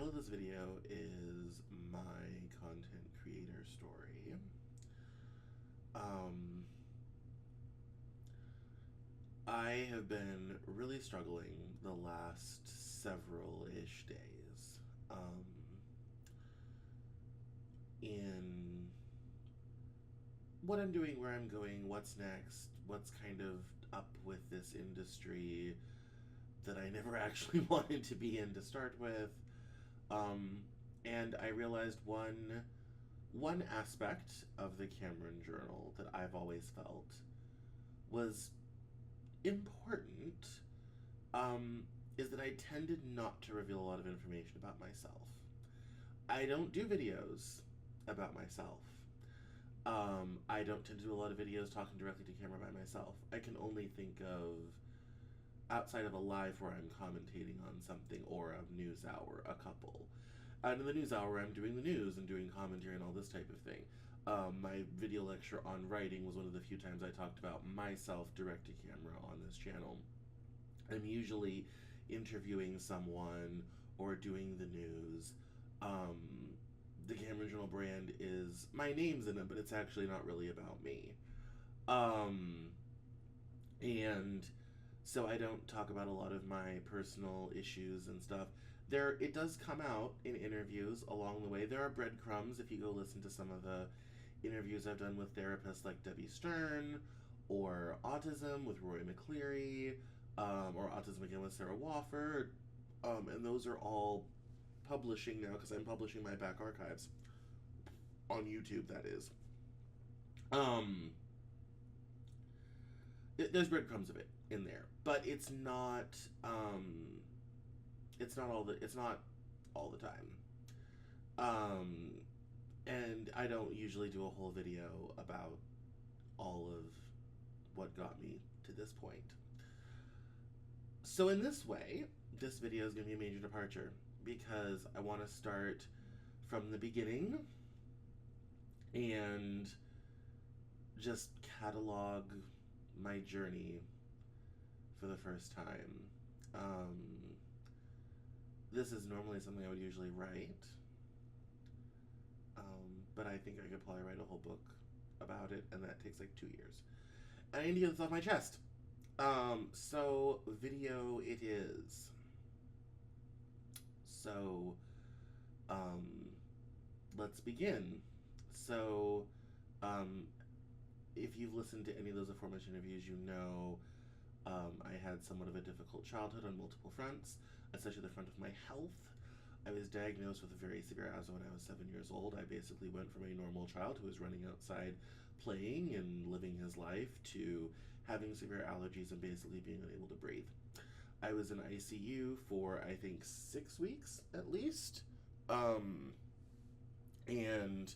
title of this video is my content creator story. I have been really struggling the last several-ish days in what I'm doing, where I'm going, what's next, what's kind of up with this industry that I never actually wanted to be in to start with. And I realized one aspect of the Cameron Journal that I've always felt was important, is that I tended not to reveal a lot of information about myself. I don't do videos about myself. I don't tend to do a lot of videos talking directly to camera by myself. I can only think of, outside of a live where I'm commentating on something, or a news hour, a couple. And in the news hour, I'm doing the news and doing commentary and all this type of thing. My video lecture on writing was one of the few times I talked about myself direct to camera on this channel. I'm usually interviewing someone or doing the news. The Cameron Journal brand is, my name's in it, but it's actually not really about me. And so I don't talk about a lot of my personal issues and stuff. It does come out in interviews along the way. There are breadcrumbs if you go listen to some of the interviews I've done with therapists like Debbie Stern, or Autism with Roy McCleary, or Autism Again with Sarah Wofford, and those are all publishing now because I'm publishing my back archives on YouTube, that is. There's breadcrumbs of it in there, but it's not all the time. And I don't usually do a whole video about all of what got me to this point. So in this way, this video is going to be a major departure, because I want to start from the beginning and just catalog my journey for the first time. This is normally something I would usually write, but I think I could probably write a whole book about it, and that takes like 2 years. And I need to get this off my chest. So video it is. So, let's begin. So, if you've listened to any of those aforementioned interviews, you know I had somewhat of a difficult childhood on multiple fronts, especially the front of my health. I was diagnosed with a very severe asthma when I was 7 years old. I basically went from a normal child who was running outside playing and living his life to having severe allergies and basically being unable to breathe. I was in ICU for, I think, 6 weeks at least. And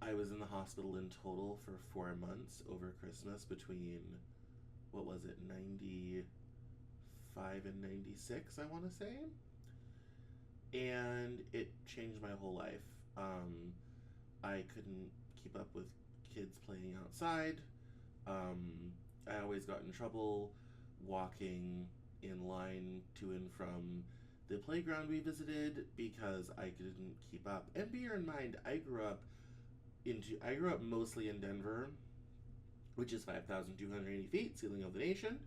I was in the hospital in total for 4 months over Christmas between, what was it, 95 and 96, I want to say. And it changed my whole life. I couldn't keep up with kids playing outside. I always got in trouble walking in line to and from the playground we visited because I couldn't keep up. And bear in mind, I grew up mostly in Denver, which is 5,280 feet, ceiling of the nation,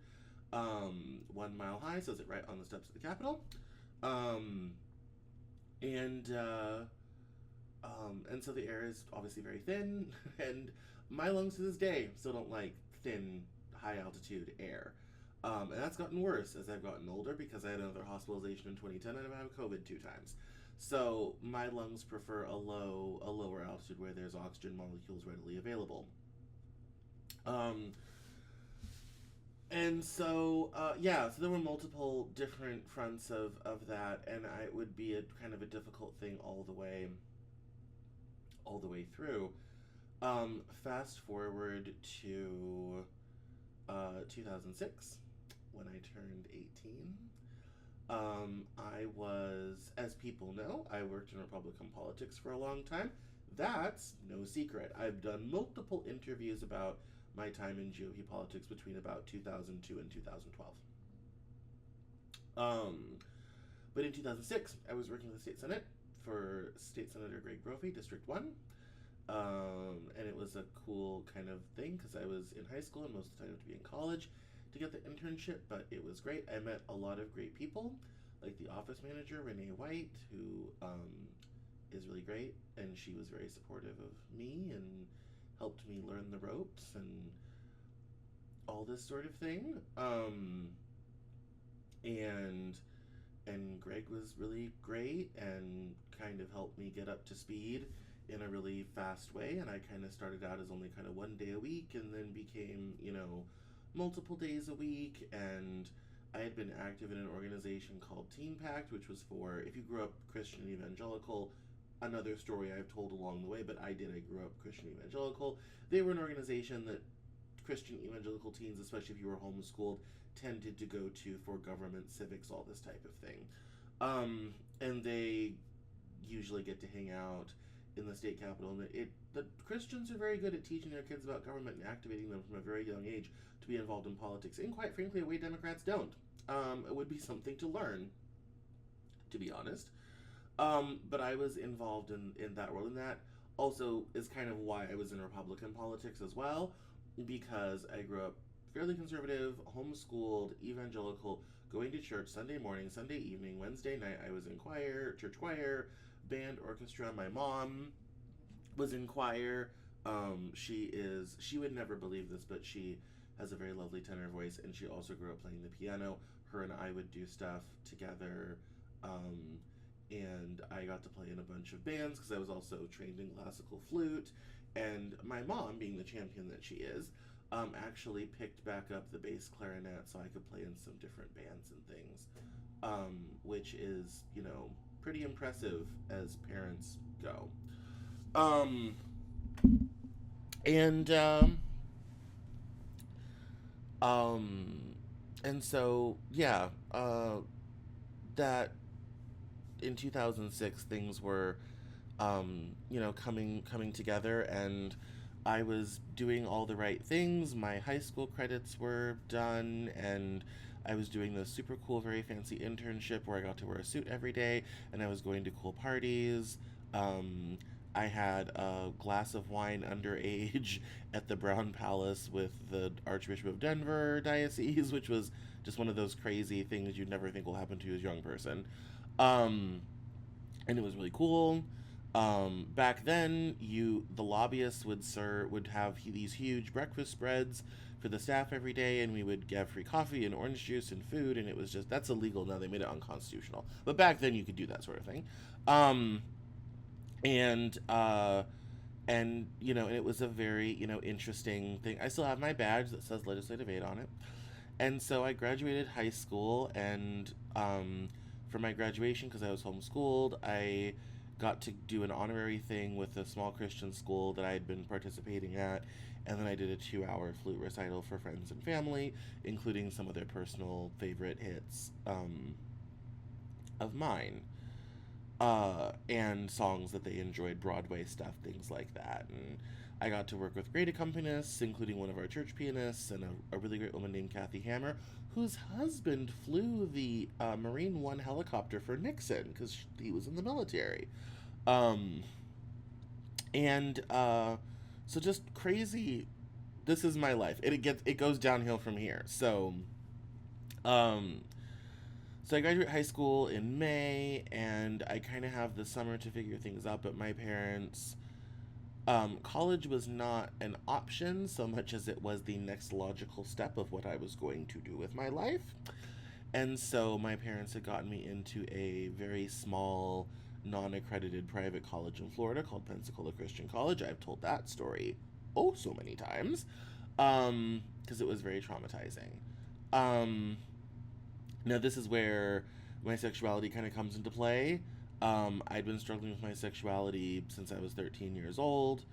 1 mile high, so it's right on the steps of the Capitol. And so the air is obviously very thin, and my lungs to this day still don't like thin, high altitude air. And that's gotten worse as I've gotten older, because I had another hospitalization in 2010 and I've had COVID 2 times. So my lungs prefer a lower altitude where there's oxygen molecules readily available. And so, so there were multiple different fronts of that, and it would be a kind of a difficult thing all the way through. Fast forward to 2006, when I turned 18. I was, as people know, I worked in Republican politics for a long time. That's no secret. I've done multiple interviews about my time in GOP politics between about 2002 and 2012. But in 2006, I was working with the state senate for State Senator Greg Brophy, District 1. And it was a cool kind of thing because I was in high school and most of the time I had to be in college to get the internship, but it was great. I met a lot of great people, like the office manager, Renee White, who is really great, and she was very supportive of me and helped me learn the ropes and all this sort of thing. And Greg was really great and kind of helped me get up to speed in a really fast way. And I kind of started out as only kind of 1 day a week and then became, multiple days a week. And I had been active in an organization called Teen Pact, which was for, if you grew up Christian evangelical, another story I've told along the way, but I grew up Christian evangelical. They were an organization that Christian evangelical teens, especially if you were homeschooled, tended to go to for government, civics, all this type of thing. And they usually get to hang out in the state capitol. And the Christians are very good at teaching their kids about government and activating them from a very young age to be involved in politics, in quite frankly a way Democrats don't. It would be something to learn, to be honest. But I was involved in that world, and that also is kind of why I was in Republican politics as well, because I grew up fairly conservative, homeschooled, evangelical, going to church Sunday morning, Sunday evening, Wednesday night. I was in choir, church choir, band, orchestra. My mom was in choir. She would never believe this, but she has a very lovely tenor voice, and she also grew up playing the piano. Her and I would do stuff together. And I got to play in a bunch of bands because I was also trained in classical flute. And my mom, being the champion that she is, actually picked back up the bass clarinet so I could play in some different bands and things, which is, pretty impressive as parents go. And and so yeah, that in 2006 things were coming together, and I was doing all the right things. My high school credits were done, and I was doing this super cool, very fancy internship where I got to wear a suit every day, and I was going to cool parties. I had a glass of wine underage at the Brown Palace with the Archbishop of Denver diocese, which was just one of those crazy things you'd never think will happen to you as a young person. Um, and it was really cool. Back then, the lobbyists would have these huge breakfast spreads for the staff every day, and we would get free coffee and orange juice and food, and it was just that's illegal now. They made it unconstitutional, but back then you could do that sort of thing. Um, and and it was a very interesting thing. I still have my badge that says legislative aid on it, and so I graduated high school, and for my graduation, because I was homeschooled, I got to do an honorary thing with a small Christian school that I had been participating at, and then I did a 2-hour flute recital for friends and family, including some of their personal favorite hits of mine, and songs that they enjoyed, Broadway stuff, things like that. And I got to work with great accompanists, including one of our church pianists and a really great woman named Kathy Hammer, whose husband flew the Marine One helicopter for Nixon because he was in the military. Um, and so just crazy. This is my life. It goes downhill from here. Um, so I graduate high school in May, and I kind of have the summer to figure things out. But my parents, college was not an option so much as it was the next logical step of what I was going to do with my life. And so my parents had gotten me into a very small, non-accredited private college in Florida called Pensacola Christian College. I've told that story so many times, because it was very traumatizing. Um, Now this is where my sexuality kind of comes into play. I'd been struggling with my sexuality since I was 13 years old,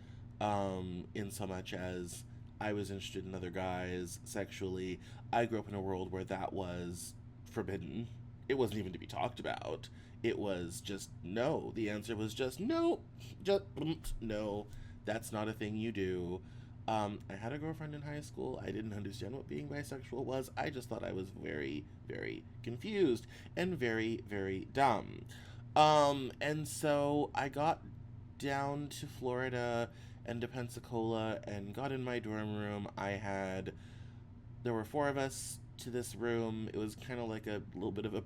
in so much as I was interested in other guys sexually. I grew up in a world where that was forbidden. It wasn't even to be talked about. It was just no. The answer was just no. Just no. That's not a thing you do. I had a girlfriend in high school. I didn't understand what being bisexual was. I just thought I was very, very confused and very, very dumb. And so I got down to Florida and to Pensacola and got in my dorm room. There were four of us to this room. It was kind of like a little bit of a,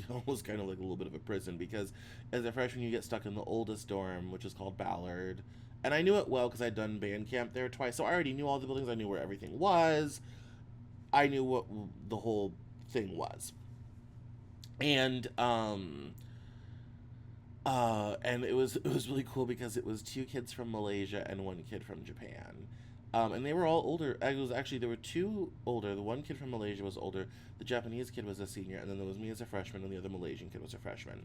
almost kind of like a little bit of a prison because as a freshman you get stuck in the oldest dorm, which is called Ballard. And I knew it well because I'd done band camp there twice, so I already knew all the buildings. I knew where everything was. I knew what the whole thing was. And and it was really cool because it was two kids from Malaysia and one kid from Japan. And they were all older. It was actually there were two older. The one kid from Malaysia was older. The Japanese kid was a senior, and then there was me as a freshman, and the other Malaysian kid was a freshman.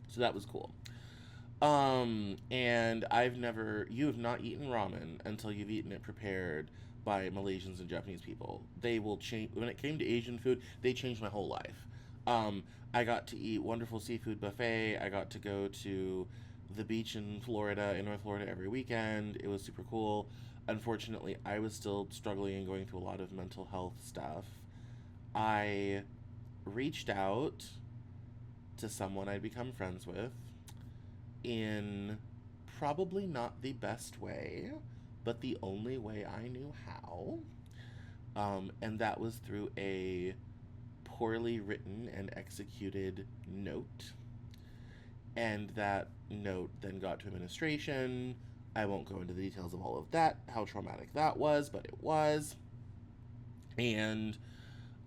So that was cool. And you have not eaten ramen until you've eaten it prepared by Malaysians and Japanese people. They will change, when it came to Asian food, they changed my whole life. Um, I got to eat wonderful seafood buffet. I got to go to the beach in Florida, in North Florida, every weekend. It was super cool. Unfortunately, I was still struggling and going through a lot of mental health stuff. I reached out to someone I'd become friends with in probably not the best way, but the only way I knew how. And that was through a poorly written and executed note. And that note then got to administration. I won't go into the details of all of that, how traumatic that was, but it was. And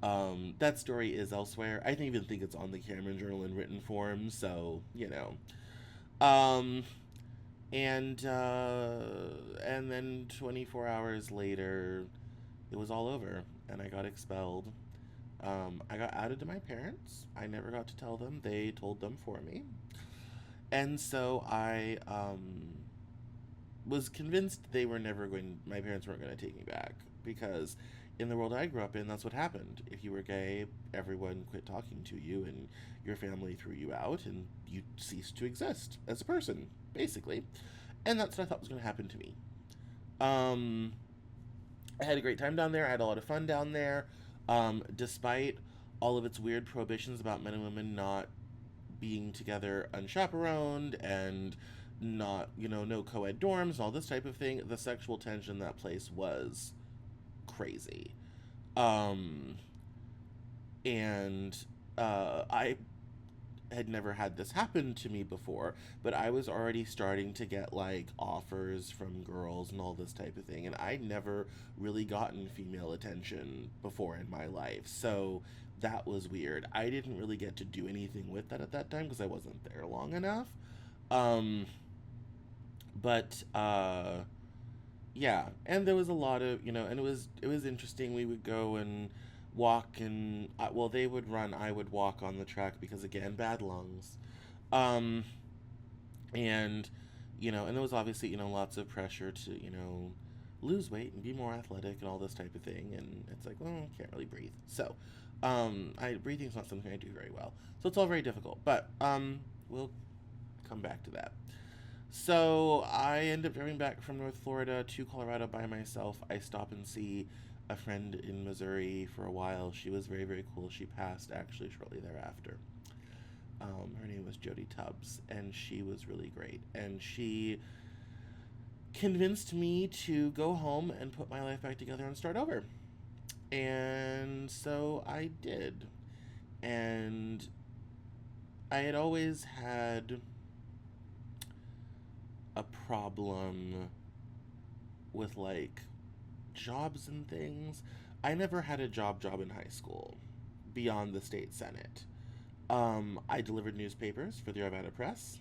that story is elsewhere. I didn't even think it's on the Cameron Journal in written form, so, you know. Um, and then 24 hours later, it was all over, and I got expelled. I got outed to my parents. I never got to tell them. They told them for me. And so I was convinced my parents weren't going to take me back because in the world I grew up in, that's what happened. If you were gay, everyone quit talking to you and your family threw you out and you ceased to exist as a person, basically. And that's what I thought was going to happen to me. Um, I had a great time down there. I had a lot of fun down there. Despite all of its weird prohibitions about men and women not being together unchaperoned and not, no co ed dorms and all this type of thing, the sexual tension in that place was crazy. Um, and I had never had this happen to me before, but I was already starting to get like offers from girls and all this type of thing, and I'd never really gotten female attention before in my life. So that was weird. I didn't really get to do anything with that at that time because I wasn't there long enough. Um, but yeah, and there was a lot of, and it was interesting. We would go and walk and well, they would run, I would walk on the track because again, bad lungs. Um and and there was obviously, lots of pressure to, lose weight and be more athletic and all this type of thing, and it's like, well, I can't really breathe. So, I breathing's not something I do very well. So it's all very difficult, but we'll come back to that. So I end up driving back from North Florida to Colorado by myself. I stop and see a friend in Missouri for a while. She was very, very cool. She passed actually shortly thereafter. Her name was Jody Tubbs, and she was really great. And she convinced me to go home and put my life back together and start over. And so I did. And I had always had a problem with like jobs and things. I never had a job in high school beyond the state senate. I delivered newspapers for the Arvada Press.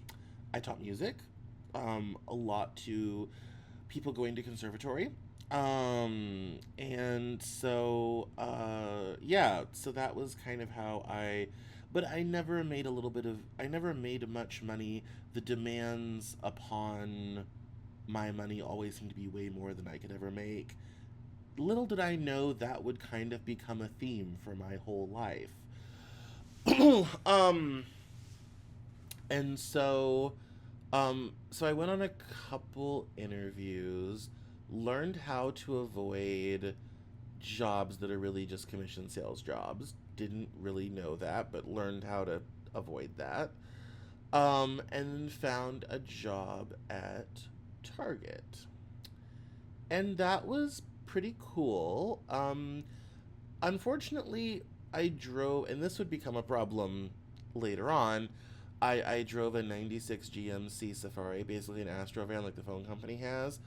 I taught music a lot to people going to conservatory. And so, yeah, so that was kind of how but I never made much money. The demands upon my money always seemed to be way more than I could ever make. Little did I know that would kind of become a theme for my whole life. um, and so I went on a couple interviews, learned how to avoid jobs that are really just commission sales jobs. Didn't really know that, but learned how to avoid that. And then found a job at Target. And that was pretty cool. Unfortunately, I drove, and this would become a problem later on. I drove a 96 GMC Safari, basically an Astro van like the phone company has.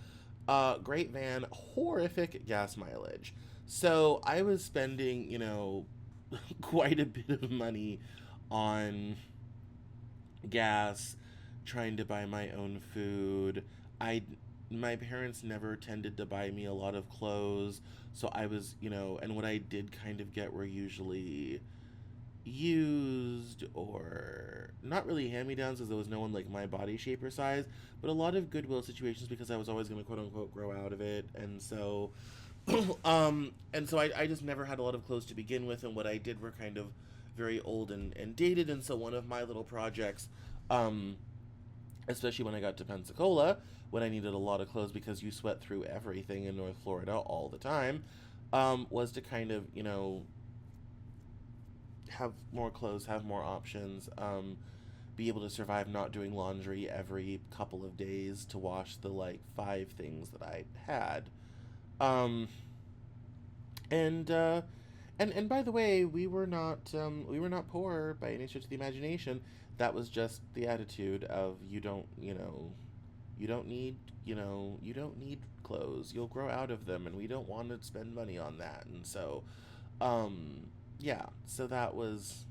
Great van, horrific gas mileage. So I was spending, quite a bit of money on gas, trying to buy my own food. I My parents never tended to buy me a lot of clothes, so I was, and what I did kind of get were usually used or not really hand-me-downs because there was no one like my body shape or size, but a lot of goodwill situations because I was always going to quote unquote grow out of it. And so I just never had a lot of clothes to begin with, and what I did were kind of very old and dated. And so one of my little projects, um, especially when I got to Pensacola, when I needed a lot of clothes because you sweat through everything in North Florida all the time, was to kind of, have more clothes, have more options, be able to survive not doing laundry every couple of days to wash the like five things that I had. Um, and and by the way, we were not poor by any stretch of the imagination. That was just the attitude of you don't need you don't need clothes. You'll grow out of them, and we don't want to spend money on that. And so, yeah, so that was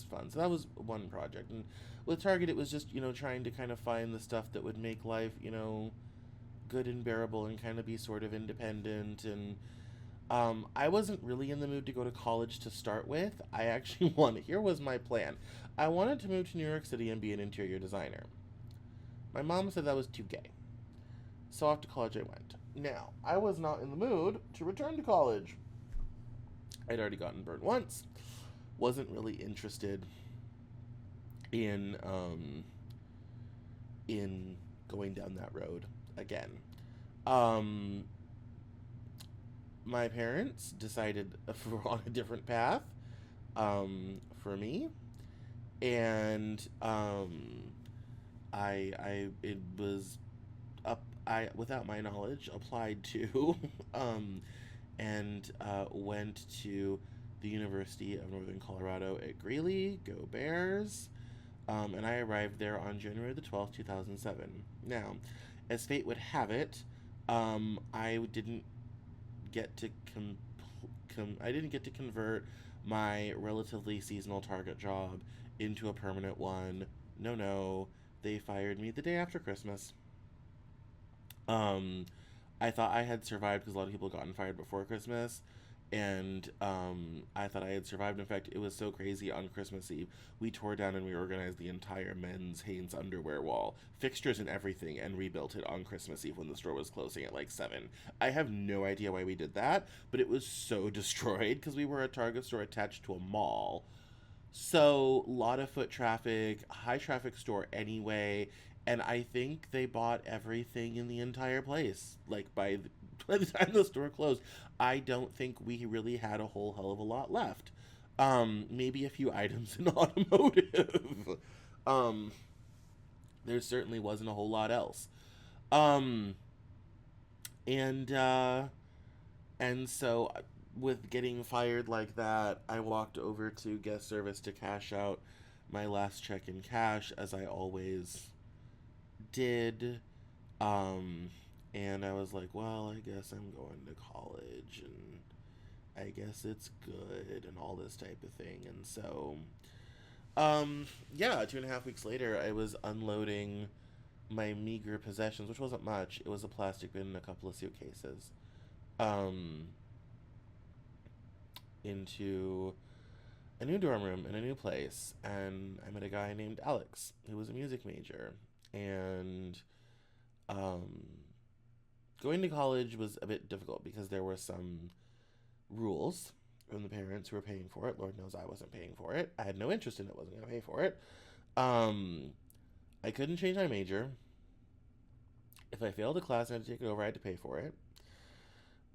fun. So that was one project, and with Target, it was just trying to kind of find the stuff that would make life good and bearable, and kind of be sort of independent. And I wasn't really in the mood to go to college to start with. I actually wanted, here was my plan. I wanted to move to New York City and be an interior designer. My mom said that was too gay. So off to college I went. Now, I was not in the mood to return to college. I'd already gotten burned once. Wasn't really interested in in going down that road again. Um, my parents decided we're on a different path for me, and I it was up I without my knowledge applied to and went to the University of Northern Colorado at Greeley. Go Bears! And I arrived there on January the 12th, 2007. Now, as fate would have it, I didn't get to I didn't get to convert my relatively seasonal Target job into a permanent one. No, no, they fired me the day after Christmas. Um, I thought I had survived because a lot of people gotten fired before Christmas, and I thought I had survived. In fact, it was so crazy on Christmas Eve. We tore down and reorganized the entire men's Hanes underwear wall, fixtures and everything, and rebuilt it on Christmas Eve when the store was closing at like 7. I have no idea why we did that, but it was so destroyed because we were a Target store attached to a mall. So, a lot of foot traffic, high traffic store anyway, and I think they bought everything in the entire place. Like by the time the store closed, I don't think we really had a whole hell of a lot left. Maybe a few items in automotive. um, there certainly wasn't a whole lot else. Um, and so with getting fired like that, I walked over to guest service to cash out my last check in cash, as I always did. Um, and I was like, well, I guess I'm going to college, and I guess it's good, and all this type of thing. And so, yeah, 2.5 weeks later, I was unloading my meager possessions, which wasn't much. It was a plastic bin and a couple of suitcases, um, into a new dorm room in a new place. And I met a guy named Alex who was a music major. And um, going to college was a bit difficult because there were some rules from the parents who were paying for it. Lord knows I wasn't paying for it. I had no interest in it, wasn't going to pay for it. Um, I couldn't change my major. If I failed a class and I had to take it over, I had to pay for it.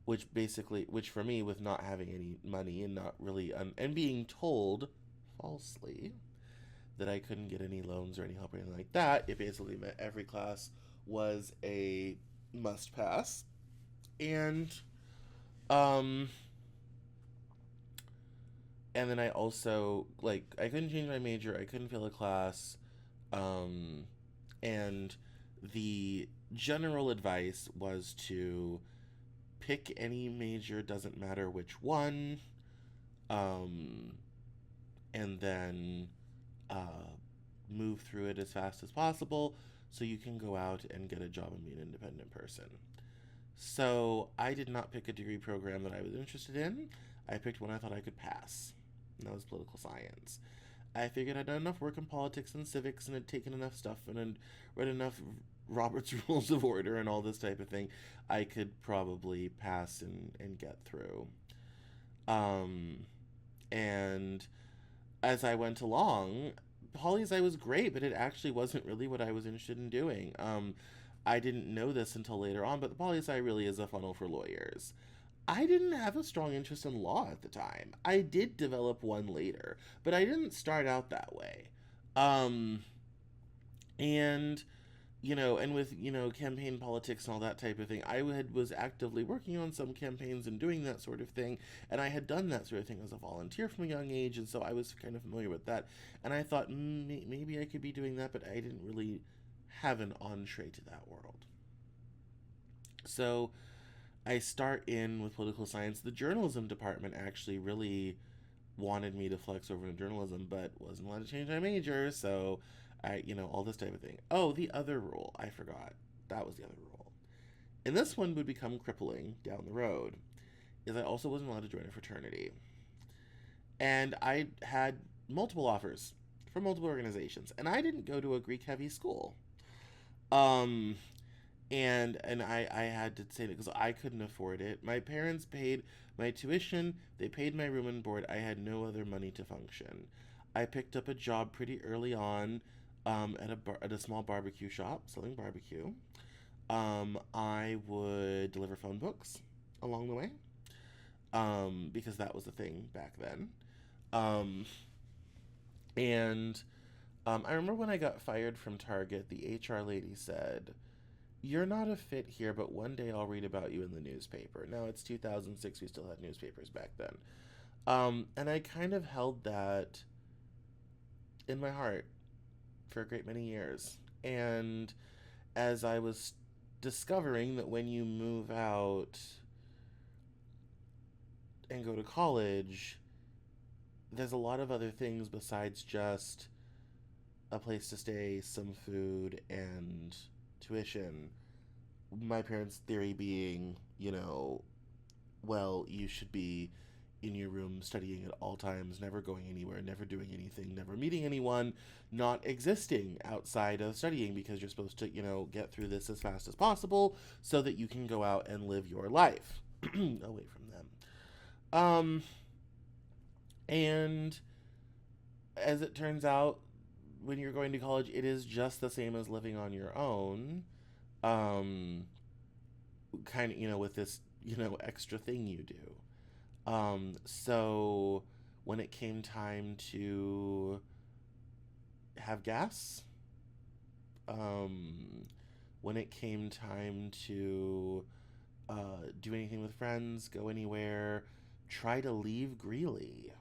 which for me, with not having any money and not really, and being told falsely that I couldn't get any loans or any help or anything like that, it basically meant every class was a must pass. And, um, and then I also, like, I couldn't change my major, I couldn't fail a class, um, and the general advice was to pick any major, doesn't matter which one, um, and then uh, move through it as fast as possible so you can go out and get a job and be an independent person. So I did not pick a degree program that I was interested in. I picked one I thought I could pass, and that was political science. I figured I'd done enough work in politics and civics and had taken enough stuff and had read enough Robert's Rules of Order and all this type of thing. I could probably pass and get through. Um, and as I went along, poli sci was great, but it actually wasn't really what I was interested in doing. I didn't know this until later on, but the poli sci really is a funnel for lawyers. I didn't have a strong interest in law at the time. I did develop one later, but I didn't start out that way. Um, and and with campaign politics and all that type of thing, was actively working on some campaigns and doing that sort of thing, and I had done that sort of thing as a volunteer from a young age, and so I was kind of familiar with that. And I thought maybe I could be doing that, but I didn't really have an entree to that world. So I start in with political science. The journalism department actually really wanted me to flex over into journalism, but wasn't allowed to change my major, so all this type of thing. Oh, the other rule, I forgot. That was the other rule. And this one would become crippling down the road, is I also wasn't allowed to join a fraternity. And I had multiple offers from multiple organizations, and I didn't go to a Greek heavy school. Um, and I had to say that because I couldn't afford it. My parents paid my tuition, they paid my room and board. I had no other money to function. I picked up a job pretty early on at a small barbecue shop selling barbecue. I would deliver phone books along the way because that was the thing back then. Um, and I remember when I got fired from Target, the HR lady said, "You're not a fit here, but one day I'll read about you in the newspaper." Now it's 2006, we still had newspapers back then. And I kind of held that in my heart for a great many years. And as I was discovering that when you move out and go to college, there's a lot of other things besides just a place to stay, some food, and tuition. My parents' theory being, well, you should be in your room studying at all times, never going anywhere, never doing anything, never meeting anyone, not existing outside of studying because you're supposed to, get through this as fast as possible so that you can go out and live your life away from them. And as it turns out, when you're going to college, it is just the same as living on your own. Um, Kind of, with this, extra thing you do. So when it came time to have gas, um, when it came time to do anything with friends, go anywhere, try to leave Greeley.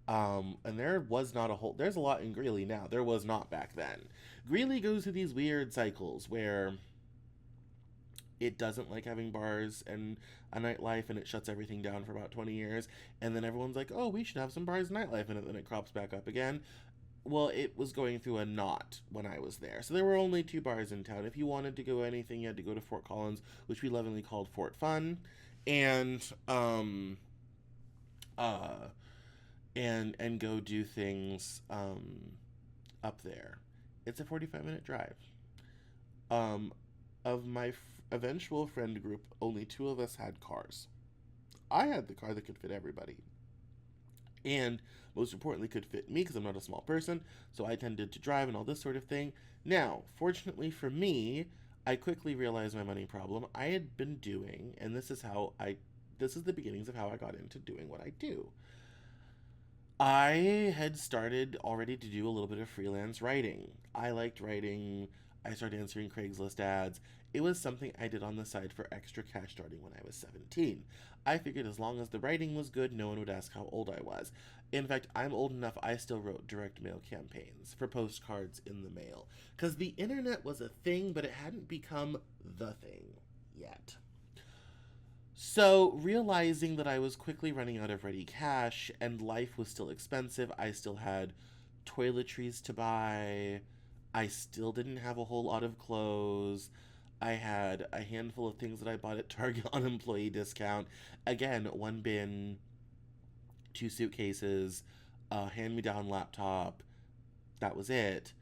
And there was not a whole, there's a lot in Greeley now. There was not back then. Greeley goes through these weird cycles where it doesn't like having bars and a nightlife, and it shuts everything down for about 20 years, and then everyone's like, oh, we should have some bars and nightlife, and then it crops back up again. Well, it was going through a knot when I was there. So there were only 2 bars in town. If you wanted to go anything, you had to go to Fort Collins, which we lovingly called Fort Fun, and uh and go do things up there. It's a 45-minute drive. Um of my eventual friend group, only 2 of us had cars. I had the car that could fit everybody. And most importantly, could fit me because I'm not a small person, so I tended to drive and all this sort of thing. Now, fortunately for me, I quickly realized my money problem. I had been doing, and this is the beginnings of how I got into doing what I do. I had started already to do a little bit of freelance writing. I liked writing. I started answering Craigslist ads. It was something I did on the side for extra cash starting when I was 17. I figured as long as the writing was good, no one would ask how old I was. In fact, I'm old enough I still wrote direct mail campaigns for postcards in the mail. Because the internet was a thing, but it hadn't become the thing yet. So, realizing that I was quickly running out of ready cash and life was still expensive, I still had toiletries to buy. I still didn't have a whole lot of clothes. I had a handful of things that I bought at Target on employee discount. Again, one bin, two suitcases, a hand me down laptop. That was it.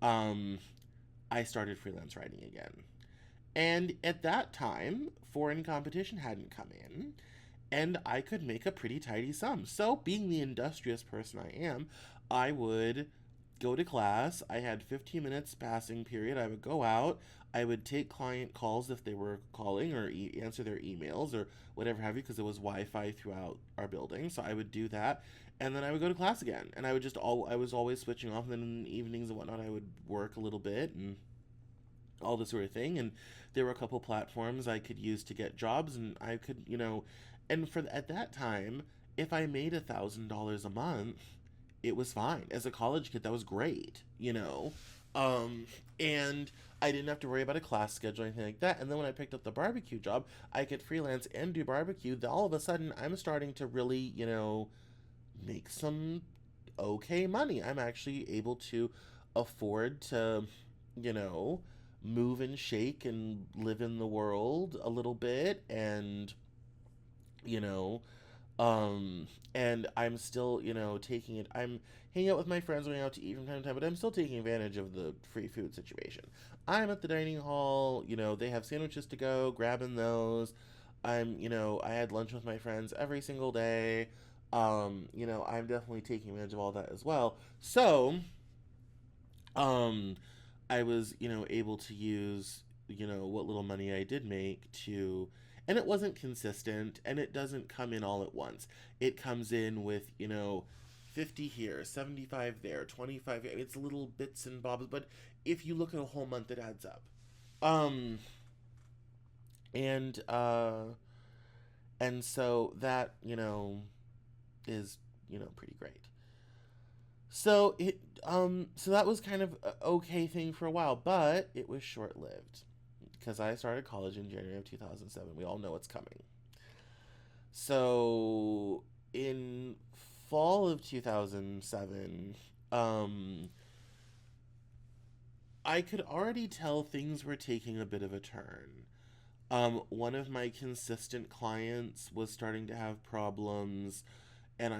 Um, I started freelance writing again. And at that time, foreign competition hadn't come in, and I could make a pretty tidy sum. So, being the industrious person I am, I would go to class. I had 15 minutes passing period. I would go out. I would take client calls if they were calling or answer their emails or whatever have you because there was Wi-Fi throughout our building. So I would do that, and then I would go to class again. And I was always switching off. And then in the evenings and whatnot, I would work a little bit and all this sort of thing. And there were a couple platforms I could use to get jobs, and I could, and for at that time, if I made $1,000 a month, it was fine. As a college kid, that was great. Um, and I didn't have to worry about a class schedule or anything like that. And then when I picked up the barbecue job, I could freelance and do barbecue. All of a sudden, I'm starting to really, make some okay money. I'm actually able to afford to, you know, move and shake and live in the world a little bit and, you know, um, and I'm still, taking it. I'm hanging out with my friends, going out to eat from time to time, but I'm still taking advantage of the free food situation. I'm at the dining hall, they have sandwiches to go, grabbing those. I had lunch with my friends every single day. I'm definitely taking advantage of all that as well. So, um, I was, able to use, what little money I did make to, and it wasn't consistent and it doesn't come in all at once. It comes in with, 50 here, 75 there, 25 here. It's little bits and bobs, but if you look at a whole month, it adds up. Um, and, uh, and so that, is, pretty great. So that was kind of a okay thing for a while, but it was short lived because I started college in January of 2007. We all know what's coming. So in fall of 2007, um, I could already tell things were taking a bit of a turn. One of my consistent clients was starting to have problems, and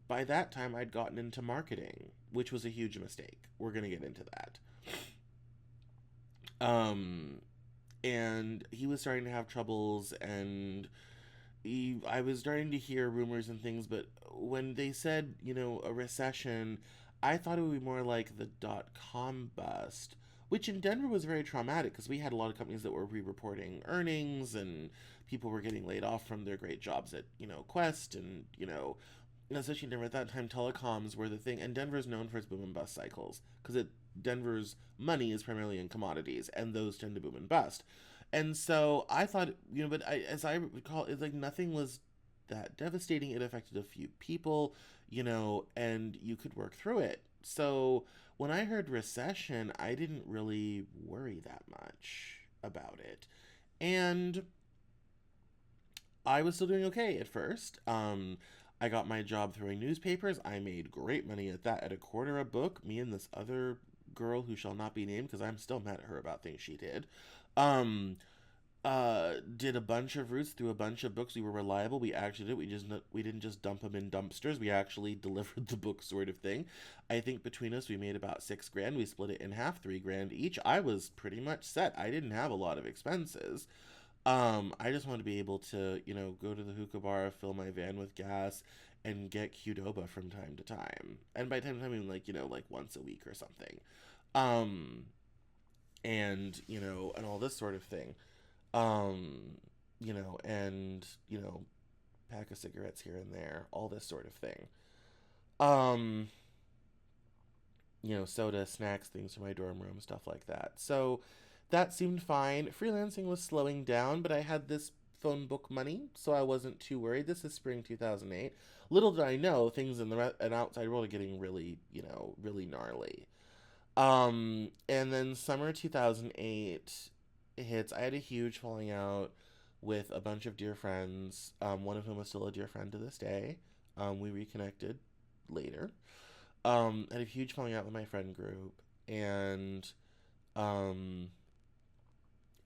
by that time, I'd gotten into marketing, which was a huge mistake. We're going to get into that. Um, and he was starting to have troubles, and I was starting to hear rumors and things, but when they said, a recession, I thought it would be more like the .com bust, which in Denver was very traumatic because we had a lot of companies that were re-reporting earnings and people were getting laid off from their great jobs at, Quest and, especially in Denver at that time, telecoms were the thing, and Denver is known for its boom and bust cycles because Denver's money is primarily in commodities, and those tend to boom and bust. And so I thought, as I recall, it's like nothing was that devastating. It affected a few people, and you could work through it. So when I heard recession, I didn't really worry that much about it. And I was still doing okay at first. I got my job throwing newspapers. I made great money at that, at a quarter a book. Me and this other girl who shall not be named because I'm still mad at her about things she did. Um, did a bunch of routes through a bunch of books. We were reliable. We actually did. We didn't just dump them in dumpsters. We actually delivered the book, sort of thing. I think between us we made about 6 grand. We split it in half, 3 grand each. I was pretty much set. I didn't have a lot of expenses. I just wanted to be able to, go to the hookah bar, fill my van with gas, and get Qdoba from time to time. And by time to time, I mean like, like once a week or something. Um, and, and all this sort of thing. Um, and, pack of cigarettes here and there, all this sort of thing. Um, soda, snacks, things for my dorm room, stuff like that. So that seemed fine. Freelancing was slowing down, but I had this phone book money, so I wasn't too worried. This is spring 2008. Little did I know, things in the and outside world are getting really, really gnarly. And then summer 2008 hits. I had a huge falling out with a bunch of dear friends, one of whom is still a dear friend to this day. We reconnected later. I had a huge falling out with my friend group, and um,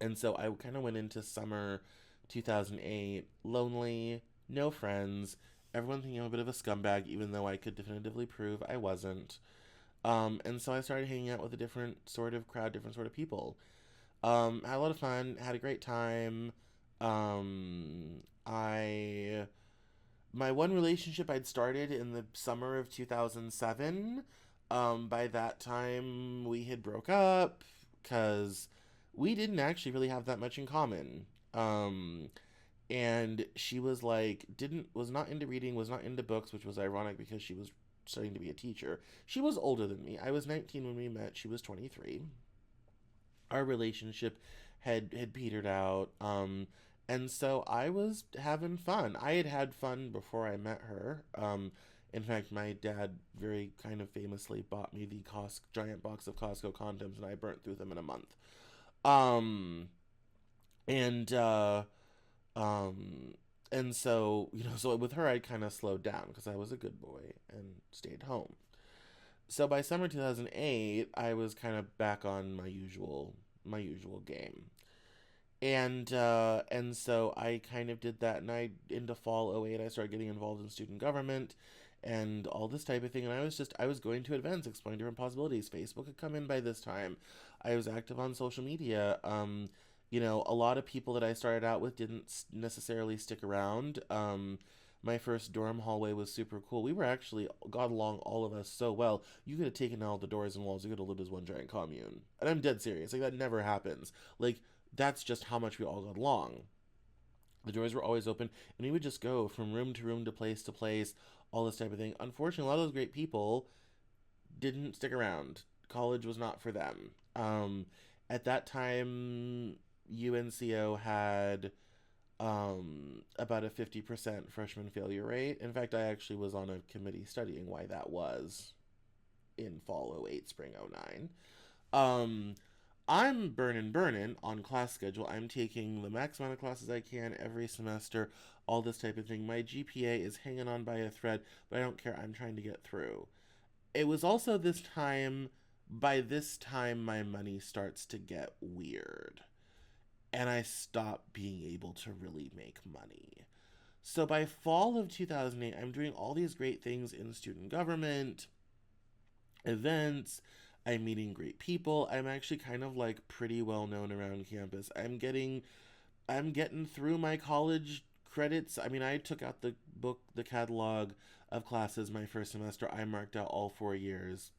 and so I kind of went into summer 2008 lonely, no friends, everyone thinking I'm a bit of a scumbag, even though I could definitively prove I wasn't. And so I started hanging out with a different sort of crowd, different sort of people. Had a lot of fun, had a great time. I My one relationship I'd started in the summer of 2007. By that time, we had broke up because we didn't actually really have that much in common. And she was like, didn't was not into reading, was not into books, which was ironic because she was starting to be a teacher. She was older than me. I was 19 when we met. She was 23. Our relationship had petered out. And so I was having fun. I had had fun before I met her. In fact, my dad very kind of famously bought me the giant box of Costco condoms, and I burnt through them in a month. Um, and um, and so so with her, I kind of slowed down because I was a good boy and stayed home. So by summer 2008, I was kind of back on my usual game. And so I kind of did that, and I into fall '08 I started getting involved in student government and all this type of thing, and I was going to events exploring different possibilities. Facebook had come in by this time. I was active on social media. A lot of people that I started out with didn't necessarily stick around. My first dorm hallway was super cool. We were actually got along, all of us, so well. You could have taken out the doors and walls. You could have lived as one giant commune, and I'm dead serious. Like, that never happens. Like, that's just how much we all got along. The doors were always open, and we would just go from room to room, to place, all this type of thing. Unfortunately, a lot of those great people didn't stick around. College was not for them. At that time, UNCO had about a 50% freshman failure rate. In fact, I actually was on a committee studying why that was in fall '08, spring '09. Um, I'm burning on class schedule. I'm taking the max amount of classes I can every semester, all this type of thing. My GPA is hanging on by a thread, but I don't care. I'm trying to get through. It was also by this time, my money starts to get weird, and I stop being able to really make money. So by fall of 2008, I'm doing all these great things in student government, events. I'm meeting great people. I'm actually kind of like pretty well known around campus. I'm getting through my college credits. I mean, I took out the catalog of classes my first semester. I marked out all 4 years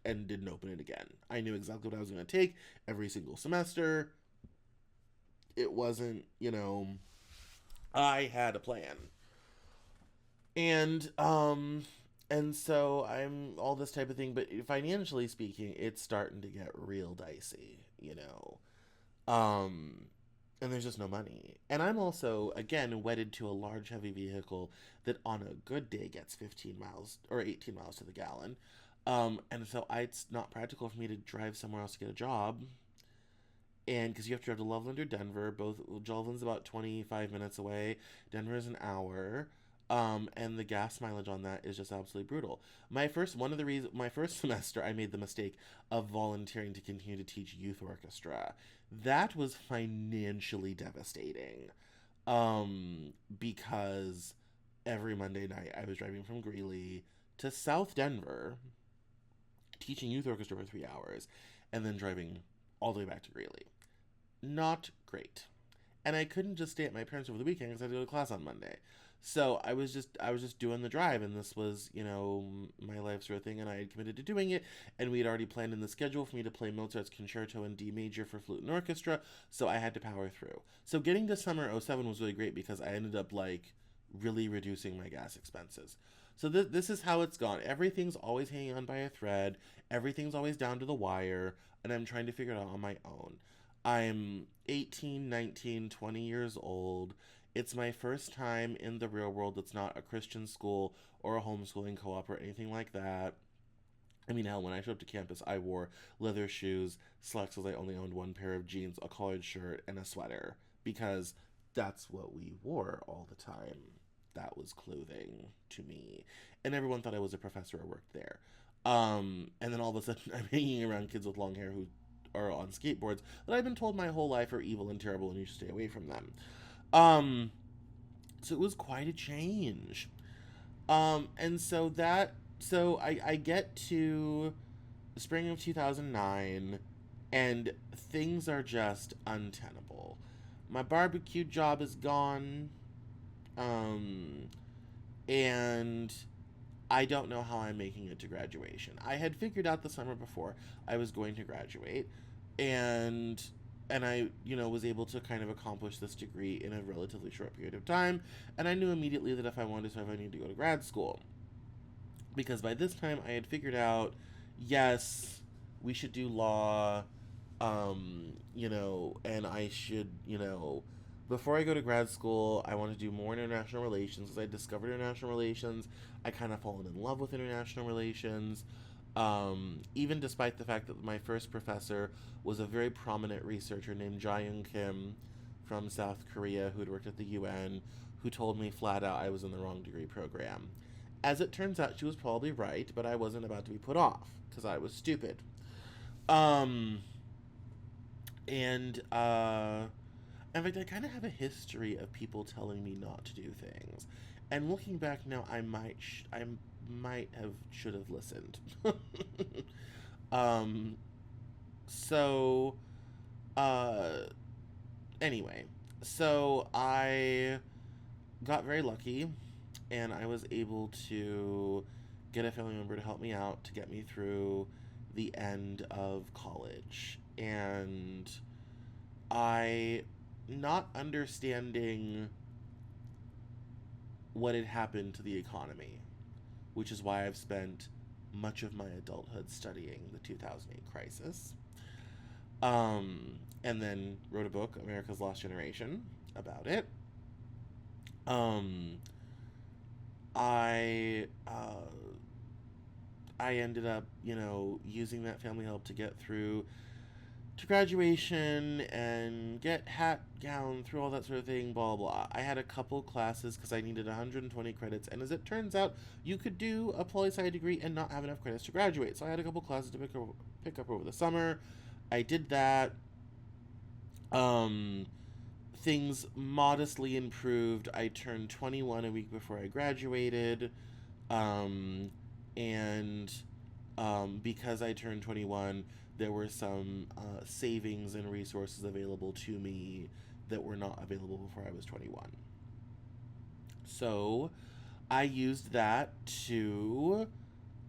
and didn't open it again. I knew exactly what I was going to take every single semester. It wasn't, I had a plan. And and so I'm all this type of thing, but financially speaking, it's starting to get real dicey. Um and there's just no money. And I'm also, again, wedded to a large heavy vehicle that on a good day gets 15 miles or 18 miles to the gallon. And so it's not practical for me to drive somewhere else to get a job. And because you have to drive to Loveland or Denver, both Loveland's about 25 minutes away, Denver is an hour. And the gas mileage on that is just absolutely brutal. My first semester, I made the mistake of volunteering to continue to teach youth orchestra. That was financially devastating. Because every Monday night I was driving from Greeley to South Denver, teaching youth orchestra for 3 hours, and then driving all the way back to Greeley. Not great. And I couldn't just stay at my parents over the weekend because I had to go to class on Monday. So I was just doing the drive, and this was, my life sort of thing, and I had committed to doing it, and we had already planned in the schedule for me to play Mozart's Concerto in D major for flute and orchestra, so I had to power through. So getting to summer '07 was really great because I ended up like really reducing my gas expenses. So this is how it's gone. Everything's always hanging on by a thread. Everything's always down to the wire, and I'm trying to figure it out on my own. I'm 18, 19, 20 years old. It's my first time in the real world that's not a Christian school or a homeschooling co op or anything like that. I mean, hell, when I showed up to campus, I wore leather shoes, slacks because I only owned one pair of jeans, a collared shirt, and a sweater because that's what we wore all the time. That was clothing to me. And everyone thought I was a professor or worked there. And then all of a sudden, I'm hanging around kids with long hair who are on skateboards that I've been told my whole life are evil and terrible and you should stay away from them. Um, so it was quite a change. And so I get to the spring of 2009, and things are just untenable. My barbecue job is gone, um, and I don't know how I'm making it to graduation. I had figured out the summer before I was going to graduate, and I, was able to kind of accomplish this degree in a relatively short period of time. And I knew immediately that if I wanted to survive, I needed to go to grad school. Because by this time, I had figured out, yes, we should do law, and I should, before I go to grad school, I want to do more international relations because I discovered international relations. I kind of fallen in love with international relations. Even despite the fact that my first professor was a very prominent researcher named Jae Kim from South Korea who had worked at the UN, who told me flat out I was in the wrong degree program. As it turns out, she was probably right, but I wasn't about to be put off because I was stupid. Um, and In fact, I kind of have a history of people telling me not to do things, and looking back now, I might have should have listened. um, so uh, anyway, so I got very lucky, and I was able to get a family member to help me out to get me through the end of college, and I not understanding what had happened to the economy, which is why I've spent much of my adulthood studying the 2008 crisis. And then wrote a book, America's Lost Generation, about it. Um, I I ended up, using that family help to get through to graduation and get hat, gown, through all that sort of thing, blah, blah. I had a couple classes because I needed 120 credits, and as it turns out, you could do a poli sci degree and not have enough credits to graduate. So I had a couple classes to pick up over the summer. I did that. Um, Things modestly improved. I turned 21 a week before I graduated. Um, and Because I turned 21, there were some savings and resources available to me that were not available before I was 21. So I used that to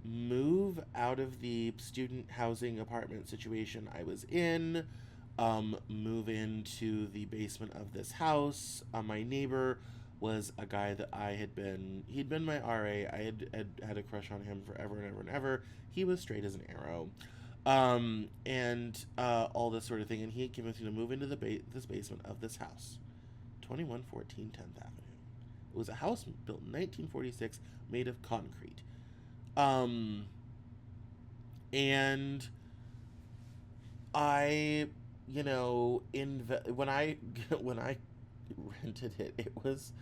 move out of the student housing apartment situation I was in, move into the basement of this house. My neighbor was a guy that he'd been my RA. I had a crush on him forever and ever and ever. He was straight as an arrow. And All this sort of thing. And he had convinced me to move into this basement of this house, 2114 10th Avenue. It was a house built in 1946 made of concrete. Um, and I, when I when I rented it, it was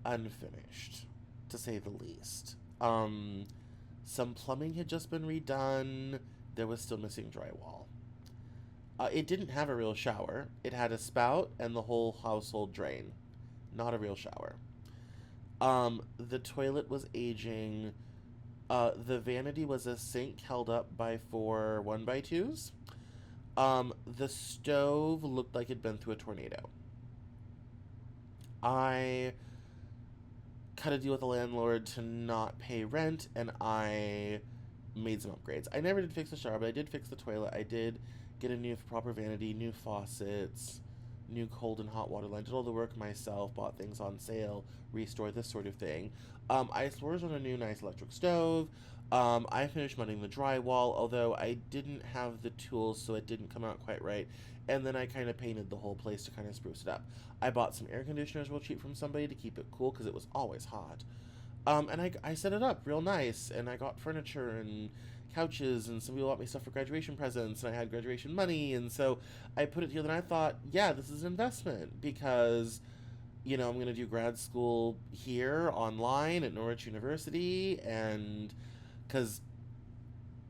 unfinished, to say the least. Some plumbing had just been redone. There was still missing drywall. It didn't have a real shower. It had a spout and the whole household drain. Not a real shower. The toilet was aging. The vanity was a sink held up by four 1x2s. The stove looked like it'd been through a tornado. I, cut a deal with the landlord to not pay rent, and I made some upgrades. I never did fix the shower, but I did fix the toilet. I did get a new proper vanity, new faucets, new cold and hot water line. Did all the work myself, bought things on sale, restored this sort of thing. I splurged on a new nice electric stove. I finished mudding the drywall, although I didn't have the tools, so it didn't come out quite right. And then I kind of painted the whole place to kind of spruce it up. I bought some air conditioners real cheap from somebody to keep it cool because it was always hot. And I set it up real nice, and I got furniture and couches, and some people bought me stuff for graduation presents, and I had graduation money, and so I put it together, and I thought, yeah, this is an investment because, I'm going to do grad school here online at Norwich University, and because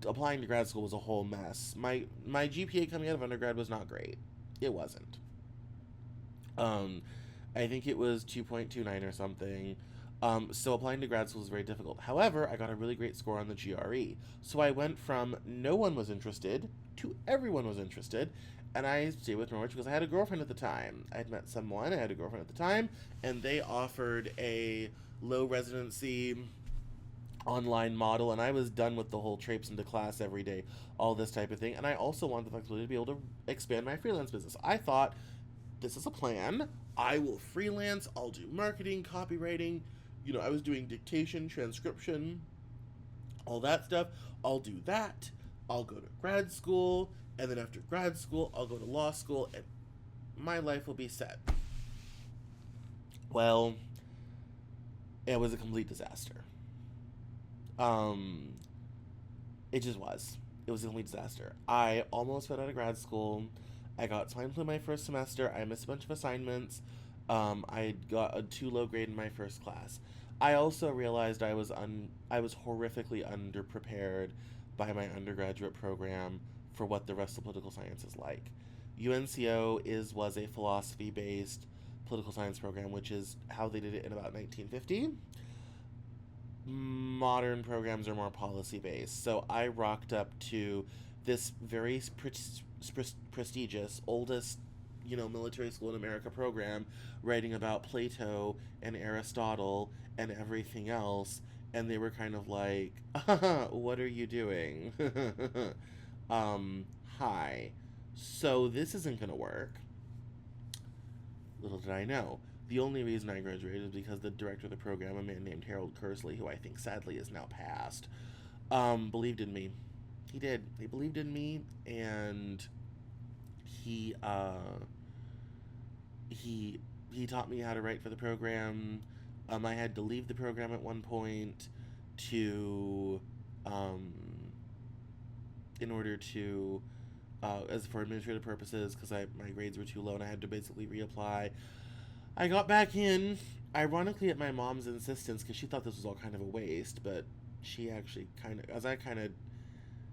applying to grad school was a whole mess. My GPA coming out of undergrad was not great. It wasn't. Um, I think it was 2.29 or something. So applying to grad school is very difficult. However, I got a really great score on the GRE. So I went from no one was interested to everyone was interested. And I stayed with Norwich because I had a girlfriend at the time. I had met someone, I had a girlfriend at the time, and they offered a low residency online model, and I was done with the whole traipse into class every day, all this type of thing. And I also wanted the flexibility to be able to expand my freelance business. I thought, this is a plan. I will freelance, I'll do marketing, copywriting. I was doing dictation, transcription, all that stuff. I'll do that. I'll go to grad school, and then after grad school, I'll go to law school, and my life will be set. Well, it was a complete disaster. It just was. It was a complete disaster. I almost fell out of grad school. I got swine flu my first semester. I missed a bunch of assignments. I got a too low grade in my first class. I also realized I was horrifically underprepared by my undergraduate program for what the rest of political science is like. UNCO was a philosophy-based political science program, which is how they did it in about 1950. Modern programs are more policy-based. So I rocked up to this very prestigious, oldest, military school in America program, writing about Plato and Aristotle and everything else, and they were kind of like, what are you doing? Hi. So this isn't gonna work. Little did I know. The only reason I graduated is because the director of the program, a man named Harold Kersley, who I think sadly is now passed, believed in me. He did. He believed in me, and he taught me how to write for the program. I had to leave the program at one point to in order to as for administrative purposes, because my grades were too low and I had to basically reapply. I got back in, ironically at my mom's insistence, because she thought this was all kind of a waste, but she actually as I kind of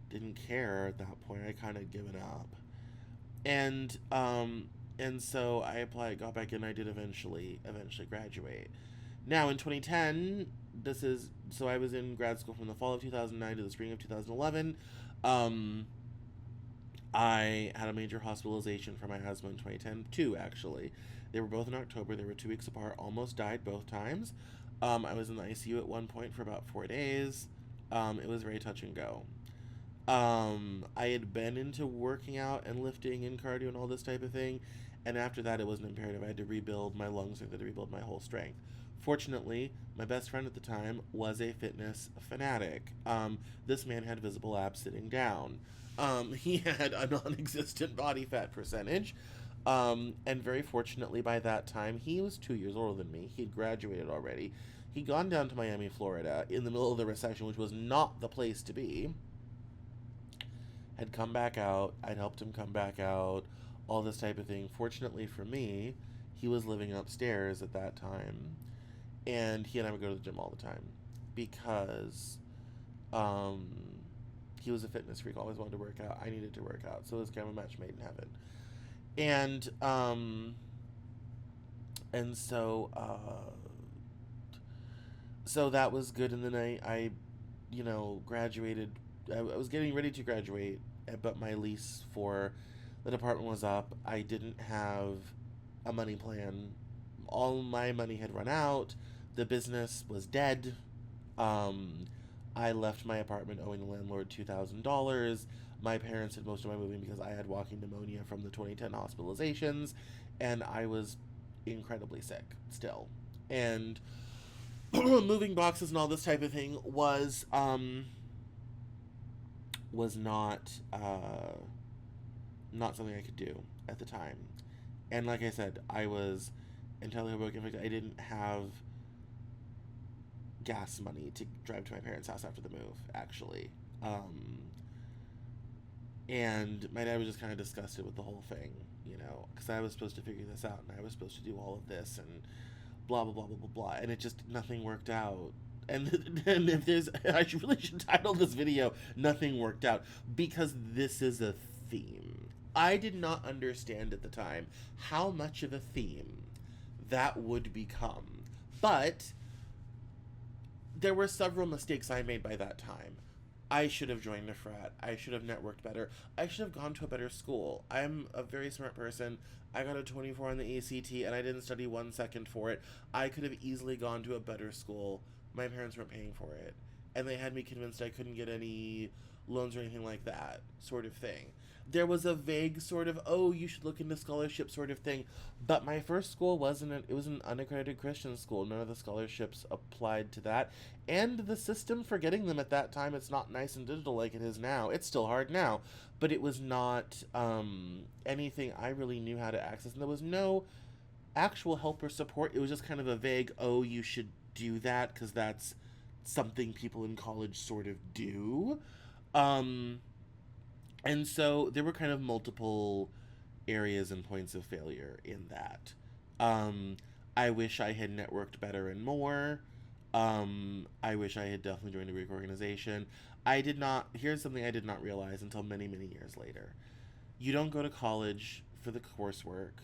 didn't care at that point, I kind of given up. And so I applied, got back in, I did eventually graduate. Now in 2010, so I was in grad school from the fall of 2009 to the spring of 2011. I had a major hospitalization for my husband in 2010, two actually. They were both in October, they were 2 weeks apart, almost died both times. I was in the ICU at one point for about 4 days. It was very touch and go. I had been into working out and lifting and cardio and all this type of thing, and after that it was an imperative. I had to rebuild my lungs, I had to rebuild my whole strength. Fortunately, my best friend at the time was a fitness fanatic. This man had visible abs sitting down. He had a non-existent body fat percentage. And very fortunately by that time, he was 2 years older than me. He'd graduated already. He'd gone down to Miami, Florida in the middle of the recession, which was not the place to be. Had come back out. I'd helped him come back out. All this type of thing. Fortunately for me, he was living upstairs at that time. And he and I would go to the gym all the time. Because he was a fitness freak, always wanted to work out. I needed to work out. So it was kind of a match made in heaven. And so that was good. And then I graduated. I was getting ready to graduate, but my lease for the department was up. I didn't have a money plan. All my money had run out. The business was dead. Um, I left my apartment owing the landlord $2,000. My parents did most of my moving because I had walking pneumonia from the 2010 hospitalizations, and I was incredibly sick still. And moving boxes and all this type of thing was not something I could do at the time. And like I said, I was entirely broken. In fact, I didn't have gas money to drive to my parents' house after the move, actually. Um, and my dad was just kind of disgusted with the whole thing, because I was supposed to figure this out and I was supposed to do all of this and blah, blah, blah, blah, blah, blah. And it just, nothing worked out. And if there's, I really should title this video, Nothing Worked Out, because this is a theme. I did not understand at the time how much of a theme that would become. But there were several mistakes I made by that time. I should have joined a frat. I should have networked better. I should have gone to a better school. I'm a very smart person. I got a 24 on the ACT and I didn't study 1 second for it. I could have easily gone to a better school. My parents weren't paying for it. And they had me convinced I couldn't get any loans or anything like that, sort of thing. There was a vague sort of, oh, you should look into scholarship sort of thing. But my first school it was an unaccredited Christian school. None of the scholarships applied to that. And the system for getting them at that time, it's not nice and digital like it is now. It's still hard now. But it was not anything I really knew how to access. And there was no actual help or support. It was just kind of a vague, oh, you should do that because that's something people in college sort of do. And so there were kind of multiple areas and points of failure in that. I wish I had networked better and more. I wish I had definitely joined a Greek organization. I did not, here's something I did not realize until many, many years later. You don't go to college for the coursework.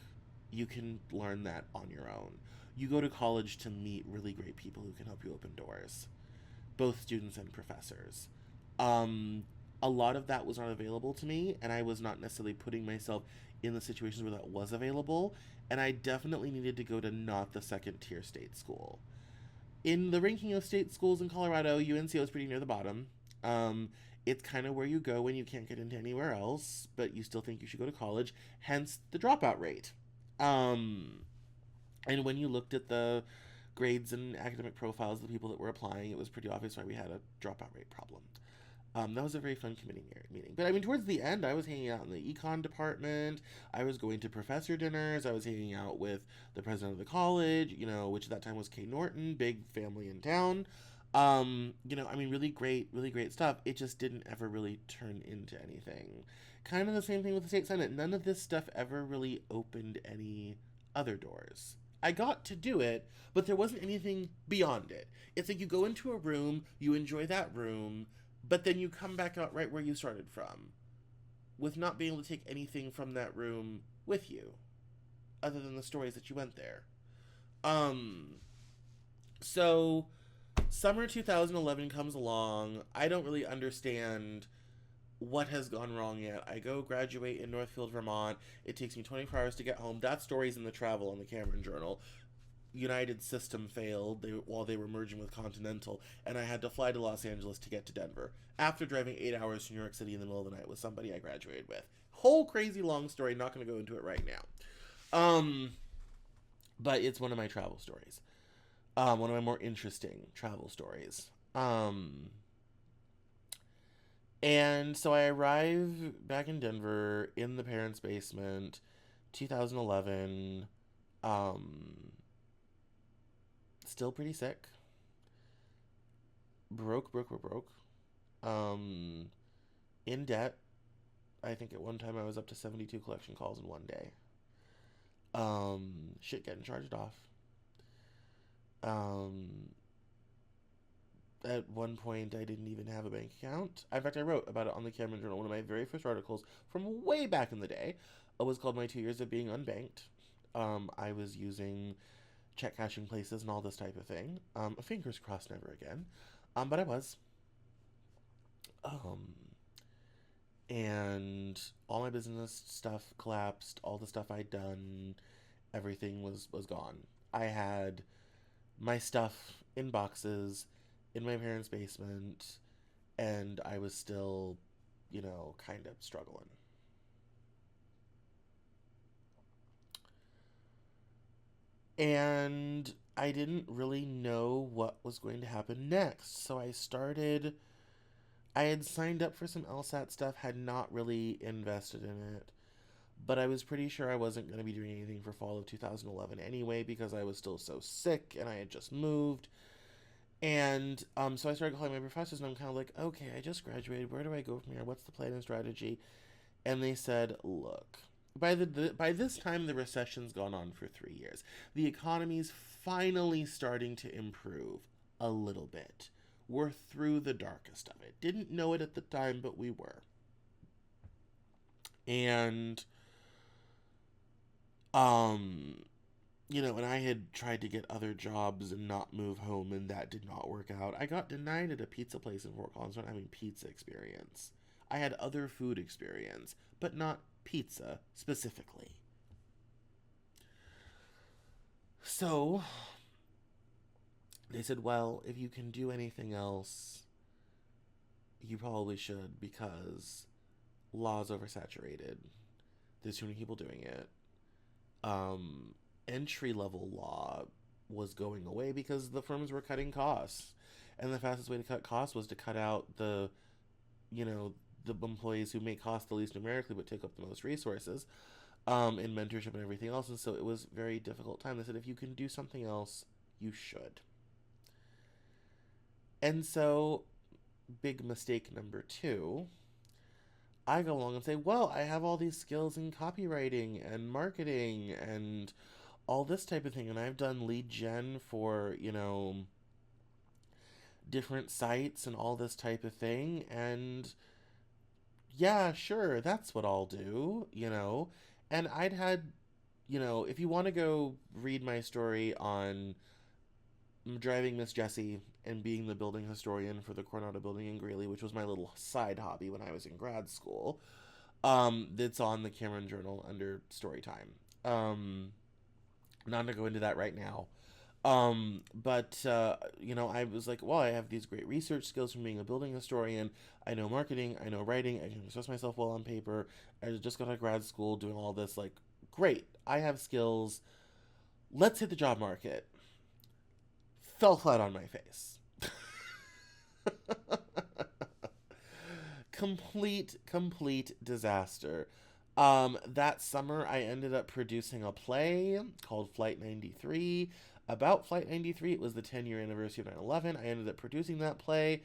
You can learn that on your own. You go to college to meet really great people who can help you open doors, both students and professors. A lot of that was not available to me, and I was not necessarily putting myself in the situations where that was available, and I definitely needed to go to not the second tier state school. In the ranking of state schools in Colorado, UNCO is pretty near the bottom. It's kind of where you go when you can't get into anywhere else, but you still think you should go to college, hence the dropout rate. And when you looked at the grades and academic profiles of the people that were applying, it was pretty obvious why we had a dropout rate problem. That was a very fun committee meeting. But I mean, towards the end, I was hanging out in the econ department. I was going to professor dinners. I was hanging out with the president of the college, which at that time was Kay Norton, big family in town. I mean, really great stuff. It just didn't ever really turn into anything. Kind of the same thing with the state senate. None of this stuff ever really opened any other doors. I got to do it, but there wasn't anything beyond it. It's like you go into a room, you enjoy that room, but then you come back out right where you started from, with not being able to take anything from that room with you, other than the stories that you went there. So summer 2011 comes along. I don't really understand what has gone wrong yet. I go graduate in Northfield, Vermont. It takes me 24 hours to get home. That story's in the Travel on the Cameron Journal. United system failed while they were merging with Continental, and I had to fly to Los Angeles to get to Denver after driving 8 hours to New York City in the middle of the night with somebody I graduated with. Whole crazy long story, not going to go into it right now. But it's one of my travel stories. One of my more interesting travel stories. And so I arrive back in Denver in the parents' basement, 2011. Still pretty sick. Broke. In debt. I think at one time I was up to 72 collection calls in one day. Shit getting charged off. At one point, I didn't even have a bank account. In fact, I wrote about it on the Cameron Journal. One of my very first articles from way back in the day was called My 2 Years of Being Unbanked. I was using check cashing places and all this type of thing. Fingers crossed never again. But I was. And all my business stuff collapsed. All the stuff I'd done, everything was gone. I had my stuff in boxes in my parents' basement, and I was still, kind of struggling. And I didn't really know what was going to happen next. So I had signed up for some LSAT stuff, had not really invested in it, but I was pretty sure I wasn't going to be doing anything for fall of 2011 anyway because I was still so sick and I had just moved. And so I started calling my professors, and I'm kind of like, okay, I just graduated. Where do I go from here? What's the plan and strategy? And they said, look, by this time the recession's gone on for 3 years. The economy's finally starting to improve a little bit. We're through the darkest of it. Didn't know it at the time, but we were. And um and I had tried to get other jobs and not move home, and that did not work out. I got denied at a pizza place in Fort Collins for not having pizza experience. I had other food experience, but not pizza specifically. So they said, well, if you can do anything else, you probably should because law's oversaturated. There's too many people doing it. Um, Entry level law was going away because the firms were cutting costs. And the fastest way to cut costs was to cut out you know, the employees who make cost the least numerically but take up the most resources in mentorship and everything else. And so it was a very difficult time. They said, if you can do something else, you should. And so, big mistake number two, I go along and say, well, I have all these skills in copywriting and marketing and all this type of thing. And I've done lead gen for, different sites and all this type of thing. And yeah, sure, that's what I'll do. And I'd had, if you want to go read my story on driving Miss Jessie and being the building historian for the Coronado building in Greeley, which was my little side hobby when I was in grad school, it's on the Cameron Journal under story time. Not to go into that right now. But I was like, well, I have these great research skills from being a building historian. I know marketing, I know writing, I can express myself well on paper. I just got out of grad school doing all this. Like, great, I have skills. Let's hit the job market. Fell flat on my face. Complete disaster. That summer, I ended up producing a play called Flight 93. About Flight 93, it was the 10-year anniversary of 9/11. I ended up producing that play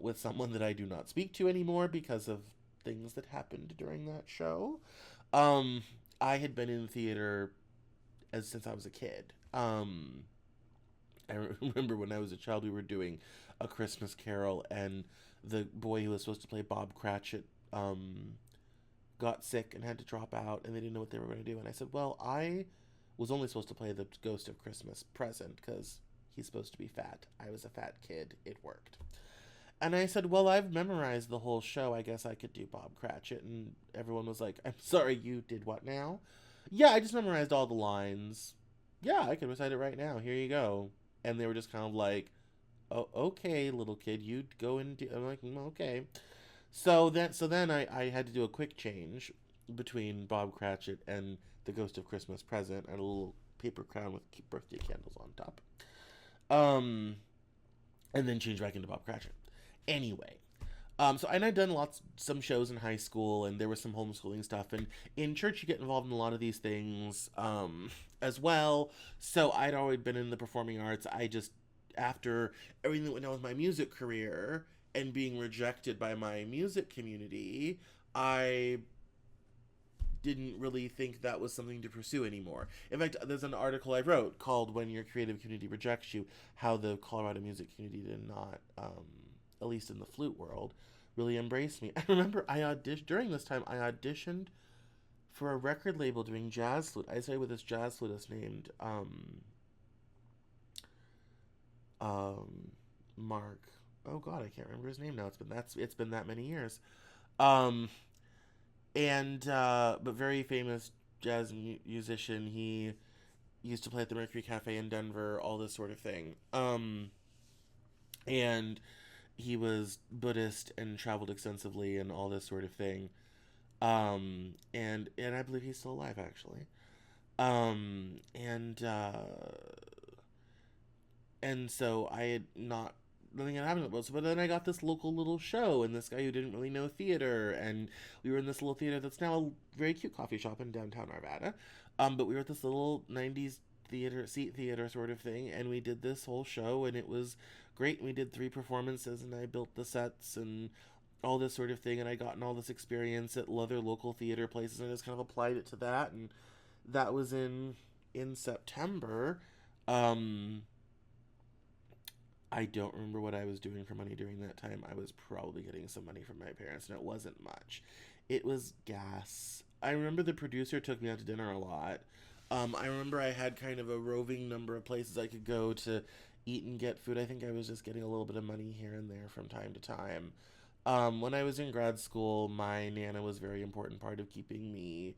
with someone that I do not speak to anymore because of things that happened during that show. Um, I had been in theater since I was a kid. I remember when I was a child, we were doing A Christmas Carol, and the boy who was supposed to play Bob Cratchit got sick and had to drop out, and they didn't know what they were going to do. And I said, well, I was only supposed to play the Ghost of Christmas Present because he's supposed to be fat. I was a fat kid. It worked. And I said, well, I've memorized the whole show. I guess I could do Bob Cratchit. And everyone was like, I'm sorry, you did what now? Yeah, I just memorized all the lines. Yeah, I can recite it right now. Here you go. And they were just kind of like, oh, okay, little kid, you go and do. I'm like, okay. So then I had to do a quick change between Bob Cratchit and the Ghost of Christmas Present and a little paper crown with birthday candles on top. Um, and then change back into Bob Cratchit. Anyway, and I'd done some shows in high school, and there was some homeschooling stuff, and in church you get involved in a lot of these things, as well. So I'd already been in the performing arts. I just, after everything that went on with my music career and being rejected by my music community, I didn't really think that was something to pursue anymore. In fact, there's an article I wrote called "When Your Creative Community Rejects You: How the Colorado Music Community Did Not, at least in the flute world, really embraced me." I remember I auditioned during this time. I auditioned for a record label doing jazz flute. I started with this jazz flutist named Mark. Oh God, I can't remember his name now. It's been that many years. Um, and but very famous jazz musician. He used to play at the Mercury Cafe in Denver, all this sort of thing. And he was Buddhist and traveled extensively and all this sort of thing. And I believe he's still alive actually. And so I had not nothing had happened about it. But then I got this local little show, and this guy who didn't really know theater, and we were in this little theater that's now a very cute coffee shop in downtown Arvada. But we were at this little '90s theater, seat theater sort of thing, and we did this whole show, and it was great. We did 3 performances, and I built the sets and all this sort of thing, and I gotten all this experience at other local theater places, and I just kind of applied it to that, and that was in September. Um, I don't remember what I was doing for money during that time. I was probably getting some money from my parents, and it wasn't much. It was gas. I remember the producer took me out to dinner a lot. I remember I had kind of a roving number of places I could go to eat and get food. I think I was just getting a little bit of money here and there from time to time. When I was in grad school, my Nana was a very important part of keeping me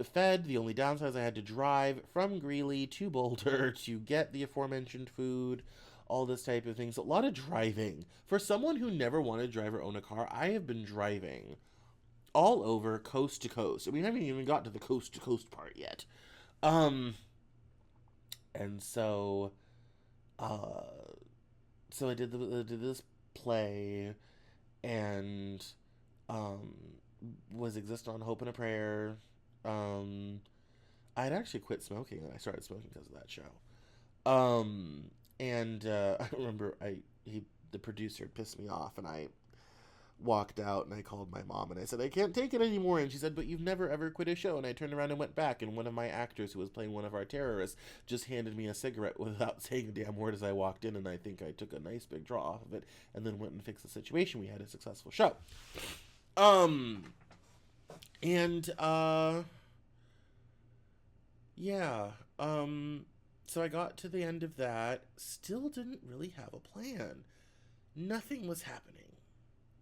fed. The only downside is I had to drive from Greeley to Boulder to get the aforementioned food, all this type of things. A lot of driving. For someone who never wanted to drive or own a car, I have been driving all over coast to coast. We haven't even got to the coast to coast part yet. Um, and uh, so I did this play, and um, was exist on Hope and a Prayer. Um, I had actually quit smoking, and I started smoking because of that show. Um, and I remember the producer pissed me off, and I walked out and I called my mom and I said I can't take it anymore, and she said, but you've never ever quit a show. And I turned around and went back, and one of my actors who was playing one of our terrorists just handed me a cigarette without saying a damn word as I walked in, and I think I took a nice big draw off of it and then went and fixed the situation. We had a successful show. Um and yeah. So I got to the end of that, still didn't really have a plan. Nothing was happening.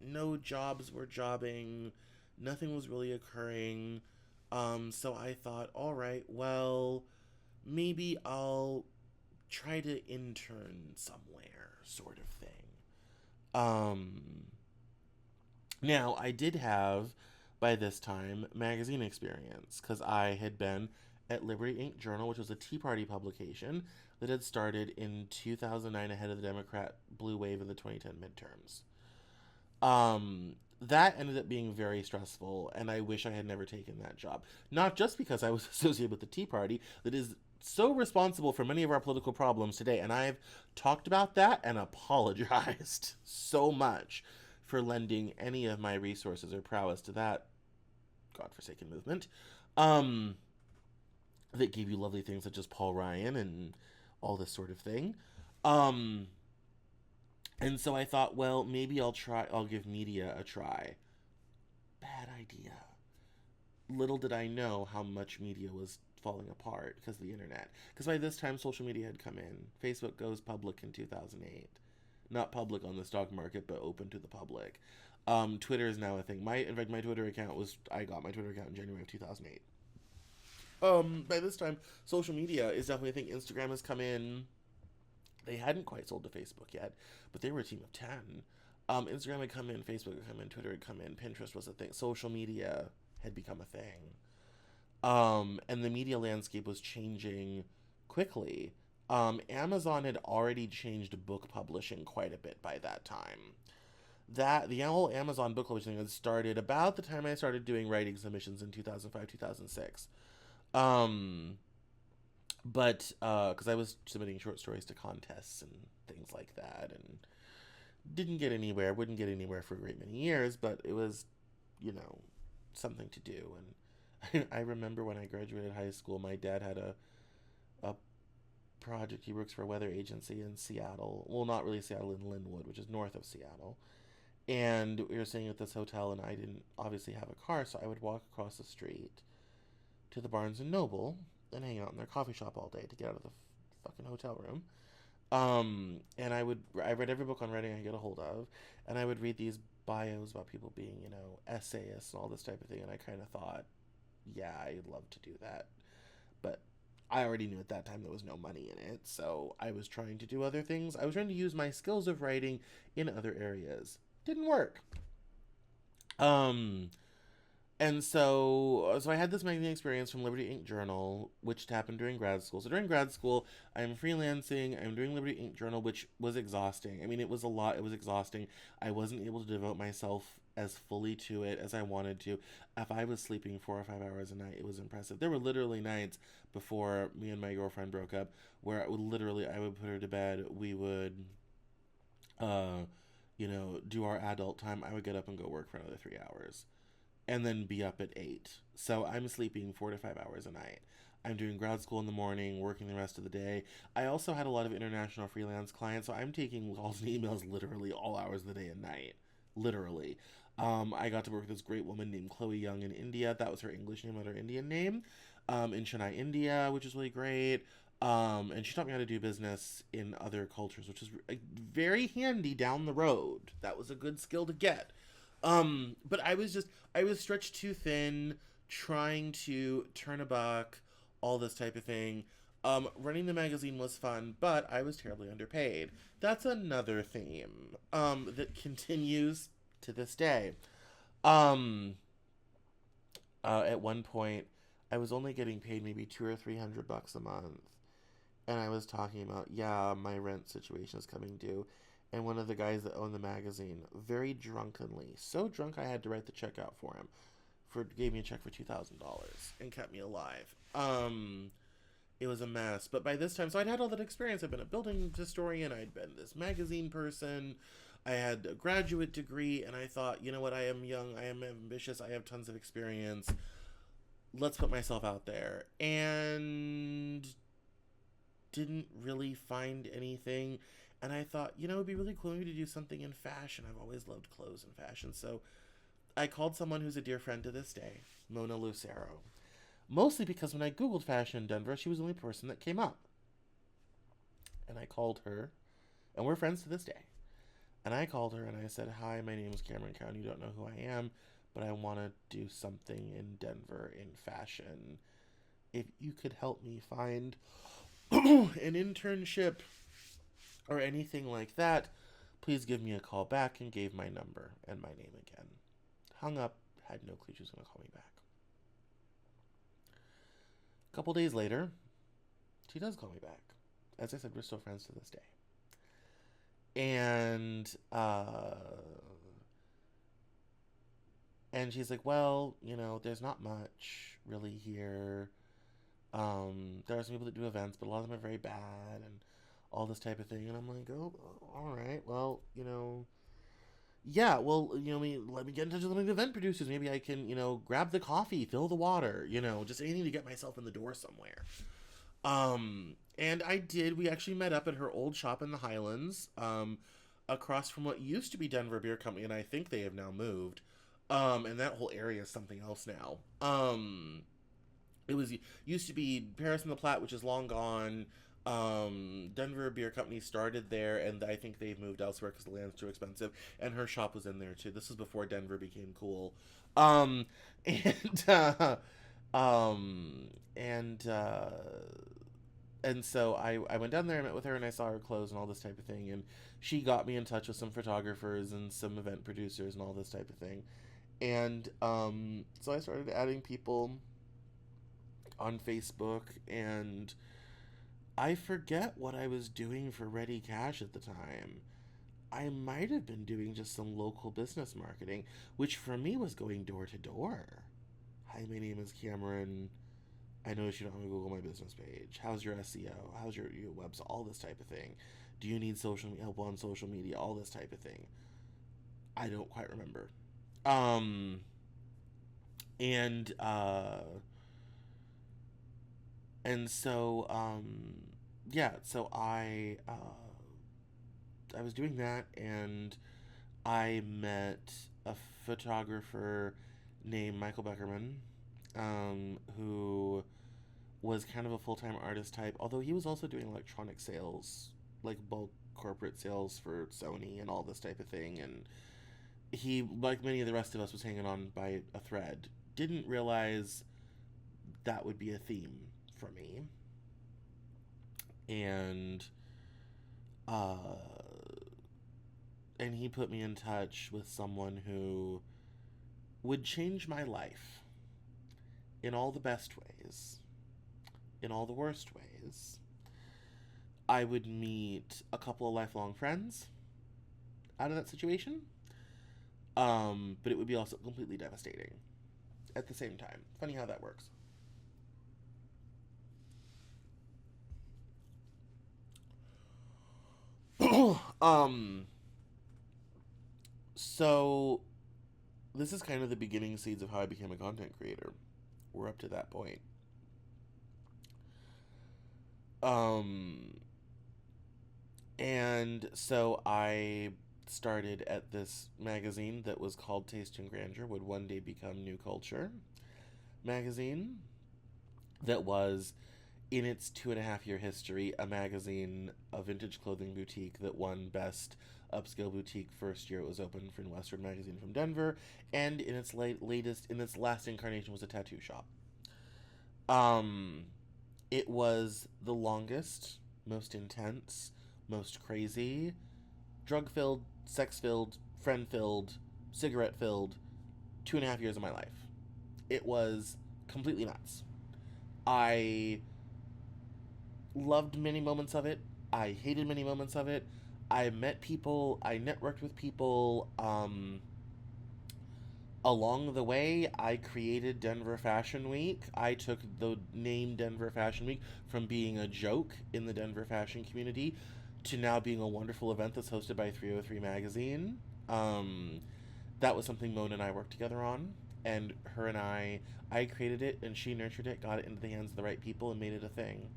No jobs were jobbing. Nothing was really occurring. So I thought, all right, well, maybe I'll try to intern somewhere, sort of thing. Um, Now, I did have, by this time, magazine experience, because I had been at Liberty Ink Journal, which was a Tea Party publication that had started in 2009 ahead of the Democrat blue wave in the 2010 midterms. That ended up being very stressful, and I wish I had never taken that job. Not just because I was associated with the Tea Party, that is so responsible for many of our political problems today, and I've talked about that and apologized so much for lending any of my resources or prowess to that godforsaken movement. Um, that gave you lovely things such as Paul Ryan and all this sort of thing. Um, and so I thought, well, maybe I'll give media a try. Bad idea. Little did I know how much media was falling apart because of the internet. Because by this time, social media had come in. Facebook goes public in 2008. Not public on the stock market, but open to the public. Twitter is now a thing. In fact, my Twitter account I got my Twitter account in January of 2008. By this time, social media is definitely a thing. Instagram has come in. They hadn't quite sold to Facebook yet, but they were a team of 10. Instagram had come in, Facebook had come in, Twitter had come in, Pinterest was a thing. Social media had become a thing. And the media landscape was changing quickly. Amazon had already changed book publishing quite a bit by that time. The whole Amazon book publishing had started about the time I started doing writing submissions in 2005, 2006. But because I was submitting short stories to contests and things like that, and didn't get anywhere, wouldn't get anywhere for a great many years, but it was, you know, something to do. And I remember when I graduated high school, my dad had a project. He works for a weather agency in Seattle. Well, not really Seattle, in Linwood, which is north of Seattle. And we were staying at this hotel, and I didn't obviously have a car, so I would walk across the street to the Barnes and Noble and hang out in their coffee shop all day to get out of the fucking hotel room. And I read every book on writing I could get a hold of, and I would read these bios about people being, essayists and all this type of thing, and I kind of thought, yeah, I'd love to do that. But I already knew at that time there was no money in it, so I was trying to do other things. I was trying to use my skills of writing in other areas. Didn't work. Um, and so I had this magazine experience from Liberty Ink Journal, which happened during grad school. So during grad school, I'm freelancing. I'm doing Liberty Ink Journal, which was exhausting. I mean, it was a lot. It was exhausting. I wasn't able to devote myself as fully to it as I wanted to. If I was sleeping 4 or 5 hours a night, it was impressive. There were literally nights before me and my girlfriend broke up where I would put her to bed. We would, uh, do our adult time. I would get up and go work for another 3 hours and then be up at 8. So I'm sleeping 4 to 5 hours a night. I'm doing grad school in the morning, working the rest of the day. I also had a lot of international freelance clients, so I'm taking calls and emails literally all hours of the day and night. Literally. I got to work with this great woman named Chloe Young in India. That was her English name, not her Indian name. In Chennai, India, which is really great. And she taught me how to do business in other cultures, which is very handy down the road. That was a good skill to get. But I was stretched too thin, trying to turn a buck, all this type of thing. Running the magazine was fun, but I was terribly underpaid. That's another theme, that continues to this day. Um, at one point, I was only getting paid maybe 200 or 300 bucks a month. And I was talking about, yeah, my rent situation is coming due. And one of the guys that owned the magazine, very drunkenly, so drunk I had to write the check out for him, gave me a check for $2,000 and kept me alive. It was a mess. But by this time, so I'd had all that experience. I'd been a building historian. I'd been this magazine person. I had a graduate degree, and I thought, you know what? I am young. I am ambitious. I have tons of experience. Let's put myself out there. And didn't really find anything. And I thought, it'd be really cool maybe to do something in fashion. I've always loved clothes and fashion. So I called someone who's a dear friend to this day, Mona Lucero. Mostly because when I Googled fashion in Denver, she was the only person that came up. And I called her, and we're friends to this day. And I called her and I said, hi, my name is Cameron Cowan. You don't know who I am, but I want to do something in Denver in fashion. If you could help me find an internship or anything like that, please give me a call back, and gave my number and my name again. Hung up, had no clue she was going to call me back. A couple days later, she does call me back. As I said, we're still friends to this day. And she's like, well, there's not much really here. There are some people that do events, but a lot of them are very bad and all this type of thing. And I'm like, oh, all right, well, yeah, well, let me get in touch with one of the event producers. Maybe I can, grab the coffee, fill the water, just anything to get myself in the door somewhere. And I did. We actually met up at her old shop in the Highlands, across from what used to be Denver Beer Company, and I think they have now moved. And that whole area is something else now. It was used to be Paris and the Platte, which is long gone. Denver Beer Company started there, and I think they've moved elsewhere because the land's too expensive. And her shop was in there too. This was before Denver became cool. And um, and uh, and so I went down there, and met with her, and I saw her clothes and all this type of thing. And she got me in touch with some photographers and some event producers and all this type of thing. And so I started adding people on Facebook, and I forget what I was doing for Ready Cash at the time. I might have been doing just some local business marketing, which for me was going door to door. Hi, my name is Cameron. I noticed you don't want to Google my business page. How's your SEO? How's your website? All this type of thing. Do you need help on social media? All this type of thing. I don't quite remember. Um, and and so yeah, so I was doing that, and I met a photographer named Michael Beckerman, who was kind of a full-time artist type, although he was also doing electronic sales, like bulk corporate sales for Sony and all this type of thing. And he, like many of the rest of us, was hanging on by a thread. Didn't realize that would be a theme for me. and uh, and he put me in touch with someone who would change my life in all the best ways, in all the worst ways. I would meet a couple of lifelong friends out of that situation, but it would be also completely devastating at the same time. Funny how that works. um, so this is kind of the beginning seeds of how I became a content creator. We're up to that point. Um, and so I started at this magazine that was called Taste and Grandeur, would one day become New Culture magazine, that was, in its 2.5 year history, a magazine, a vintage clothing boutique that won Best Upscale Boutique first year it was open for Western Magazine from Denver, and in its last incarnation was a tattoo shop. Um, it was the longest, most intense, most crazy, drug filled, sex filled, friend filled, cigarette filled 2.5 years of my life. It was completely nuts. I loved many moments of it. I hated many moments of it. I met people. I networked with people. Along the way, I created Denver Fashion Week. I took the name Denver Fashion Week from being a joke in the Denver fashion community to now being a wonderful event that's hosted by 303 Magazine. Um, that was something Mona and I worked together on. And her and I created it and she nurtured it, got it into the hands of the right people, and made it a thing.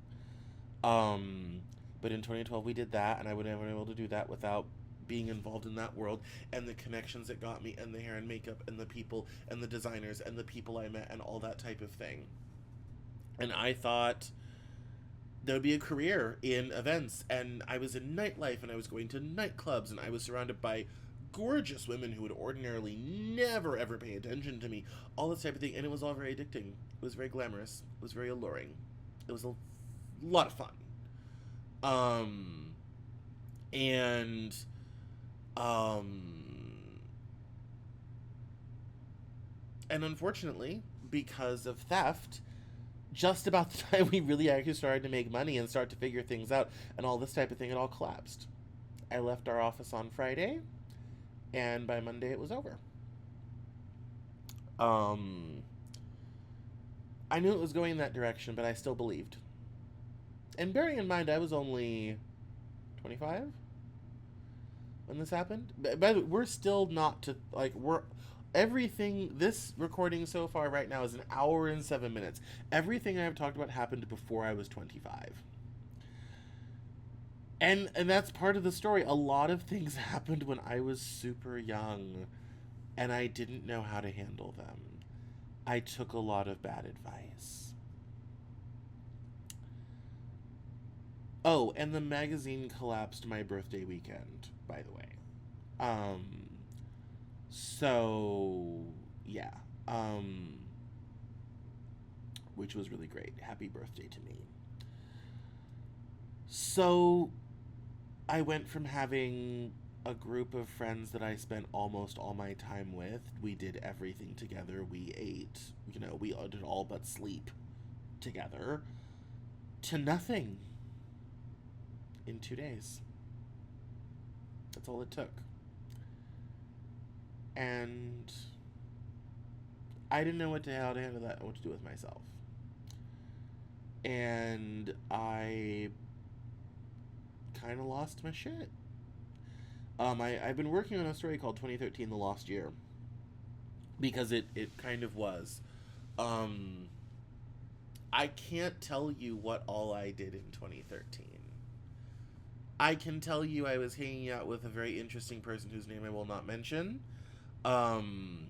Um, but in 2012 we did that, and I would never been able to do that without being involved in that world and the connections it got me, and the hair and makeup and the people and the designers and the people I met and all that type of thing. And I thought there would be a career in events, and I was in nightlife and I was going to nightclubs and I was surrounded by gorgeous women who would ordinarily never ever pay attention to me, all this type of thing, and it was all very addicting. It was very glamorous. It was very alluring. It was a lot of fun. Um, and um, and unfortunately, because of theft, just about the time we really actually started to make money and start to figure things out and all this type of thing, it all collapsed. I left our office on Friday, and by Monday it was over. Um, I knew it was going in that direction, but I still believed. And bearing in mind, I was only 25 when this happened. By the way, we're still not to, like, we're everything. This recording so far right now is an hour and 7 minutes. Everything I've talked about happened before I was 25. And that's part of the story. A lot of things happened when I was super young, and I didn't know how to handle them. I took a lot of bad advice. Oh, and the magazine collapsed my birthday weekend, by the way. Um, so yeah. Um, which was really great. Happy birthday to me. So I went from having a group of friends that I spent almost all my time with. We did everything together. We ate, we did all but sleep together, to nothing in 2 days. That's all it took. And I didn't know how to handle that and what to do with myself. And I kind of lost my shit. I've been working on a story called 2013 The Lost Year, because it kind of was. Um, I can't tell you what all I did in 2013. I can tell you I was hanging out with a very interesting person whose name I will not mention, um,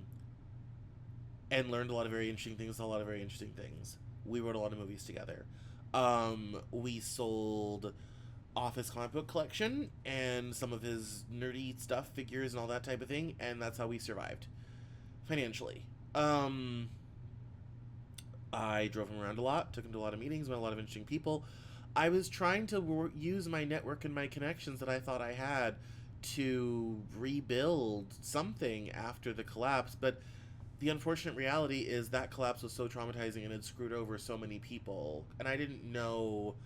and learned a lot of very interesting things, a lot of very interesting things. We wrote a lot of movies together. We sold Office comic book collection and some of his nerdy stuff, figures and all that type of thing, and that's how we survived financially. I drove him around a lot, took him to a lot of meetings, met a lot of interesting people. I was trying to use my network and my connections that I thought I had to rebuild something after the collapse, but the unfortunate reality is that collapse was so traumatizing and had screwed over so many people, and I didn't know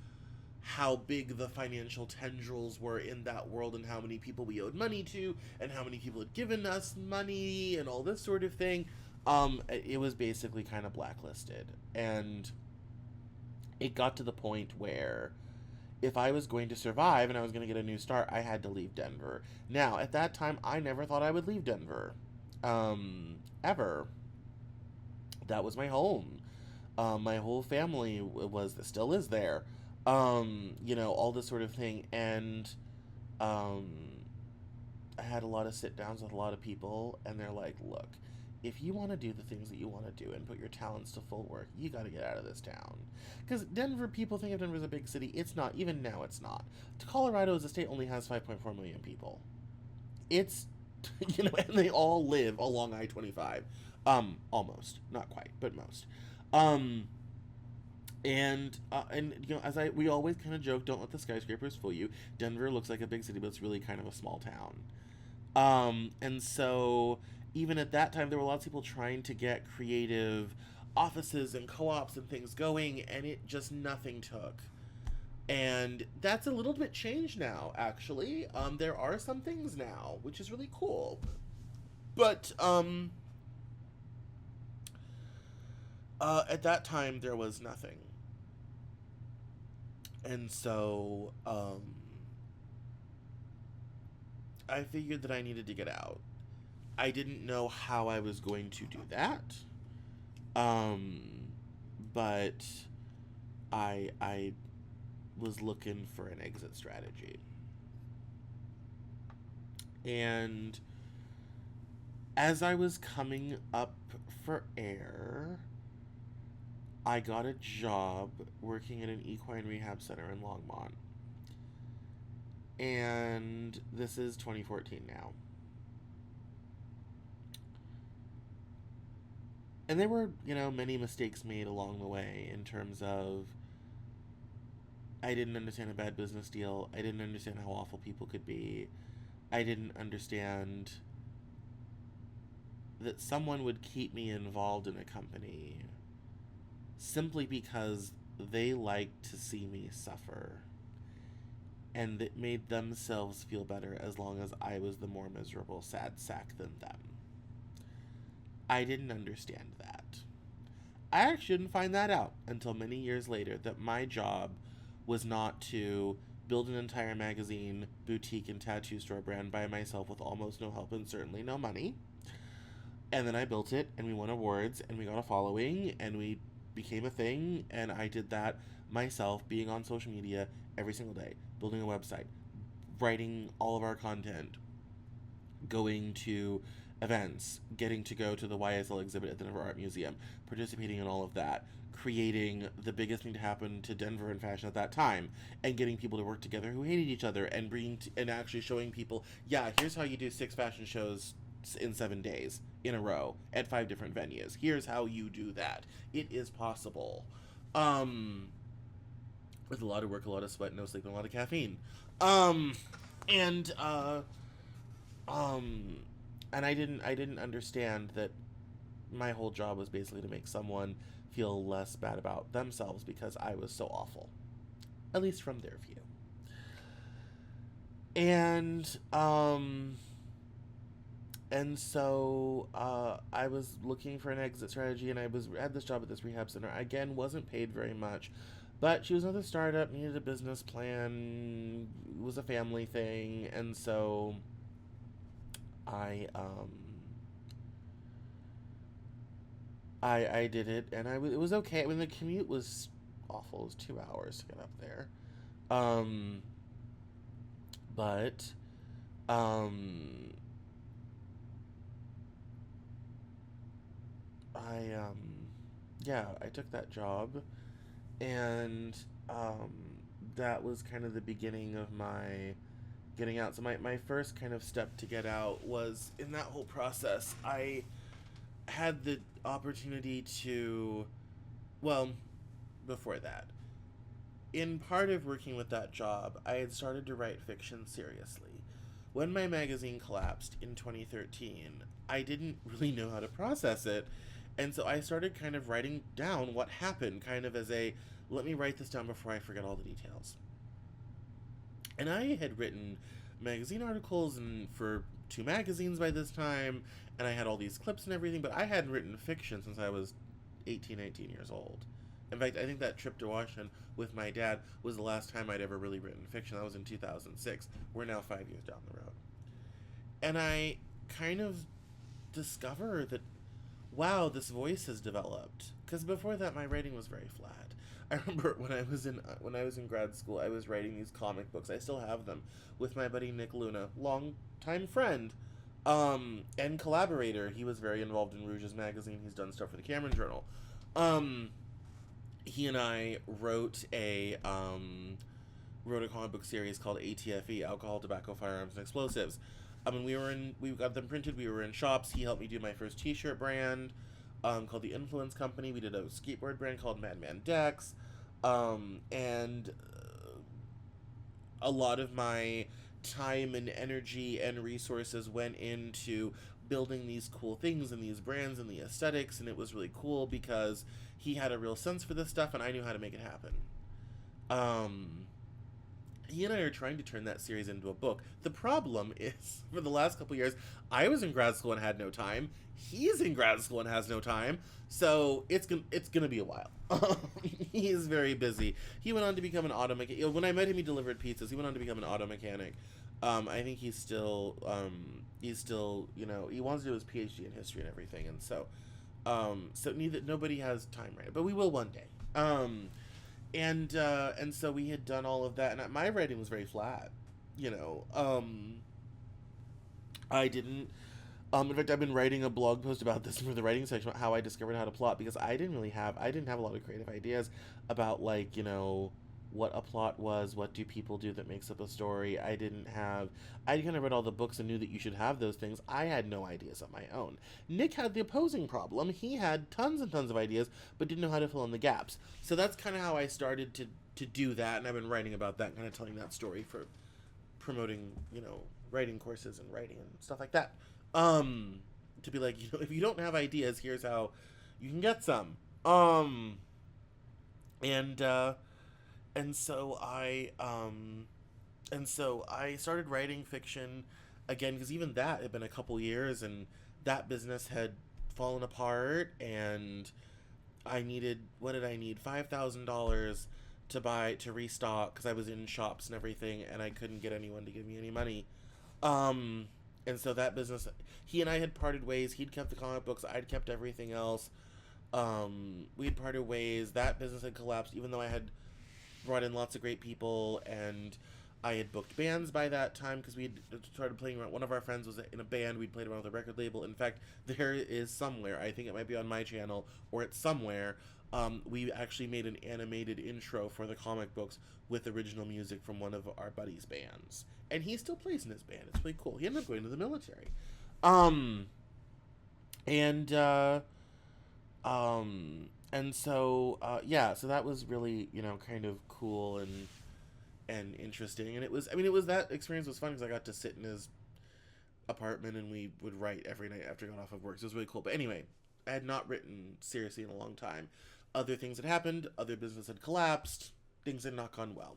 how big the financial tendrils were in that world and how many people we owed money to and how many people had given us money and all this sort of thing. It was basically kind of blacklisted, and it got to the point where if I was going to survive and I was going to get a new start, I had to leave Denver. Now, at that time, I never thought I would leave Denver. Ever. That was my home. My whole family still is there. All this sort of thing. And um, I had a lot of sit downs with a lot of people, and they're like, look, if you want to do the things that you want to do and put your talents to full work, you got to get out of this town. Because Denver, people think of Denver as a big city. It's not. Even now, it's not. Colorado as a state only has 5.4 million people. It's, and they all live along I-25. Almost. Not quite, but most. We always kind of joke, don't let the skyscrapers fool you. Denver looks like a big city, but it's really kind of a small town. And so even at that time, there were lots of people trying to get creative offices and co-ops and things going, and it just nothing took. And that's a little bit changed now, actually. There are some things now, which is really cool. But at that time, there was nothing. And so I figured that I needed to get out. I didn't know how I was going to do that. But I was looking for an exit strategy. And as I was coming up for air, I got a job working at an equine rehab center in Longmont. And this is 2014 now. And there were, many mistakes made along the way in terms of I didn't understand a bad business deal. I didn't understand how awful people could be. I didn't understand that someone would keep me involved in a company simply because they liked to see me suffer. And it made themselves feel better as long as I was the more miserable, sad sack than them. I didn't understand that. I actually didn't find that out until many years later, that my job was not to build an entire magazine, boutique, and tattoo store brand by myself with almost no help and certainly no money. And then I built it, and we won awards, and we got a following, and we became a thing, and I did that myself, being on social media every single day, building a website, writing all of our content, going to events, getting to go to the YSL exhibit at the Denver Art Museum, participating in all of that, creating the biggest thing to happen to Denver in fashion at that time, and getting people to work together who hated each other, and and actually showing people, yeah, here's how you do 6 fashion shows in 7 days in a row at 5 different venues. Here's how you do that. It is possible. With a lot of work, a lot of sweat, no sleep, and a lot of caffeine. And I didn't understand that my whole job was basically to make someone feel less bad about themselves because I was so awful, at least from their view. And so I was looking for an exit strategy, and I had this job at this rehab center. Again, wasn't paid very much, but she was another startup, needed a business plan, it was a family thing, and so I did it, and it was okay. I mean, the commute was awful. It was 2 hours to get up there. But I took that job, and that was kind of the beginning of my getting out. So my first kind of step to get out was, in that whole process, I had the opportunity to, well, before that, in part of working with that job, I had started to write fiction seriously. When my magazine collapsed in 2013, I didn't really know how to process it. And so I started kind of writing down what happened, kind of as a let me write this down before I forget all the details. And I had written magazine articles and for two magazines by this time, and I had all these clips and everything, but I hadn't written fiction since I was 18, 19 years old. In fact, I think that trip to Washington with my dad was the last time I'd ever really written fiction. That was in 2006. We're now 5 years down the road. And I kind of discover that, wow, this voice has developed. Because before that, my writing was very flat. I remember when I was in grad school, I was writing these comic books. I still have them with my buddy Nick Luna, long time friend, and collaborator. He was very involved in Rouge's magazine. He's done stuff for the Cameron Journal. He and I wrote a comic book series called ATFE, Alcohol, Tobacco, Firearms, and Explosives. We got them printed. We were in shops. He helped me do my first T-shirt brand, called the Influence Company. We did a skateboard brand called Madman Dex, and a lot of my time and energy and resources went into building these cool things and these brands and the aesthetics, and it was really cool because he had a real sense for this stuff and I knew how to make it happen. He and I are trying to turn that series into a book. The problem is, for the last couple years, I was in grad school and had no time. He's in grad school and has no time. So it's gonna be a while. He is very busy. He went on to become an auto mechanic. When I met him, he delivered pizzas. He went on to become an auto mechanic. I think he's still he wants to do his PhD in history and everything. And so nobody has time right now, but we will one day. And so we had done all of that, and my writing was very flat. I didn't. In fact, I've been writing a blog post about this for the writing section about how I discovered how to plot, because I didn't have a lot of creative ideas about, like, what a plot was, what do people do that makes up a story. I kind of read all the books and knew that you should have those things. I had no ideas of my own. Nick had the opposing problem. He had tons and tons of ideas, but didn't know how to fill in the gaps. So that's kind of how I started to do that, and I've been writing about that, kind of telling that story for promoting, writing courses and writing and stuff like that. To be like, if you don't have ideas, here's how you can get some. And so I started writing fiction again, because even that had been a couple years, and that business had fallen apart, and I needed, what did I need? $5,000 to restock, because I was in shops and everything, and I couldn't get anyone to give me any money. And so that business, he and I had parted ways. He'd kept the comic books. I'd kept everything else. We'd parted ways. That business had collapsed, even though I had brought in lots of great people, and I had booked bands by that time, because we had started playing around. One of our friends was in a band. We'd played around with a record label. In fact, there is somewhere, I think it might be on my channel, or it's somewhere, we actually made an animated intro for the comic books with original music from one of our buddies' bands. And he still plays in his band. It's really cool. He ended up going to the military. So that was really, kind of cool and interesting. And it was that experience was fun, because I got to sit in his apartment and we would write every night after I got off of work. So it was really cool. But anyway, I had not written seriously in a long time. Other things had happened. Other business had collapsed. Things had not gone well.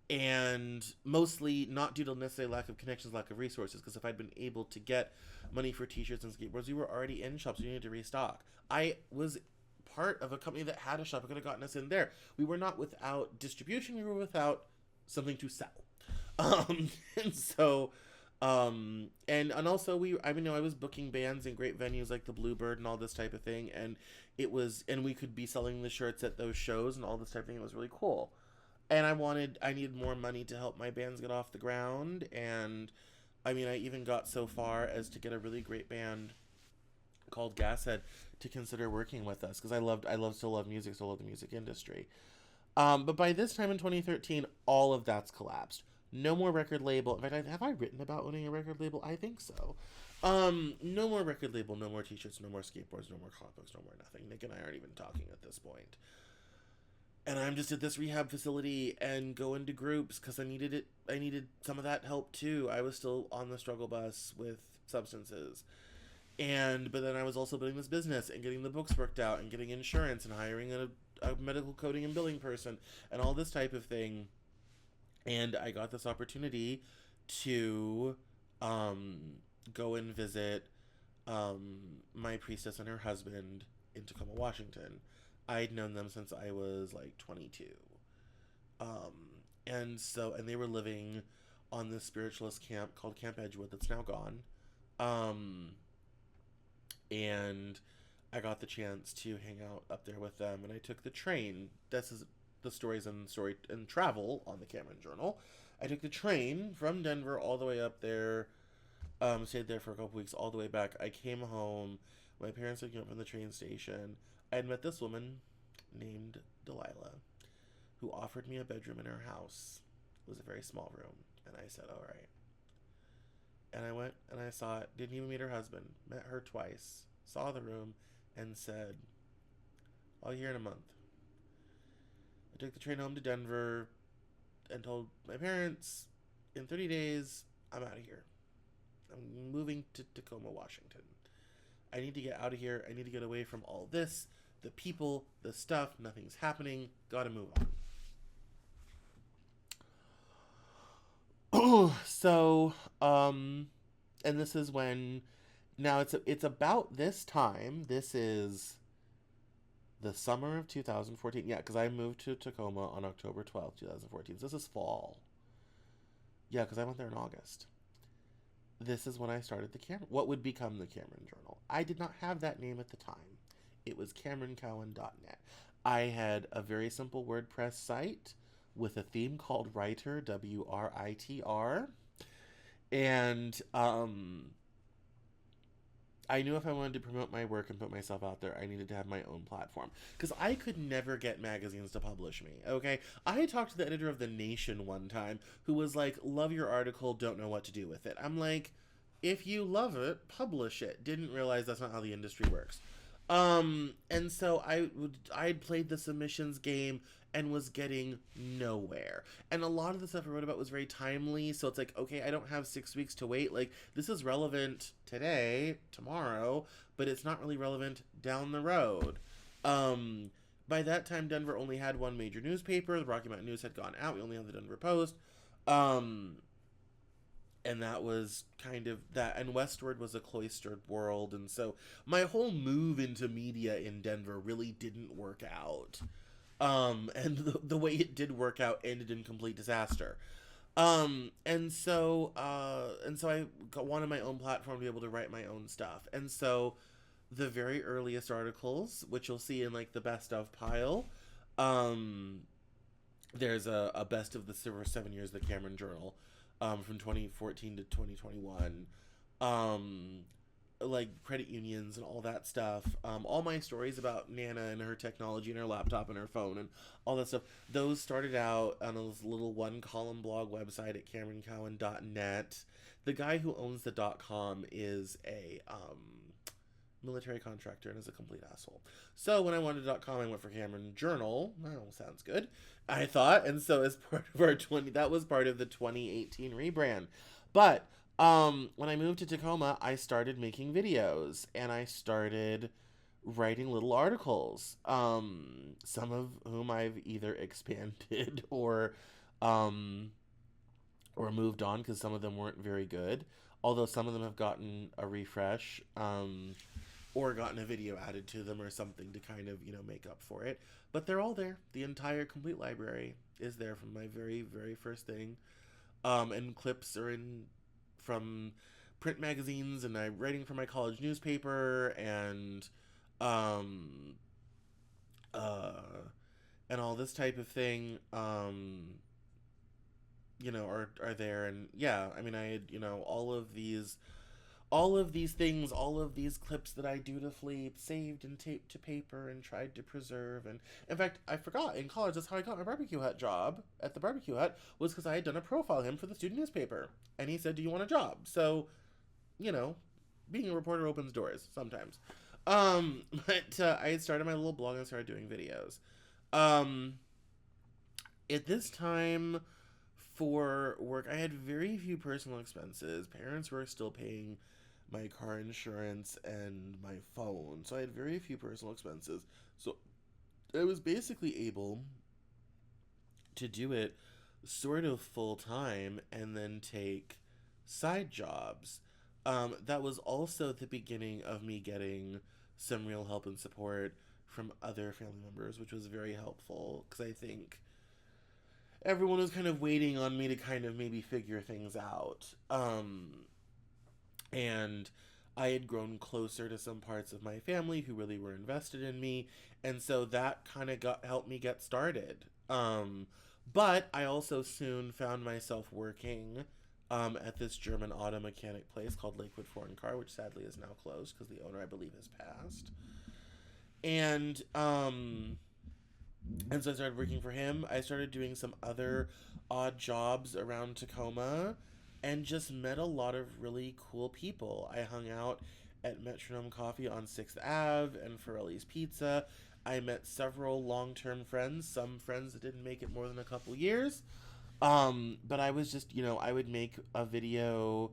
And mostly not due to necessarily lack of connections, lack of resources, because if I'd been able to get money for t-shirts and skateboards, we were already in shops. We needed to restock. I was part of a company that had a shop. I could have gotten us in there. We were not without distribution. We were without something to sell. And also I was booking bands in great venues like the Bluebird and all this type of thing. And we could be selling the shirts at those shows and all this type of thing. It was really cool. And I needed more money to help my bands get off the ground. And I even got so far as to get a really great band called Gashead to consider working with us, because I still love music, still love the music industry. But by this time in 2013, all of that's collapsed. No more record label. In fact, have I written about owning a record label? I think so. No more record label, no more t-shirts, no more skateboards, no more comic books, no more nothing. Nick and I aren't even talking at this point. And I'm just at this rehab facility and go into groups because I needed it. I needed some of that help too. I was still on the struggle bus with substances. But then I was also building this business and getting the books worked out and getting insurance and hiring a medical coding and billing person and all this type of thing. And I got this opportunity to um, go and visit my priestess and her husband in Tacoma, Washington. I'd known them since I was like 22. And they were living on this spiritualist camp called Camp Edgewood that's now gone. Um, and I got the chance to hang out up there with them, and I took the train. This is the stories and story and travel on the Cameron Journal. I took the train from Denver all the way up there. Stayed there for a couple weeks, all the way back. I came home. My parents had come up from the train station. I had met this woman named Delilah, who offered me a bedroom in her house. It was a very small room, and I said, "All right." And I went and I saw it. Didn't even meet her husband. Met her twice. Saw the room and said, "I'll be here in a month." I took the train home to Denver and told my parents, in 30 days, I'm out of here. I'm moving to Tacoma, Washington. I need to get out of here. I need to get away from all this, the people, the stuff. Nothing's happening. Gotta move on. And this is when, now it's about this time. This is the summer of 2014. Yeah, because I moved to Tacoma on October 12th, 2014. So this is fall. Yeah, because I went there in August. This is when I started what would become the Cameron Journal. I did not have that name at the time. It was CameronCowan.net. I had a very simple WordPress site with a theme called Writer, WRITR. And I knew if I wanted to promote my work and put myself out there, I needed to have my own platform. Because I could never get magazines to publish me, okay? I talked to the editor of The Nation one time who was like, love your article, don't know what to do with it. I'm like, if you love it, publish it. Didn't realize that's not how the industry works. And so I'd played the submissions game and was getting nowhere. And a lot of the stuff I wrote about was very timely, so it's like, okay, I don't have 6 weeks to wait. Like, this is relevant today, tomorrow, but it's not really relevant down the road. By that time, Denver only had one major newspaper. The Rocky Mountain News had gone out. We only had the Denver Post. And that was kind of that. And Westward was a cloistered world, and so my whole move into media in Denver really didn't work out. And the way it did work out ended in complete disaster. And so I wanted my own platform to be able to write my own stuff. And so the very earliest articles, which you'll see in like the best of pile, um, there's a best of the 7 years of the Cameron Journal, from 2014 to 2021. Um, like credit unions and all that stuff. All my stories about Nana and her technology and her laptop and her phone and all that stuff, those started out on a little one column blog website at CameronCowan.net. The guy who owns the .com is a military contractor and is a complete asshole. So when I wanted .com, I went for Cameron Journal. Oh, sounds good, I thought. And so as part of that was part of the 2018 rebrand. But when I moved to Tacoma, I started making videos and I started writing little articles. Some of whom I've either expanded um, or moved on because some of them weren't very good. Although some of them have gotten a refresh, or gotten a video added to them or something to kind of, make up for it. But they're all there. The entire complete library is there from my very, very first thing. And clips are in from print magazines, and I'm writing for my college newspaper, um, uh, and all this type of thing, are there. And yeah, I mean, I had, all of these things, all of these clips that I dutifully saved and taped to paper and tried to preserve. And in fact, I forgot, in college, that's how I got my barbecue hut job at the barbecue hut, was because I had done a profile of him for the student newspaper. And he said, do you want a job? So, you know, being a reporter opens doors sometimes. But I had started my little blog and started doing videos. Um, At this time for work, I had very few personal expenses. Parents were still paying my car insurance and my phone, so I had very few personal expenses. So I was basically able to do it sort of full time and then take side jobs. That was also the beginning of me getting some real help and support from other family members, which was very helpful because I think everyone was kind of waiting on me to kind of maybe figure things out. And I had grown closer to some parts of my family who really were invested in me, and so that kind of got helped me get started. But I also soon found myself working at this German auto mechanic place called Lakewood Foreign Car, which sadly is now closed because the owner, I believe, has passed. And and so I started working for him. I started doing some other odd jobs around Tacoma and just met a lot of really cool people. I hung out at Metronome Coffee on 6th Ave and Forelli's Pizza. I met several long term friends, some friends that didn't make it more than a couple years. But I was just, I would make a video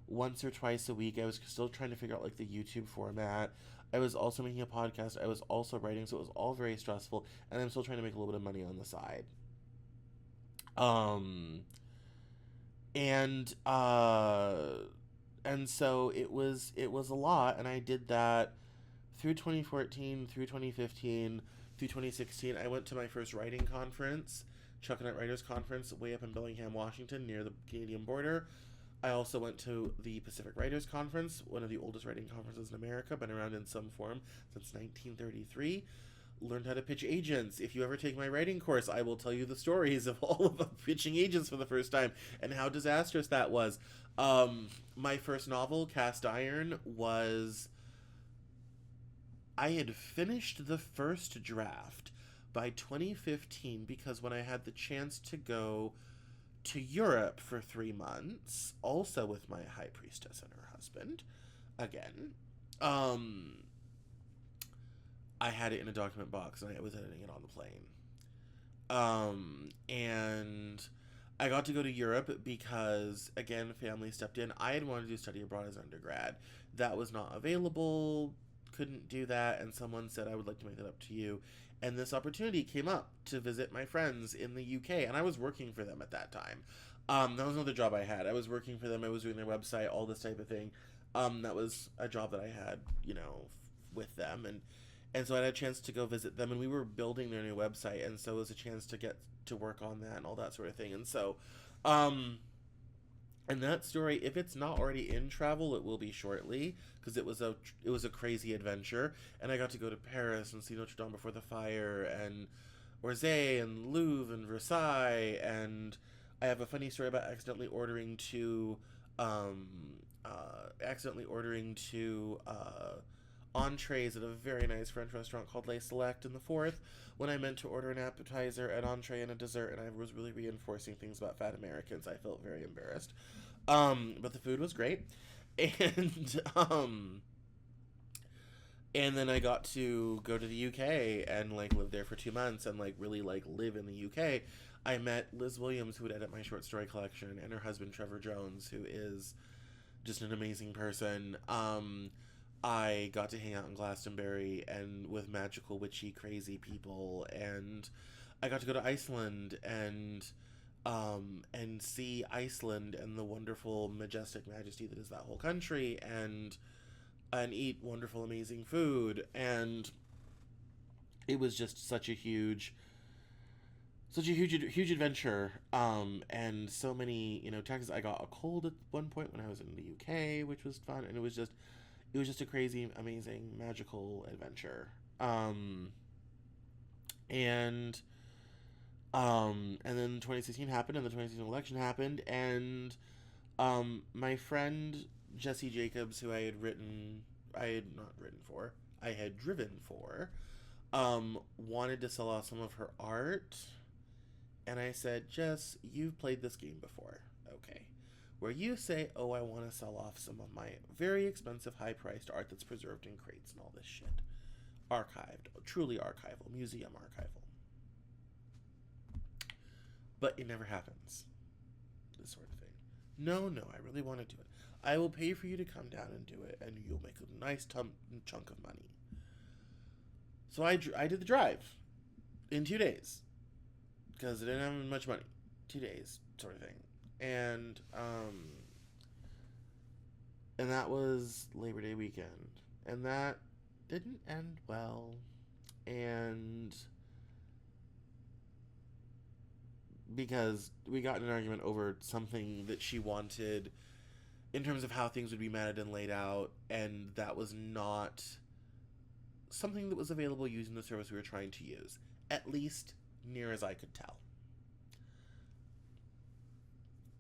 once or twice a week. I was still trying to figure out like the YouTube format. I was also making a podcast. I was also writing, so it was all very stressful. And I'm still trying to make a little bit of money on the side. Um, and and so it was a lot, and I did that through 2014, through 2015, through 2016. I went to my first writing conference, Chuckanut Writers Conference, way up in Bellingham, Washington, near the Canadian border. I also went to the Pacific Writers Conference, one of the oldest writing conferences in America, been around in some form since 1933. Learned how to pitch agents. If you ever take my writing course, I will tell you the stories of all of the pitching agents for the first time and how disastrous that was. My first novel, Cast Iron, was... I had finished the first draft by 2015 because when I had the chance to go to Europe for 3 months, also with my high priestess and her husband, again, I had it in a document box and I was editing it on the plane. And I got to go to Europe because, again, family stepped in. I had wanted to study abroad as undergrad. That was not available, couldn't do that, and someone said, I would like to make that up to you. And this opportunity came up to visit my friends in the UK, and I was working for them at that time. That was another job I had. I was working for them. I was doing their website, all this type of thing. That was a job that I had, with them, and so I had a chance to go visit them, and we were building their new website, and so it was a chance to get to work on that and all that sort of thing. And so, and that story, if it's not already in travel, it will be shortly because it was a crazy adventure, and I got to go to Paris and see Notre Dame before the fire, and Orsay and Louvre and Versailles, and I have a funny story about um, accidentally ordering two entrees at a very nice French restaurant called Les Select in the Fourth, when I meant to order an appetizer, an entree, and a dessert, and I was really reinforcing things about fat Americans. I felt very embarrassed. But the food was great, and and then I got to go to the UK and like live there for 2 months and like really like live in the UK. I met Liz Williams, who would edit my short story collection, and her husband Trevor Jones, who is just an amazing person. I got to hang out in Glastonbury and with magical, witchy, crazy people, and I got to go to Iceland and see Iceland and the wonderful, majestic majesty that is that whole country, and eat wonderful, amazing food, and it was just such a huge adventure, and so many, taxes. I got a cold at one point when I was in the UK, which was fun, and it was just a crazy, amazing, magical adventure. And and then 2016 happened, and the 2016 election happened, and my friend Jesse Jacobs, who I had not written for, I had driven for, wanted to sell off some of her art, and I said, Jess, you've played this game before, okay? Where you say, oh, I want to sell off some of my very expensive, high-priced art that's preserved in crates and all this shit. Archived, truly archival, museum archival. but it never happens. This sort of thing. No, no, I really want to do it. I will pay for you to come down and do it, and you'll make a nice chunk of money. So I did the drive in 2 days because I didn't have much money. 2 days, sort of thing, and that was Labor Day weekend, and that didn't end well, and because we got in an argument over something that she wanted in terms of how things would be matted and laid out, and that was not something that was available using the service we were trying to use, at least near as I could tell.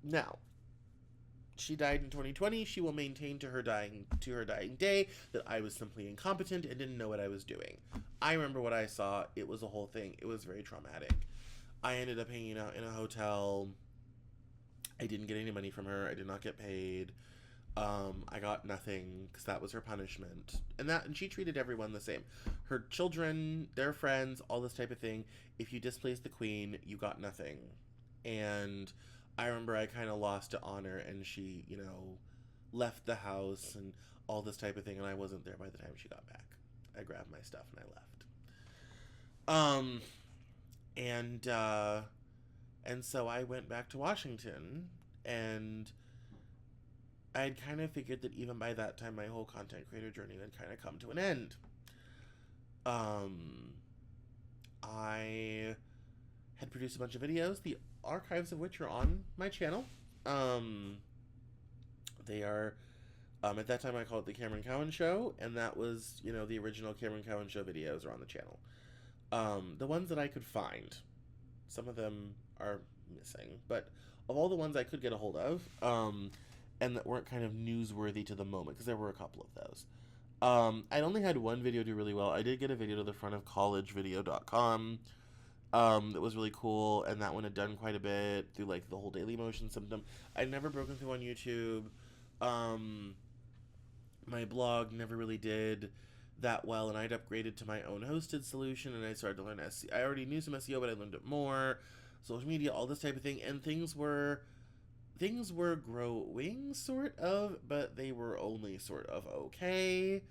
Now, she died in 2020. She will maintain to her dying day that I was simply incompetent and didn't know what I was doing. I remember what I saw. It was a whole thing. It was very traumatic. I ended up hanging out in a hotel. I didn't get any money from her. I did not get paid. I got nothing because that was her punishment. And she treated everyone the same. Her children, their friends, all this type of thing. If you displaced the queen, you got nothing. And I remember I kind of lost to honor, and she, left the house and all this type of thing, and I wasn't there by the time she got back. I grabbed my stuff and I left. And so I went back to Washington, and I had kind of figured that even by that time, my whole content creator journey had kind of come to an end. I had produced a bunch of videos, the archives of which are on my channel. They are, at that time I called it the Cameron Cowan Show, and that was, the original Cameron Cowan Show videos are on the channel. The ones that I could find, some of them are missing, but of all the ones I could get a hold of, and that weren't kind of newsworthy to the moment, because there were a couple of those. I only had one video do really well. I did get a video to the front of collegevideo.com that was really cool, and that one had done quite a bit through like the whole Daily Motion symptom. I'd never broken through on YouTube. My blog never really did that well, and I'd upgraded to my own hosted solution, and I started to learn SEO. I already knew some SEO, but I learned it more. Social media, all this type of thing, and things were growing, sort of, but they were only sort of okay.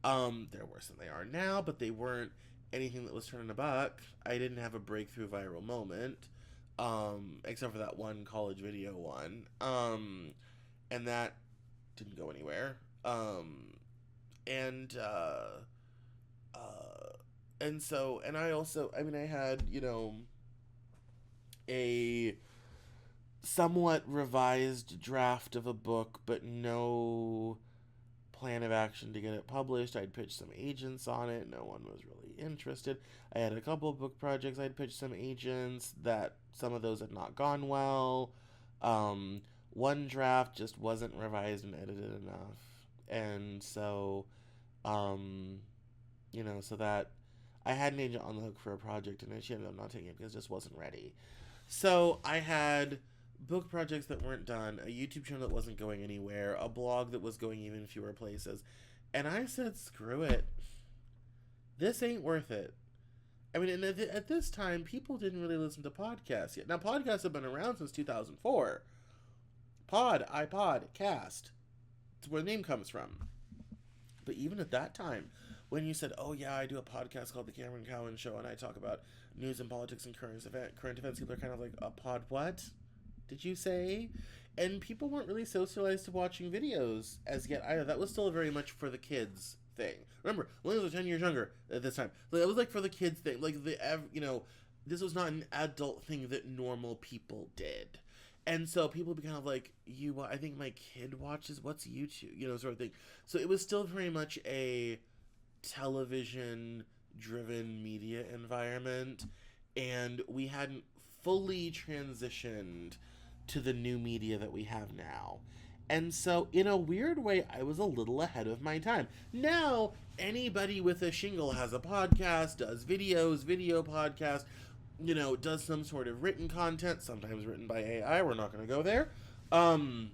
They're worse than they are now, but they weren't anything that was turning a buck. I didn't have a breakthrough viral moment, except for that one college video one, and that didn't go anywhere. And I also, I had, a somewhat revised draft of a book, but no plan of action to get it published. I'd pitched some agents on it. No one was really interested. I had a couple of book projects I'd pitched some agents that some of those had not gone well. One draft just wasn't revised and edited enough. And so, so that I had an agent on the hook for a project, and then she ended up not taking it because it just wasn't ready. So I had book projects that weren't done, a YouTube channel that wasn't going anywhere, a blog that was going even fewer places. And I said, screw it. This ain't worth it. And at this time, people didn't really listen to podcasts yet. Now, podcasts have been around since 2004. Pod, iPod, cast. It's where the name comes from. But even at that time, when you said, oh yeah, I do a podcast called The Cameron Cowan Show, and I talk about news and politics and current events, people are kind of like, a pod what? Did you say? And people weren't really socialized to watching videos as yet either. That was still very much for the kids thing. Remember, millennials are 10 years younger at this time. It was like for the kids thing. Like, this was not an adult thing that normal people did. And so people would be kind of like, I think my kid watches, what's YouTube? Sort of thing. So it was still very much a television-driven media environment, and we hadn't fully transitioned to the new media that we have now. And so, in a weird way, I was a little ahead of my time. Now, anybody with a shingle has a podcast, does videos, video podcast, does some sort of written content, sometimes written by AI. We're not going to go there. And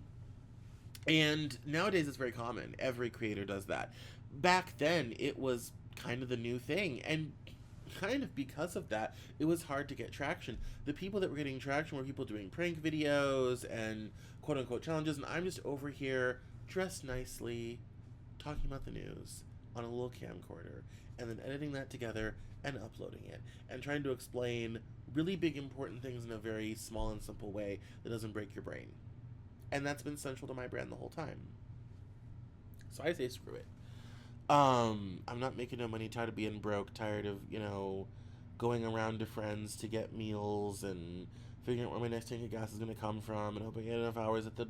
nowadays it's very common. Every creator does that. Back then, it was kind of the new thing. And kind of because of that, it was hard to get traction. The people that were getting traction were people doing prank videos and quote unquote challenges, and I'm just over here dressed nicely, talking about the news on a little camcorder, and then editing that together and uploading it, and trying to explain really big important things in a very small and simple way that doesn't break your brain. And that's been central to my brand the whole time. So I say screw it. I'm not making no money, tired of being broke, tired of, going around to friends to get meals and figuring out where my next tank of gas is going to come from and hoping I get enough hours at the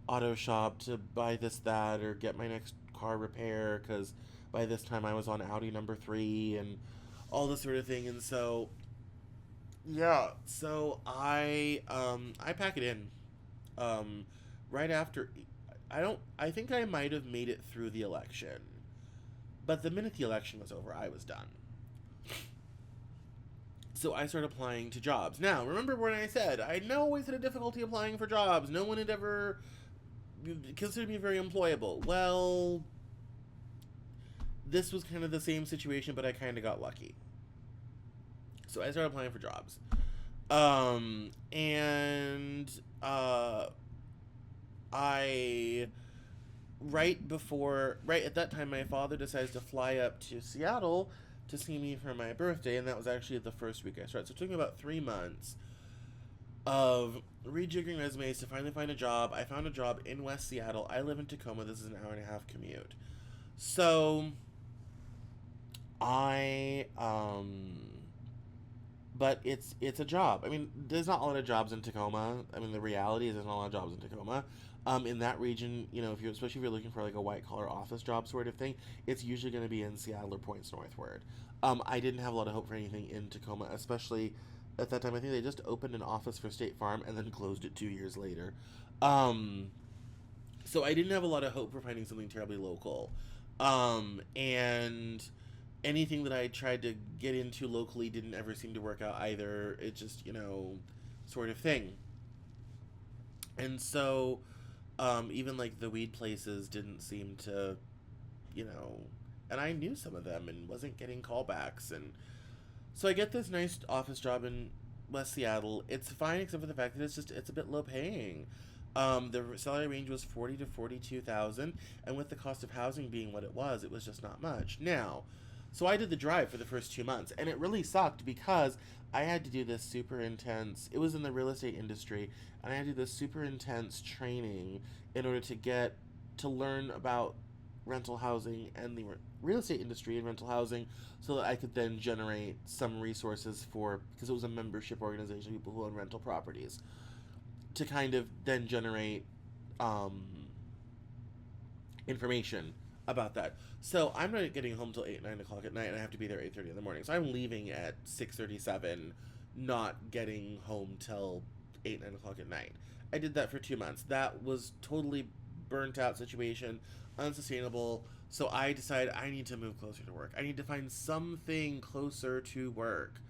auto shop to buy this, that, or get my next car repair because by this time I was on Audi number 3 and all this sort of thing. And so, yeah, so I pack it in. Right after, I think I might have made it through the election. But the minute the election was over, I was done. So I started applying to jobs. Now, remember when I said I always had a difficulty applying for jobs? No one had ever considered me very employable. Well, this was kind of the same situation, but I kind of got lucky. So I started applying for jobs. I right at that time, my father decides to fly up to Seattle to see me for my birthday, and that was actually the first week I started. So it took me about 3 months of rejiggering resumes to finally find a job. I found a job in West Seattle. I live in Tacoma. This is an hour and a half commute. So but it's a job. I mean, there's not a lot of jobs in Tacoma. I mean, the reality is there's not a lot of jobs in Tacoma. In that region, especially if you're looking for like a white collar office job sort of thing, it's usually going to be in Seattle or points northward. I didn't have a lot of hope for anything in Tacoma, especially at that time. I think they just opened an office for State Farm and then closed it 2 years later. So I didn't have a lot of hope for finding something terribly local. And anything that I tried to get into locally didn't ever seem to work out either. It just, sort of thing. And so, even like the weed places didn't seem to, and I knew some of them and wasn't getting callbacks. And so I get this nice office job in West Seattle. It's fine except for the fact that it's a bit low paying. The salary range was 40 to 42,000, and with the cost of housing being what it was just not much. Now, so I did the drive for the first 2 months, and it really sucked because I had to do this super intense, it was in the real estate industry, and I had to do this super intense training in order to learn about rental housing and the real estate industry and rental housing so that I could then generate some resources because it was a membership organization, people who own rental properties, to kind of then generate information about that. So I'm not getting home till 8, 9 o'clock at night, and I have to be there 8:30 in the morning. So I'm leaving at 6:37, not getting home till 8, 9 o'clock at night. I did that for 2 months. That was totally burnt out situation, unsustainable. So I decided I need to move closer to work. I need to find something closer to work.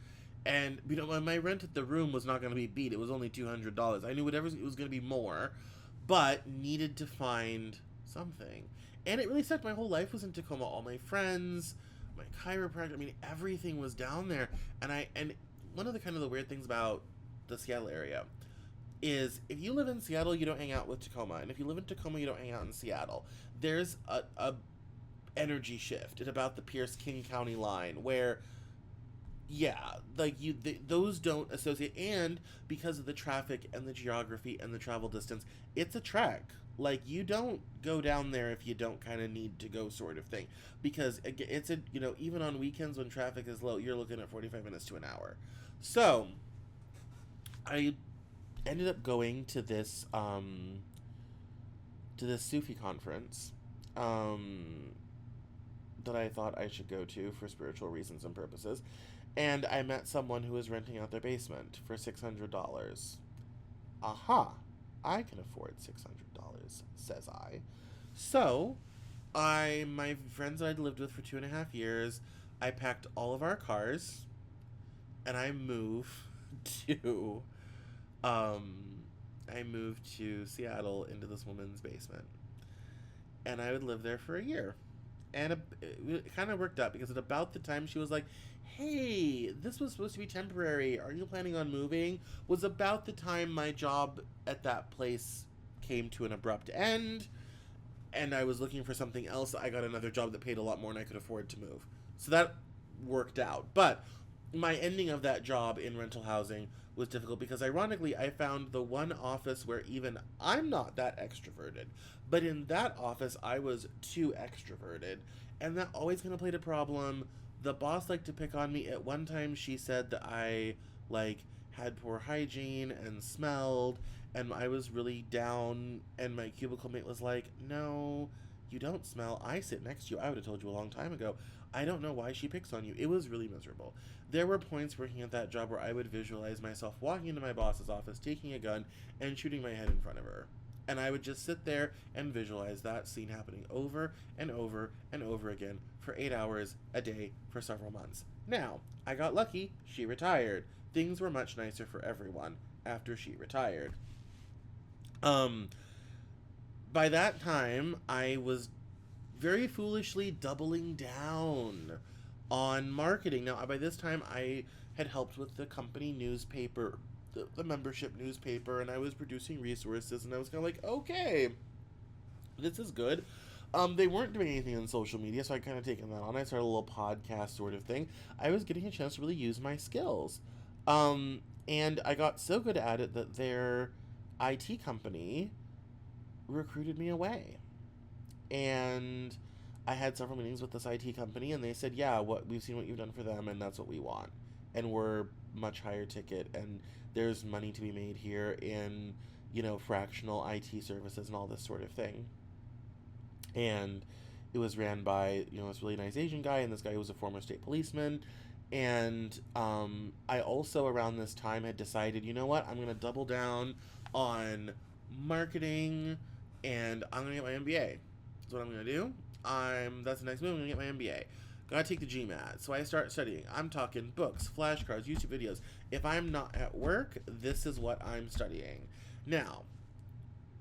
And my rent at the room was not going to be beat. It was only $200. I knew whatever it was going to be more, but needed to find something. And it really sucked. My whole life was in Tacoma. All my friends, my chiropractor, I mean, everything was down there. And one of the kind of the weird things about the Seattle area is if you live in Seattle, you don't hang out with Tacoma. And if you live in Tacoma, you don't hang out in Seattle. There's a energy shift at about the Pierce-King County line where, yeah, like those don't associate. And because of the traffic and the geography and the travel distance, it's a trek. Like, you don't go down there if you don't kind of need to go, sort of thing. Because it's even on weekends when traffic is low, you're looking at 45 minutes to an hour. So I ended up going to this Sufi conference that I thought I should go to for spiritual reasons and purposes. And I met someone who was renting out their basement for $600. Aha! I can afford $600, says I. So, my friends that I'd lived with for 2.5 years, I packed all of our cars, and I moved to Seattle into this woman's basement. And I would live there for a year. And it kind of worked out because at about the time she was like, hey, this was supposed to be temporary. Are you planning on moving? Was about the time my job at that place came to an abrupt end and I was looking for something else. I got another job that paid a lot more and I could afford to move. So that worked out. But my ending of that job in rental housing was difficult because ironically I found the one office where even I'm not that extroverted, but in that office I was too extroverted, and that always kind of played a problem. The boss liked to pick on me. At one time she said that I like had poor hygiene and smelled, and I was really down, and my cubicle mate was like, no, you don't smell, I sit next to you, I would have told you a long time ago. I don't know why she picks on you. It was really miserable. There were points working at that job where I would visualize myself walking into my boss's office, taking a gun, and shooting my head in front of her. And I would just sit there and visualize that scene happening over and over and over again for 8 hours a day for several months. Now, I got lucky. She retired. Things were much nicer for everyone after she retired. By that time, I was very foolishly doubling down on marketing. Now, by this time, I had helped with the company newspaper, the membership newspaper, and I was producing resources, and I was kind of like, okay, this is good. They weren't doing anything on social media, so I kind of taken that on. I started a little podcast sort of thing. I was getting a chance to really use my skills. And I got so good at it that their IT company recruited me away. And I had several meetings with this IT company, and they said, yeah, we've seen what you've done for them, and that's what we want. And we're much higher ticket, and there's money to be made here in, fractional IT services and all this sort of thing. And it was ran by, this really nice Asian guy, and this guy who was a former state policeman. And I also, around this time, had decided, you know what, I'm going to double down on marketing, and I'm going to get my MBA. That's what I'm going to do. That's the next move. I'm going to get my MBA. Gotta take the GMAT. So I start studying. I'm talking books, flashcards, YouTube videos. If I'm not at work, this is what I'm studying. Now,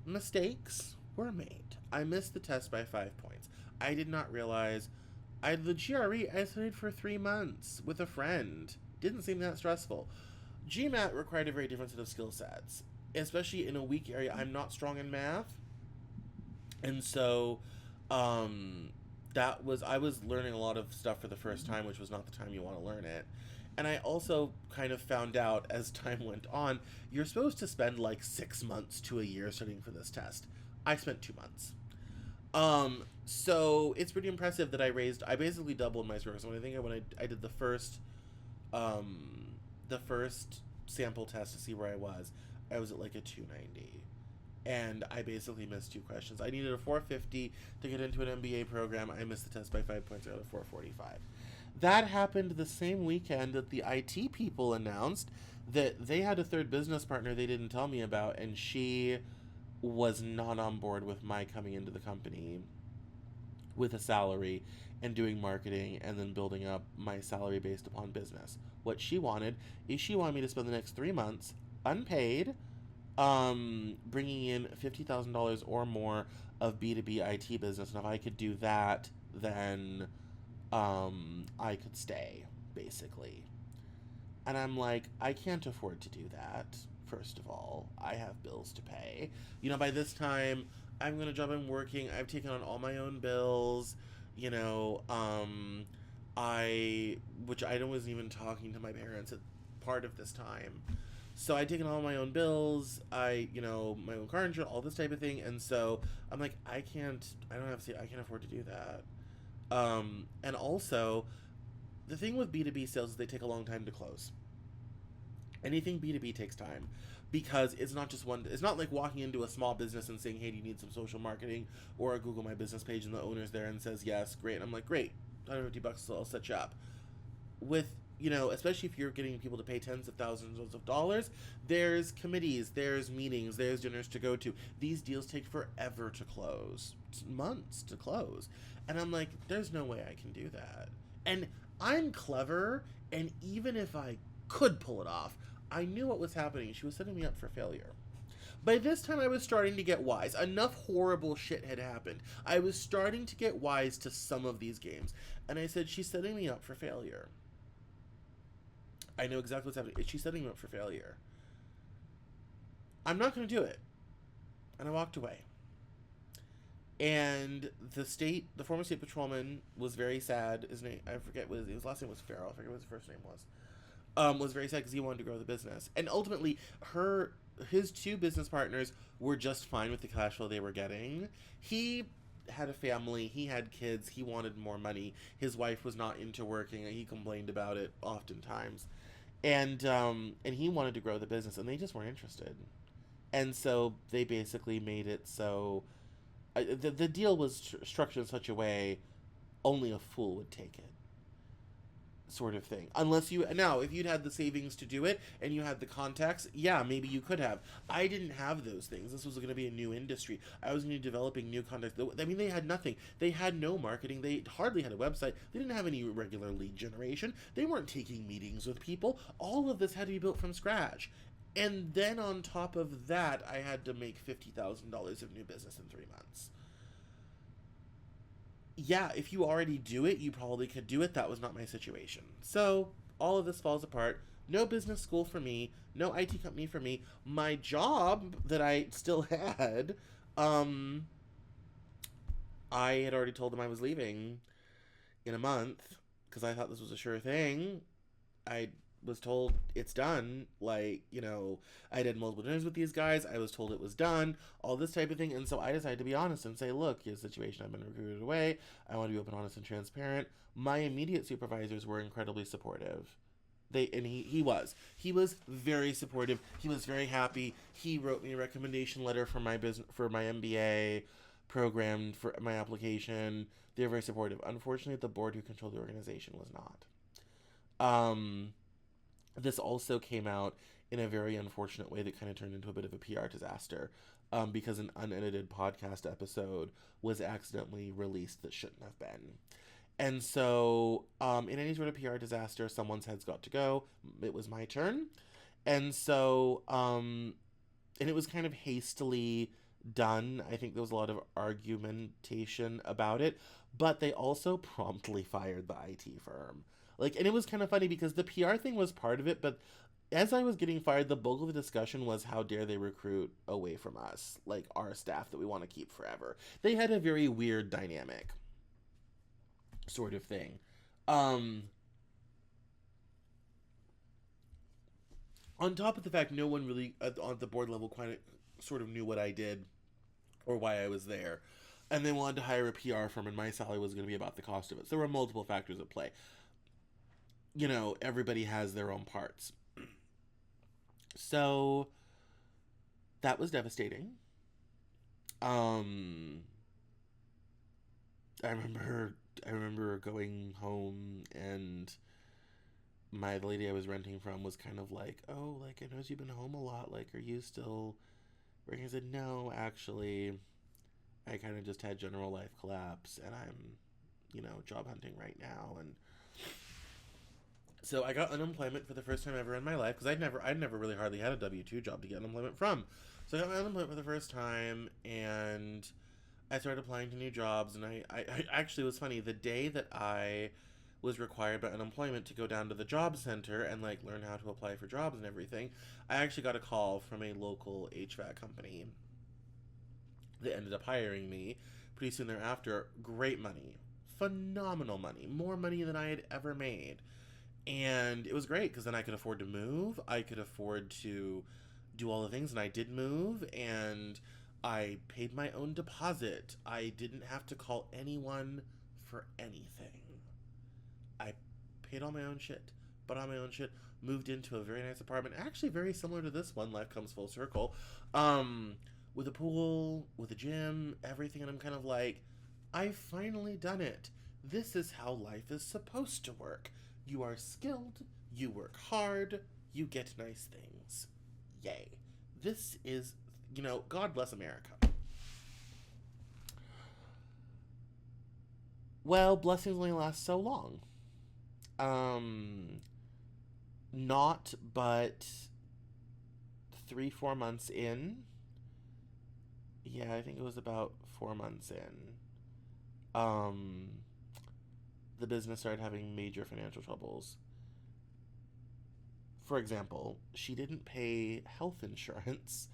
mistakes were made. I missed the test by 5 points. I did not realize the GRE I studied for 3 months with a friend. Didn't seem that stressful. GMAT required a very different set of skill sets, especially in a weak area. I'm not strong in math. And so, I was learning a lot of stuff for the first time, which was not the time you want to learn it. And I also kind of found out as time went on, you're supposed to spend like 6 months to a year studying for this test. I spent 2 months. So it's pretty impressive that I basically doubled my scores. When I did the first sample test to see where I was at like a 290. And I basically missed 2 questions. I needed a 450 to get into an MBA program. I missed the test by 5 points. I got a 445. That happened the same weekend that the IT people announced that they had a third business partner they didn't tell me about, and she was not on board with my coming into the company with a salary and doing marketing and then building up my salary based upon business. What she wanted is she wanted me to spend the next 3 months unpaid, bringing in $50,000 or more of B2B IT business. And if I could do that, then I could stay, basically. And I'm like, I can't afford to do that. First of all, I have bills to pay. By this time, I'm going to job, I'm working, I've taken on all my own bills, which I wasn't even talking to my parents at part of this time. So I'd taken all my own bills, my own car insurance, all this type of thing. And so I'm like, I can't afford to do that. And also, the thing with B2B sales is they take a long time to close. Anything B2B takes time because it's not just one. It's not like walking into a small business and saying, hey, do you need some social marketing or a Google My Business page, and the owner's there and says, yes, great. And I'm like, great, $150, so I'll set you up. With, especially if you're getting people to pay tens of thousands of dollars, there's committees, there's meetings, there's dinners to go to. These deals take forever to close. It's months to close. And I'm like, there's no way I can do that. And I'm clever, and even if I could pull it off, I knew what was happening. She was setting me up for failure. By this time, I was starting to get wise. Enough horrible shit had happened. I was starting to get wise to some of these games. And I said, she's setting me up for failure. I know exactly what's happening. She's setting me up for failure. I'm not going to do it. And I walked away. And the former state patrolman was very sad. His name, I forget what his last name was Farrell. I forget what his first name was very sad because he wanted to grow the business. And ultimately, his two business partners were just fine with the cash flow they were getting. He had a family, he had kids, he wanted more money. His wife was not into working, and he complained about it oftentimes. And he wanted to grow the business, and they just weren't interested. And so they basically made it so the deal was structured in such a way only a fool would take it, sort of thing. Unless you now, if you'd had the savings to do it and you had the contacts, yeah, maybe you could have. I didn't have those things. This was going to be a new industry. I was going to be developing new contacts. I mean, they had nothing. They had no marketing. They hardly had a website. They didn't have any regular lead generation. They weren't taking meetings with people. All of this had to be built from scratch. And then on top of that, I had to make $50,000 of new business in 3 months. Yeah, if you already do it, you probably could do it. That was not my situation. So all of this falls apart. No business school for me. No IT company for me. My job that I still had, I had already told them I was leaving in a month because I thought this was a sure thing. I was told it's done. Like, I did multiple dinners with these guys. I was told it was done, all this type of thing. And so I decided to be honest and say, look, here's the situation. I've been recruited away. I want to be open, honest, and transparent. My immediate supervisors were incredibly supportive. He was very supportive. He was very happy. He wrote me a recommendation letter for my MBA program for my application. They were very supportive. Unfortunately, the board who controlled the organization was not. This also came out in a very unfortunate way that kind of turned into a bit of a PR disaster, because an unedited podcast episode was accidentally released that shouldn't have been. And so, in any sort of PR disaster, someone's head's got to go. It was my turn. And so, and it was kind of hastily done. I think there was a lot of argumentation about it, but they also promptly fired the IT firm. And it was kind of funny because the PR thing was part of it, but as I was getting fired, the bulk of the discussion was how dare they recruit away from us, like our staff that we want to keep forever. They had a very weird dynamic, sort of thing. On top of the fact, no one really on the board level quite sort of knew what I did or why I was there. And they wanted to hire a PR firm, and my salary was going to be about the cost of it. So there were multiple factors at play. Everybody has their own parts. So that was devastating. I remember going home, and the lady I was renting from was kind of like, oh, I noticed you've been home a lot. Are you still working? I said, no, actually, I kind of just had general life collapse, and I'm, job hunting right now. And so I got unemployment for the first time ever in my life, because I'd never really hardly had a W-2 job to get unemployment from. So I got my unemployment for the first time, and I started applying to new jobs. And I actually, it was funny, the day that I was required by unemployment to go down to the job center and learn how to apply for jobs and everything, I actually got a call from a local HVAC company that ended up hiring me pretty soon thereafter. Great money, phenomenal money, more money than I had ever made. And it was great because then I could afford to move. I could afford to do all the things, and I did move, and I paid my own deposit. I didn't have to call anyone for anything. I paid all my own shit, bought all my own shit, moved into a very nice apartment, actually very similar to this one, life comes full circle, with a pool, with a gym, everything, and I'm kind of like, I've finally done it. This is how life is supposed to work. You are skilled, you work hard, you get nice things. Yay. This is, God bless America. Well, blessings only last so long. Not but 3-4 months in, yeah, I think it was about 4 months in. Um, the business started having major financial troubles. For example, she didn't pay health insurance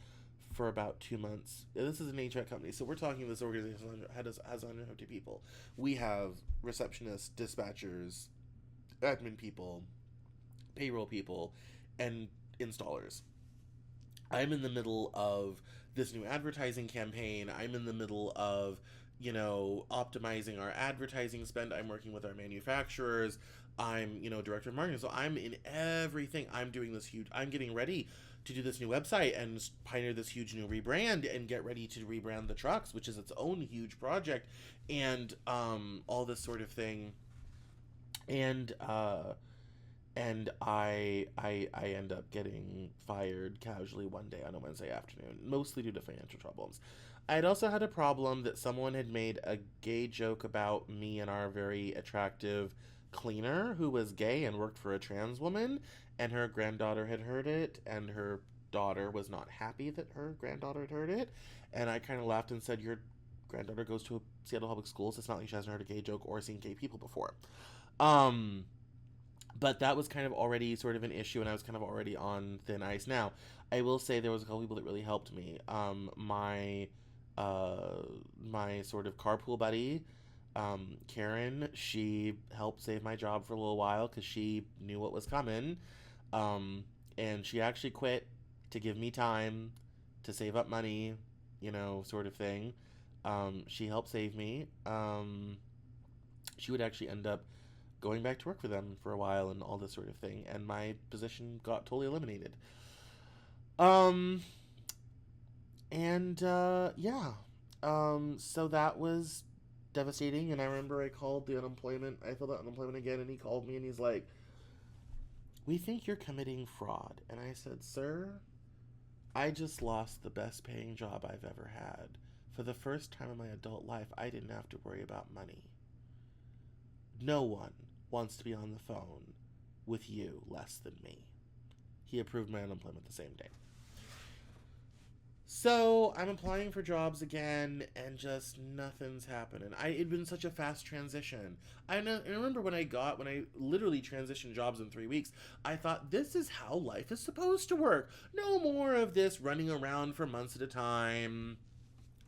for about 2 months. This is an HVAC company, so we're talking this organization has 150 people. We have receptionists, dispatchers, admin people, payroll people, and installers. I'm in the middle of this new advertising campaign. I'm in the middle of, optimizing our advertising spend. I'm working with our manufacturers. I'm, director of marketing. So I'm in everything. I'm getting ready to do this new website and pioneer this huge new rebrand and get ready to rebrand the trucks, which is its own huge project, and all this sort of thing. And I end up getting fired casually one day on a Wednesday afternoon, mostly due to financial problems. I'd also had a problem that someone had made a gay joke about me and our very attractive cleaner who was gay and worked for a trans woman, and her granddaughter had heard it, and her daughter was not happy that her granddaughter had heard it. And I kind of laughed and said, your granddaughter goes to Seattle Public Schools. It's not like she hasn't heard a gay joke or seen gay people before. Um, but that was kind of already sort of an issue, and I was kind of already on thin ice. Now, I will say there was a couple people that really helped me. Uh, my sort of carpool buddy, Karen, she helped save my job for a little while because she knew what was coming, um, and she actually quit to give me time to save up money, sort of thing. She helped save me. She would actually end up going back to work for them for a while and all this sort of thing, and my position got totally eliminated. Um, and yeah, so that was devastating. And I remember I called the unemployment. I filled out unemployment again, and he called me and he's like, "We think you're committing fraud." And I said, "Sir, I just lost the best paying job I've ever had. For the first time in my adult life, I didn't have to worry about money. No one wants to be on the phone with you less than me." He approved my unemployment the same day. So I'm applying for jobs again, and just nothing's happening. It'd been such a fast transition. I remember when I literally transitioned jobs in 3 weeks. I thought this is how life is supposed to work. No more of this running around for months at a time.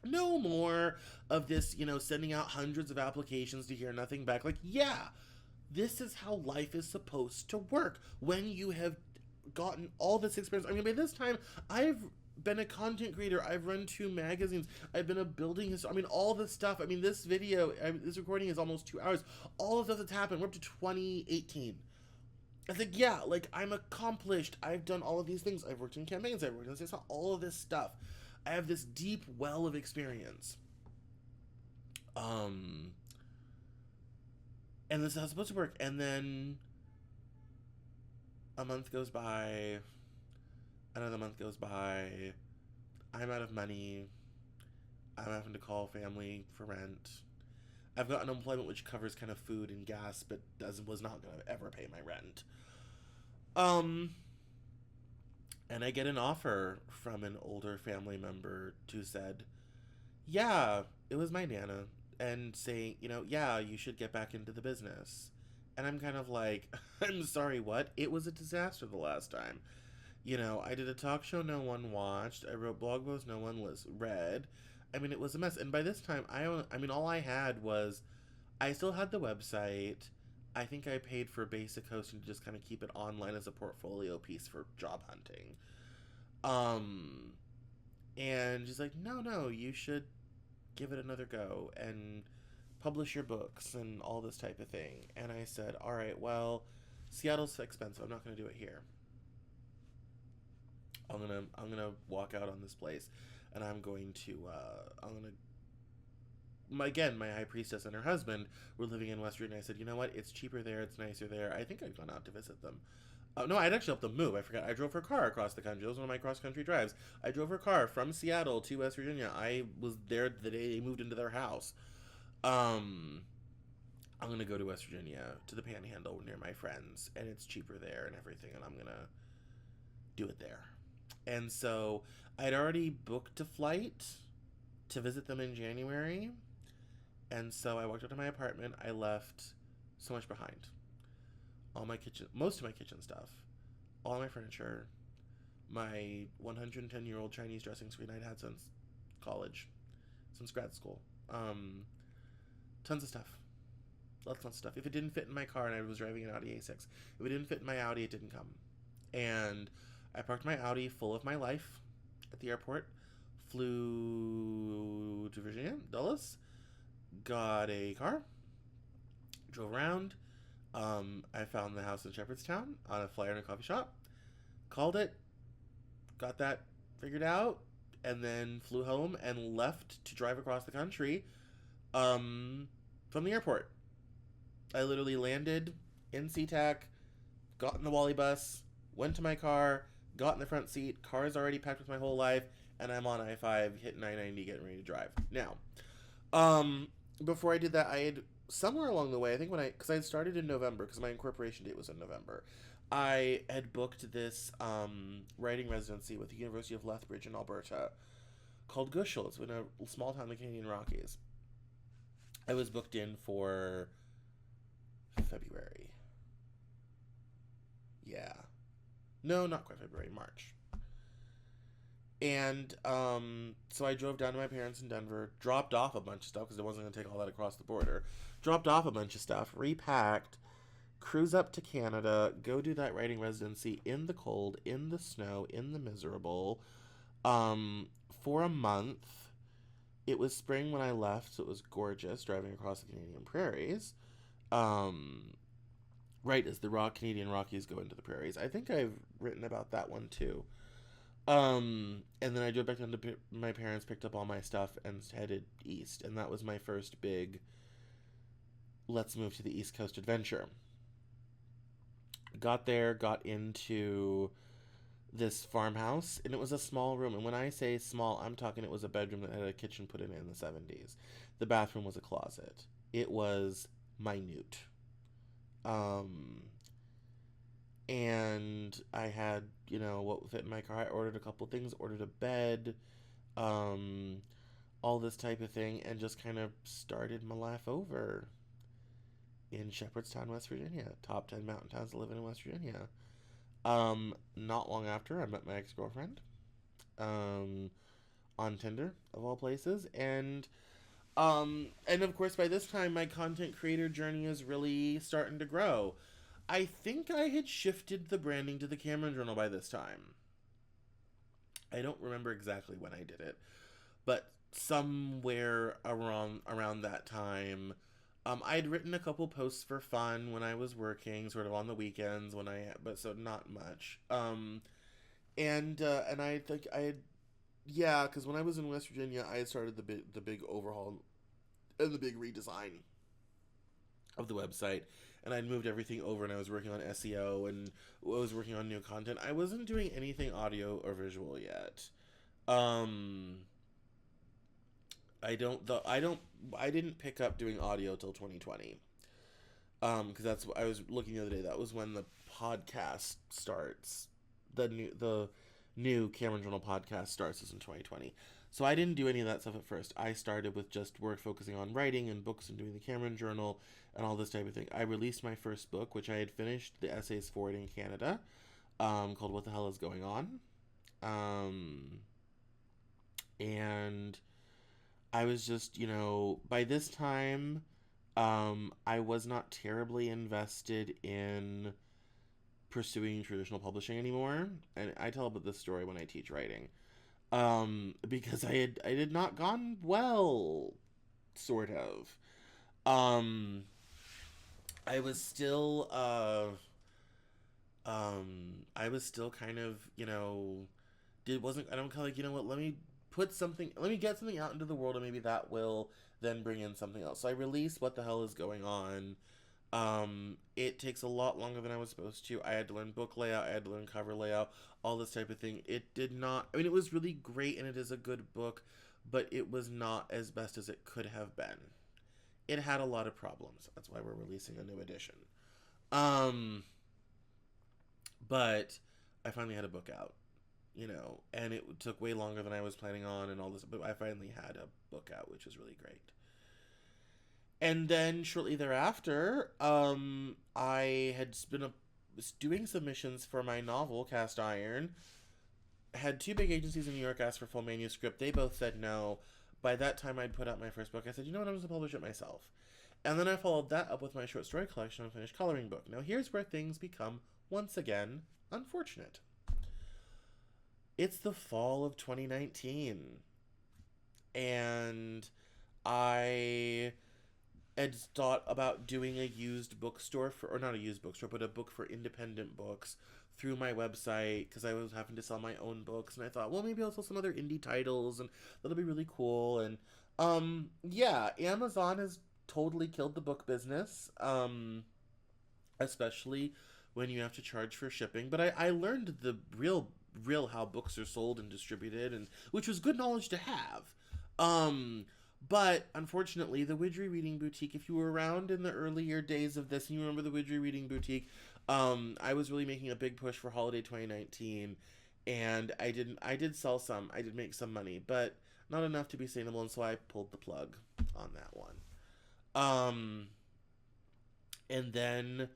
No more of this, sending out hundreds of applications to hear nothing back. Like, yeah, this is how life is supposed to work when you have gotten all this experience. I mean, by this time, I've been a content creator. I've run 2 magazines. I've been a building historian. I mean, all this stuff. I mean, this recording is almost 2 hours. All of this that's happened. We're up to 2018. I think, yeah, like, I'm accomplished. I've done all of these things. I've worked in campaigns. I've worked in this, all of this stuff. I have this deep well of experience. Um, and this is how it's supposed to work. And then a month goes by, another month goes by, I'm out of money, I'm having to call family for rent. I've got unemployment which covers kind of food and gas, but was not gonna ever pay my rent. Um, and I get an offer from an older family member who said, "Yeah, it was my nana," and saying, "Yeah, you should get back into the business." And I'm kind of like, "I'm sorry, what? It was a disaster the last time. I did a talk show no one watched. I wrote blog posts no one read. I mean, it was a mess. And by this time, all I had was, I still had the website. I think I paid for basic hosting to just kind of keep it online as a portfolio piece for job hunting. Um, and she's like, "No, no, you should give it another go and publish your books and all this type of thing." And I said, "All right, well, Seattle's expensive. I'm not going to do it here. I'm gonna walk out on this place, and I'm gonna my high priestess and her husband were living in West Virginia. I said, you know what? It's cheaper there. It's nicer there. I think I'd gone out to visit them. No, I'd actually helped them move. I forgot. I drove her car across the country. It was one of my cross country drives. I drove her car from Seattle to West Virginia. I was there the day they moved into their house. Um, I'm gonna go to West Virginia to the Panhandle near my friends, and it's cheaper there and everything. And I'm gonna do it there. And so I'd already booked a flight to visit them in January. And so I walked up to my apartment. I left so much behind. All my kitchen, most of my kitchen stuff, all my furniture, my 110-year-old Chinese dressing screen I'd had since college, since grad school. Tons of stuff. Lots of stuff. If it didn't fit in my car and I was driving an Audi A6, if it didn't fit in my Audi, it didn't come. And I parked my Audi full of my life at the airport, flew to Virginia, Dulles, got a car, drove around. I found the house in Shepherdstown on a flyer in a coffee shop, called it, got that figured out, and then flew home and left to drive across the country from the airport. I literally landed in SeaTac, got in the Wally bus, went to my car, got in the front seat, car's already packed with my whole life, and I'm on I-5, hitting 990, getting ready to drive. Now, before I did that, I had, somewhere along the way, I think because I had started in November, because my incorporation date was in November, I had booked this writing residency with the University of Lethbridge in Alberta called Gushel. It's in a small town in the Canadian Rockies. I was booked in for February. Yeah. No, not quite February, March. And so I drove down to my parents in Denver, dropped off a bunch of stuff because I wasn't going to take all that across the border. Dropped off a bunch of stuff, repacked, cruise up to Canada, go do that writing residency in the cold, in the snow, in the miserable, for a month. It was spring when I left, so it was gorgeous driving across the Canadian prairies. Right as the Canadian Rockies go into the prairies. I think I've written about that one too. And then I drove back down to my parents, picked up all my stuff, and headed east. And that was my first big, let's move to the East Coast adventure. Got there, got into this farmhouse, and it was a small room. And when I say small, I'm talking it was a bedroom that had a kitchen put in it in the 70s. The bathroom was a closet. It was minute. And I had, what fit in my car. I ordered a couple things, ordered a bed, all this type of thing, and just kind of started my life over in Shepherdstown, West Virginia. Top 10 mountain towns to live in West Virginia. Not long after, I met my ex-girlfriend, on Tinder, of all places, and of course, by this time, my content creator journey is really starting to grow. I think I had shifted the branding to the Cameron Journal by this time. I don't remember exactly when I did it, but somewhere around that time, I'd written a couple posts for fun when I was working, sort of on the weekends but so not much. And I think I had, yeah, because when I was in West Virginia, I had started the big overhaul and the big redesign of the website, and I'd moved everything over, and I was working on SEO, and I was working on new content. I wasn't doing anything audio or visual yet. I didn't pick up doing audio till 2020. Because that's what I was looking the other day. That was when the podcast starts. The new Cameron Journal podcast starts is in 2020. So I didn't do any of that stuff at first. I started with just focusing on writing and books and doing the Cameron Journal and all this type of thing. I released my first book, which I had finished the essays for it in Canada, called What the Hell is Going On? And I was just, by this time, I was not terribly invested in pursuing traditional publishing anymore. And I tell about this story when I teach writing. Because I had not gone well, sort of. I was still kind of, I don't kind of like, let me get something out into the world, and maybe that will then bring in something else. So I released What the Hell is Going On. It takes a lot longer than I was supposed to. I had to learn book layout, I had to learn cover layout, all this type of thing. It did not, it was really great, and it is a good book, but it was not as best as it could have been. It had a lot of problems. That's why we're releasing a new edition. But I finally had a book out. and it took way longer than I was planning on and all this, but I finally had a book out, which was really great. And then shortly thereafter, I had been doing submissions for my novel, Cast Iron. Had two big agencies in New York ask for full manuscript. They both said no. By that time, I'd put out my first book. I said, you know what, I'm just going to publish it myself. And then I followed that up with my short story collection, Unfinished Coloring Book. Now, here's where things become, once again, unfortunate. It's the fall of 2019. And I had thought about doing a used bookstore or not a used bookstore, but a book for independent books through my website because I was having to sell my own books, and I thought, well, maybe I'll sell some other indie titles, and that'll be really cool. And yeah, Amazon has totally killed the book business, especially when you have to charge for shipping. But I learned the real how books are sold and distributed, and which was good knowledge to have. But unfortunately, the Widgery Reading Boutique, if you were around in the earlier days of this and you remember the Widgery Reading Boutique, I was really making a big push for holiday 2019, and I did sell some, I did make some money, but not enough to be sustainable, and so I pulled the plug on that one. And then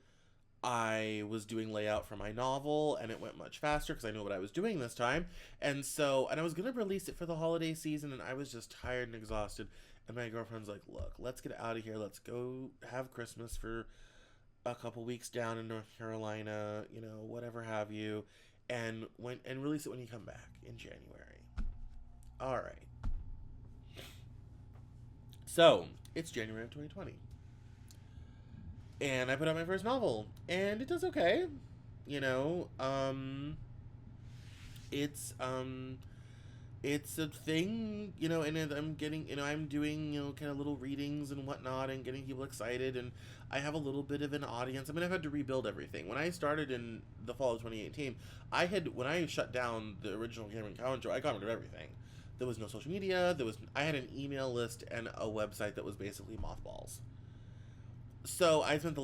I was doing layout for my novel, and it went much faster because I knew what I was doing this time. And I was going to release it for the holiday season, and I was just tired and exhausted. And my girlfriend's like, look, let's get out of here. Let's go have Christmas for a couple weeks down in North Carolina, whatever have you. And release it when you come back in January. All right. So, it's January of 2020. And I put out my first novel, and it does okay. It's a thing, and I'm getting, I'm doing, kind of little readings and whatnot, and getting people excited, and I have a little bit of an audience. I mean, I've had to rebuild everything. When I started in the fall of 2018, when I shut down the original Cameron Cowan show, I got rid of everything. There was no social media. I had an email list and a website that was basically mothballs. So I spent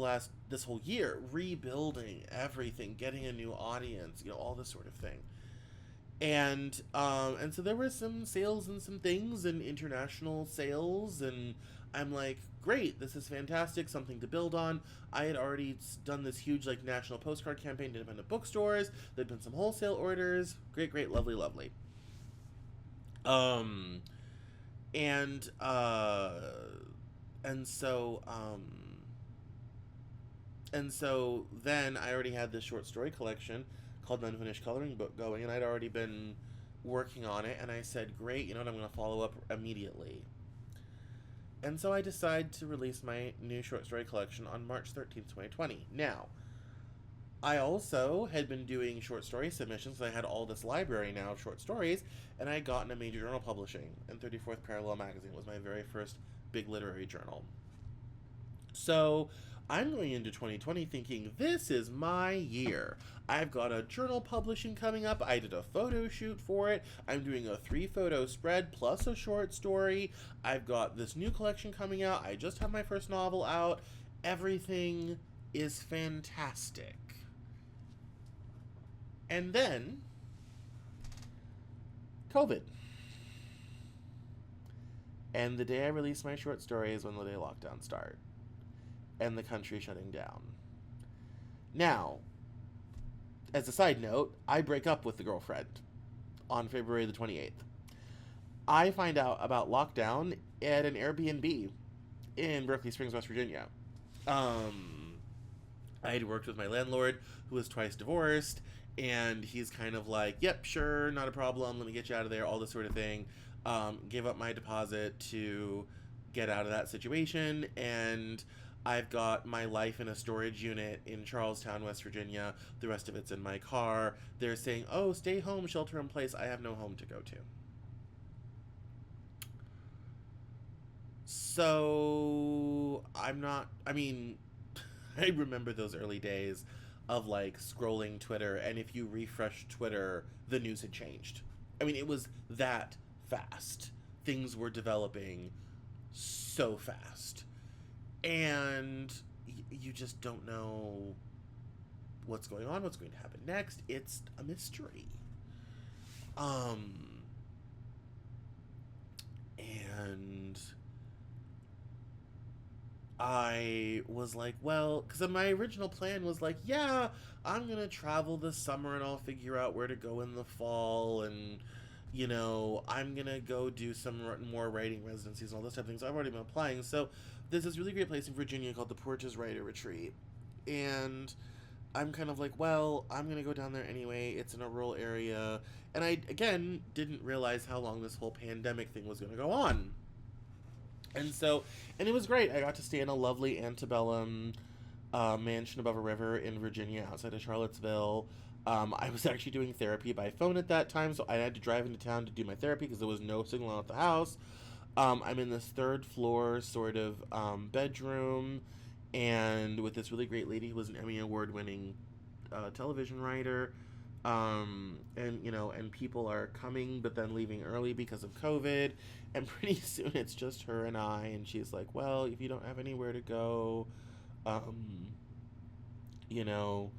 this whole year rebuilding everything, getting a new audience, all this sort of thing. And so there were some sales and some things and international sales, and I'm like, great, this is fantastic, something to build on. I had already done this huge national postcard campaign to independent bookstores. There'd been some wholesale orders. Great, lovely. And so then I already had this short story collection called The Unfinished Coloring Book going, and I'd already been working on it, and I said, great, I'm going to follow up immediately. And so I decided to release my new short story collection on March 13th, 2020. Now, I also had been doing short story submissions. I had all this library now of short stories, and I had gotten a major journal publishing, and 34th Parallel Magazine was my very first big literary journal. So I'm going into 2020 thinking, this is my year. I've got a journal publishing coming up. I did a photo shoot for it. I'm doing a 3-photo spread plus a short story. I've got this new collection coming out. I just have my first novel out. Everything is fantastic. And then, COVID. And the day I release my short story is when the day lockdowns start. And the country shutting down. Now, as a side note, I break up with the girlfriend on February the 28th. I find out about lockdown at an Airbnb in Berkeley Springs, West Virginia. I had worked with my landlord, who was twice divorced, and he's kind of like, yep, sure, not a problem, let me get you out of there, all this sort of thing. Gave up my deposit to get out of that situation, and I've got my life in a storage unit in Charlestown, West Virginia. The rest of it's in my car. They're saying, oh, stay home, shelter in place. I have no home to go to. So, I remember those early days of scrolling Twitter, and if you refresh Twitter, the news had changed. It was that fast. Things were developing so fast. And you just don't know what's going on, what's going to happen next. It's a mystery. Um, and I was like, well, because my original plan was like, yeah, I'm going to travel this summer and I'll figure out where to go in the fall. And, I'm going to go do some more writing residencies and all this type of things. I've already been applying. So there's this really great place in Virginia called the Porches Writer Retreat. And I'm kind of like, well, I'm going to go down there anyway. It's in a rural area. And I, again, didn't realize how long this whole pandemic thing was going to go on. And so, and it was great. I got to stay in a lovely antebellum mansion above a river in Virginia outside of Charlottesville. I was actually doing therapy by phone at that time, so I had to drive into town to do my therapy because there was no signal at the house. I'm in this third floor sort of bedroom, and with this really great lady who was an Emmy Award winning television writer. And people are coming but then leaving early because of COVID. And pretty soon it's just her and I. And she's like, well, if you don't have anywhere to go, um, you know,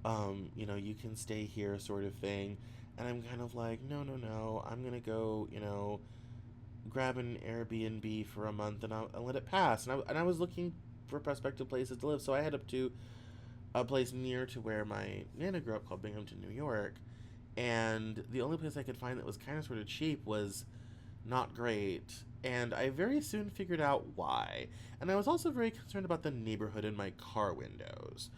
you can stay here, sort of thing. And I'm kind of like, no, no, no. I'm going to go, grab an Airbnb for a month and I'll let it pass. And I was looking for prospective places to live. So I head up to a place near to where my Nana grew up called Binghamton, New York. And the only place I could find that was kind of sort of cheap was not great. And I very soon figured out why. And I was also very concerned about the neighborhood in my car windows.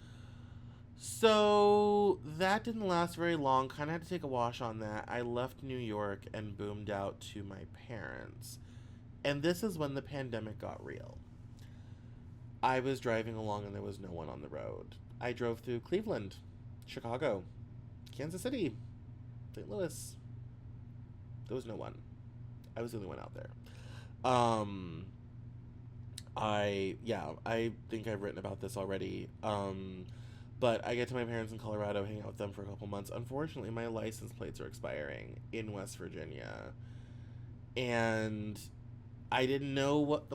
So that didn't last very long. Kind of had to take a wash on that. I left New York and boomed out to my parents. And this is when the pandemic got real. I was driving along and there was no one on the road. I drove through Cleveland, Chicago, Kansas City, St. Louis. There was no one. I was the only one out there. Um, I think I've written about this already. But I get to my parents in Colorado, hang out with them for a couple months. Unfortunately, my license plates are expiring in West Virginia. And I didn't know what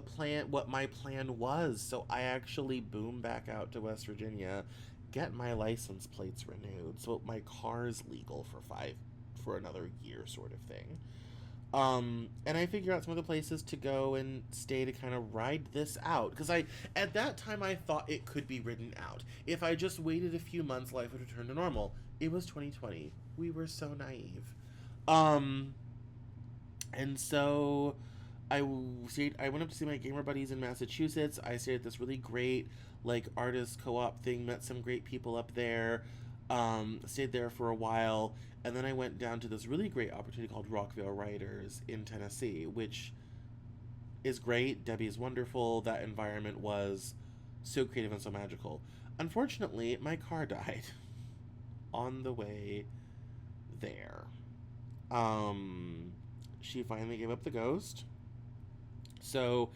my plan was, so I actually boomed back out to West Virginia, get my license plates renewed, so my car's legal for another year, sort of thing. And I figure out some other places to go and stay to kind of ride this out. Because at that time, I thought it could be ridden out. If I just waited a few months, life would return to normal. It was 2020. We were so naive. And so I went up to see my gamer buddies in Massachusetts. I stayed at this really great, artist co-op thing, met some great people up there, stayed there for a while, and then I went down to this really great opportunity called Rockville Writers in Tennessee, which is great. Debbie's wonderful. That environment was so creative and so magical. Unfortunately, my car died on the way there. She finally gave up the ghost. So,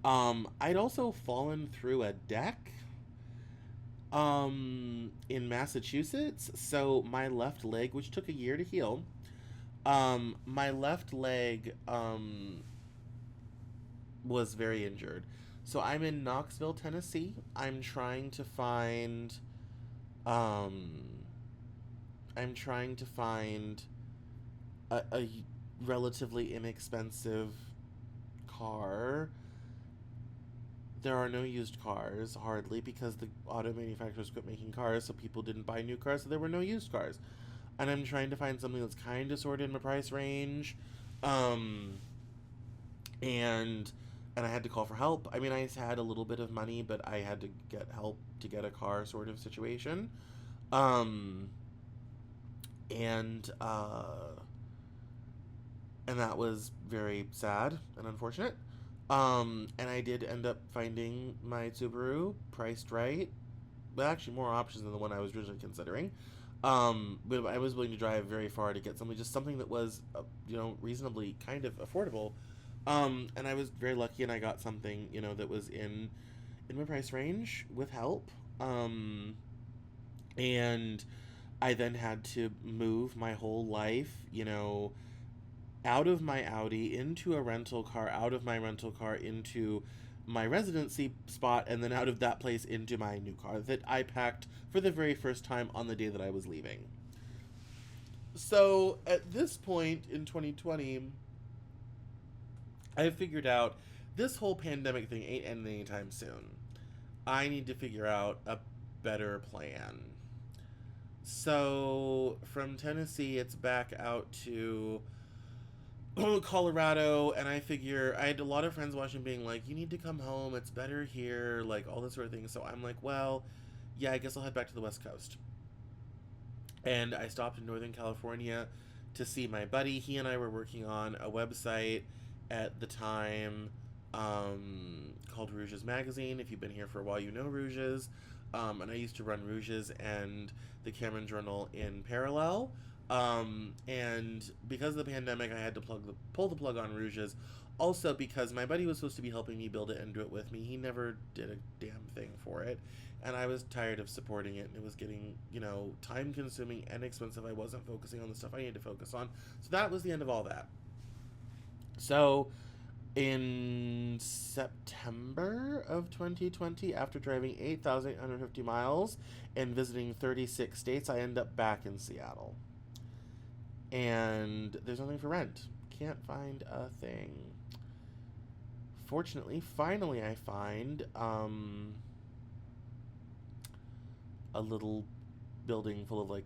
I'd also fallen through a deck, in Massachusetts. So my left leg, which took a year to heal, my left leg, was very injured. So I'm in Knoxville, Tennessee. Um, I'm trying to find a relatively inexpensive car. There are no used cars, hardly, because the auto manufacturers quit making cars, so people didn't buy new cars, so there were no used cars. And I'm trying to find something that's kind of sort of in my price range. And I had to call for help. I mean, I had a little bit of money, but I had to get help to get a car, sort of situation. Um, and, uh, and that was very sad and unfortunate. And I did end up finding my Subaru priced right, but actually more options than the one I was originally considering. But I was willing to drive very far to get something that was, reasonably kind of affordable. And I was very lucky, and I got something, that was in my price range with help. And I then had to move my whole life, out of my Audi into a rental car, out of my rental car into my residency spot, and then out of that place into my new car that I packed for the very first time on the day that I was leaving. So at this point in 2020, I figured out this whole pandemic thing ain't ending anytime soon. I need to figure out a better plan. So from Tennessee, it's back out to Colorado, and I figure I had a lot of friends watching, being like, "You need to come home. It's better here," like all this sort of thing. So I'm like, "Well, yeah, I guess I'll head back to the West Coast." And I stopped in Northern California to see my buddy. He and I were working on a website at the time, called Rouges Magazine. If you've been here for a while, you know Rouges. And I used to run Rouges and the Cameron Journal in parallel. And because of the pandemic, I had to pull the plug on Rouges. Also, because my buddy was supposed to be helping me build it and do it with me, he never did a damn thing for it, and I was tired of supporting it, and it was getting, time consuming and expensive. I wasn't focusing on the stuff I needed to focus on. So that was the end of all that. So in September of 2020, after driving 8,850 miles and visiting 36 states, I end up back in Seattle. And there's nothing for rent. Can't find a thing. Fortunately, finally, I find a little building full of like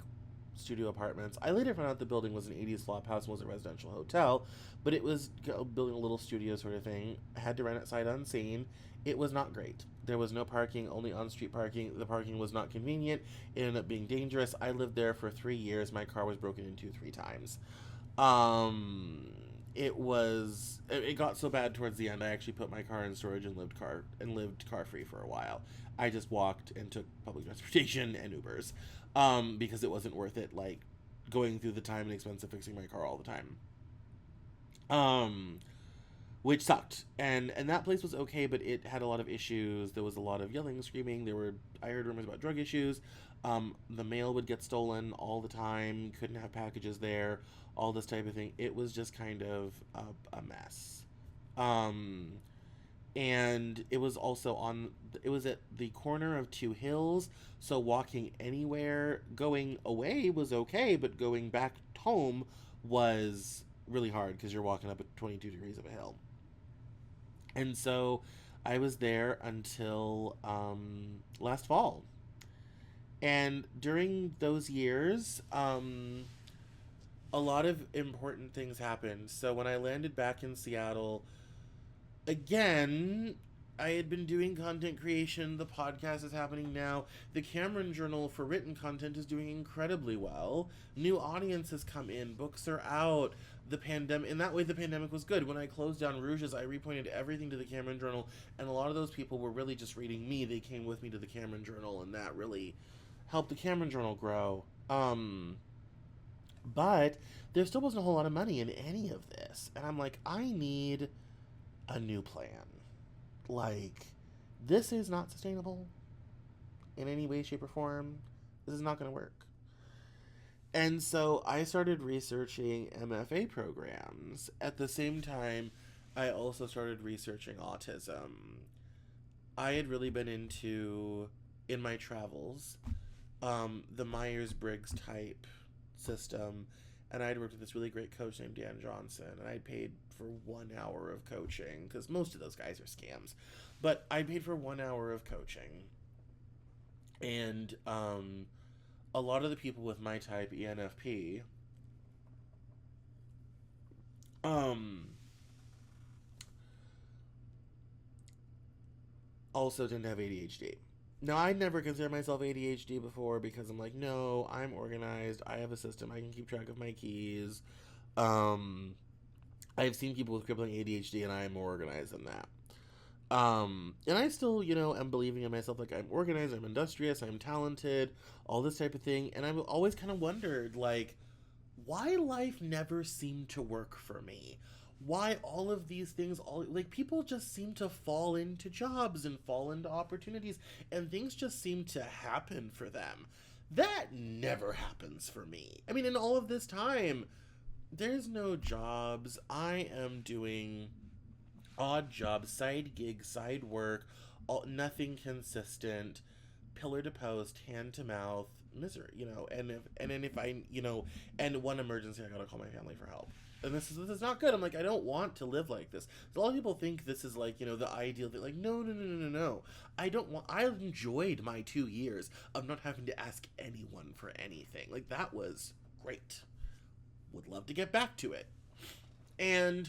studio apartments. I later found out the building was an 80s flop house and was a residential hotel, but it was building a little studio sort of thing. I had to rent it sight unseen. It was not great. There was no parking, only on street parking. The parking was not convenient. It ended up being dangerous. I lived there for 3 years. My car was broken into 3 times. Um, it got so bad towards the end. I actually put my car in storage and lived car free for a while. I just walked and took public transportation and Ubers, because it wasn't worth it, like going through the time and expense of fixing my car all the time. Um, which sucked. And that place was okay, but it had a lot of issues. There was a lot of yelling, screaming. I heard rumors about drug issues. The mail would get stolen all the time. Couldn't have packages there. All this type of thing. It was just kind of a mess. Um, and it was also it was at the corner of two hills, so walking anywhere going away was okay, but going back home was really hard because you're walking up at 22 degrees of a hill. And so I was there until last fall. And during those years, a lot of important things happened. So when I landed back in Seattle, again, I had been doing content creation. The podcast is happening now. The Cameron Journal for written content is doing incredibly well. New audiences come in. Books are out. The pandemic, in that way, the pandemic was good. When I closed down Rouges, I repointed everything to the Cameron Journal, and a lot of those people were really just reading me. They came with me to the Cameron Journal, and that really helped the Cameron Journal grow. But there still wasn't a whole lot of money in any of this, and I'm like, I need a new plan. Like, this is not sustainable in any way, shape, or form. This is not going to work. And so I started researching MFA programs. At the same time, I also started researching autism. I had really been into, in my travels, the Myers Briggs type system. And I'd worked with this really great coach named Dan Johnson, and I'd paid for 1 hour of coaching, because most of those guys are scams. But I paid for 1 hour of coaching. And a lot of the people with my type, ENFP, um, also tend to have ADHD. Now, I never considered myself ADHD before, because I'm like, no, I'm organized. I have a system. I can keep track of my keys. Um, I've seen people with crippling ADHD, and I am more organized than that. And I still, am believing in myself, like, I'm organized, I'm industrious, I'm talented, all this type of thing. And I've always kind of wondered, like, why life never seemed to work for me. Why all of these things, like, people just seem to fall into jobs and fall into opportunities, and things just seem to happen for them. That never happens for me. I mean, in all of this time, there's no jobs. I am doing odd jobs, side gigs, side work, nothing consistent. pillar to post, hand to mouth misery, and then if I, and one emergency, I gotta call my family for help. And this is not good. I'm like, I don't want to live like this. So a lot of people think this is like, the ideal thing. Like, no, no, no, no, no, no. I enjoyed my 2 years of not having to ask anyone for anything. Like, that was great. Would love to get back to it. And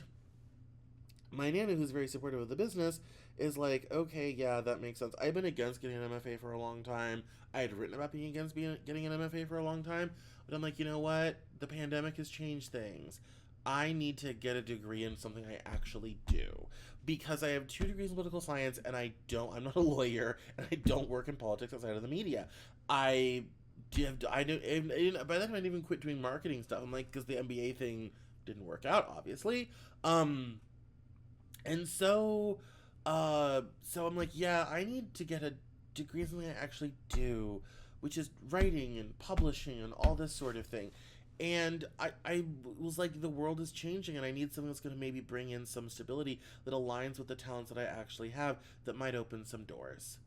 my nana, who's very supportive of the business, is like, okay, yeah, that makes sense. I've been against getting an MFA for a long time. I had written about being against getting an MFA for a long time, but I'm like, you know what? The pandemic has changed things. I need to get a degree in something I actually do, because I have 2 degrees in political science, and I'm not a lawyer, and I don't work in politics outside of the media. I I do. By that time, I didn't even quit doing marketing stuff. I'm like, because the MBA thing didn't work out, obviously. And so I'm like, yeah, I need to get a degree in something I actually do, which is writing and publishing and all this sort of thing. And I was like, the world is changing, and I need something that's going to maybe bring in some stability that aligns with the talents that I actually have, that might open some doors.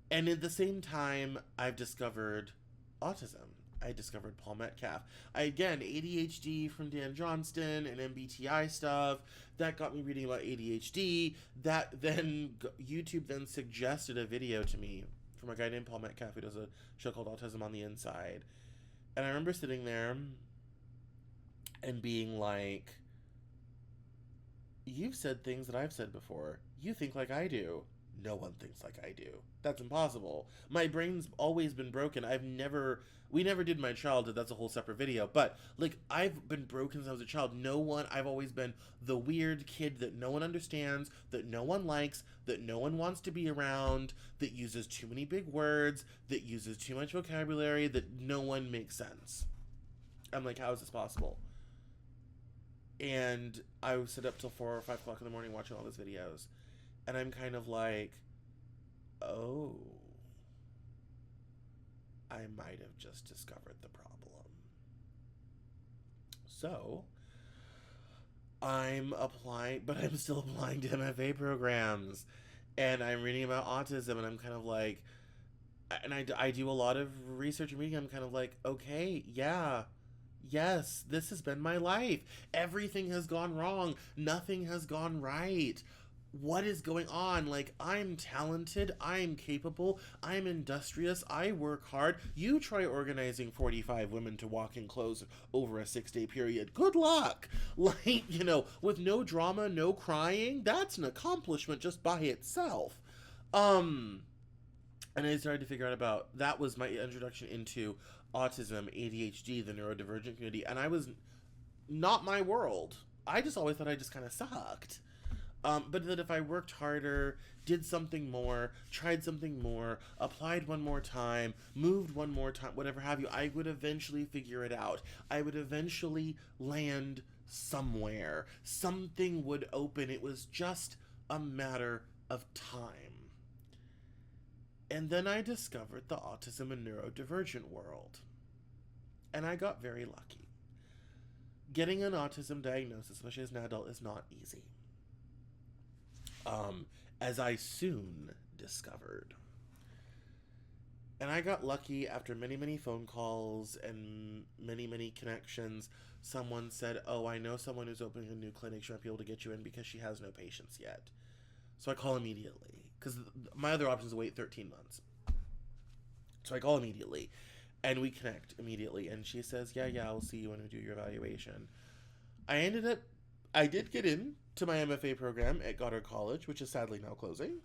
And at the same time, I've discovered autism. I discovered Paul Metcalf. Again, ADHD from Dan Johnston and MBTI stuff. That got me reading about ADHD. That then, YouTube then suggested a video to me from a guy named Paul Metcalf who does a show called Autism on the Inside. And I remember sitting there and being like, you've said things that I've said before. You think like I do. No one thinks like I do. That's impossible. My brain's always been broken. We never did my childhood. That's a whole separate video. But, like, I've been broken since I was a child. I've always been the weird kid that no one understands, that no one likes, that no one wants to be around, that uses too many big words, that uses too much vocabulary, that no one makes sense. I'm like, how is this possible? And I would sit up till 4 or 5 o'clock in the morning watching all these videos. And I'm kind of like, oh, I might have just discovered the problem. So, I'm applying, but I'm still applying to MFA programs. And I'm reading about autism, and I'm kind of like, and I do a lot of research and reading. I'm kind of like, okay, yeah, yes, this has been my life. Everything has gone wrong. Nothing has gone right. What is going on? Like, I'm talented, I'm capable, I'm industrious, I work hard. You try organizing 45 women to walk in clothes over a 6-day period. Good luck. Like, with no drama, no crying, that's an accomplishment just by itself. And I started to figure out about, that was my introduction into autism, ADHD, the neurodivergent community, and I was not my world. I just always thought I just kind of sucked. But that if I worked harder, did something more, tried something more, applied one more time, moved one more time, whatever have you, I would eventually figure it out. I would eventually land somewhere. Something would open. It was just a matter of time. And then I discovered the autism and neurodivergent world. And I got very lucky. Getting an autism diagnosis, especially as an adult, is not easy. As I soon discovered. And I got lucky after many, many phone calls and many, many connections. Someone said, oh, I know someone who's opening a new clinic. She might be able to get you in because she has no patients yet. So I call immediately, because my other option is to wait 13 months. So I call immediately, and we connect immediately. And she says, yeah, I'll see you when we do your evaluation. I did get in to my MFA program at Goddard College, which is sadly now closing.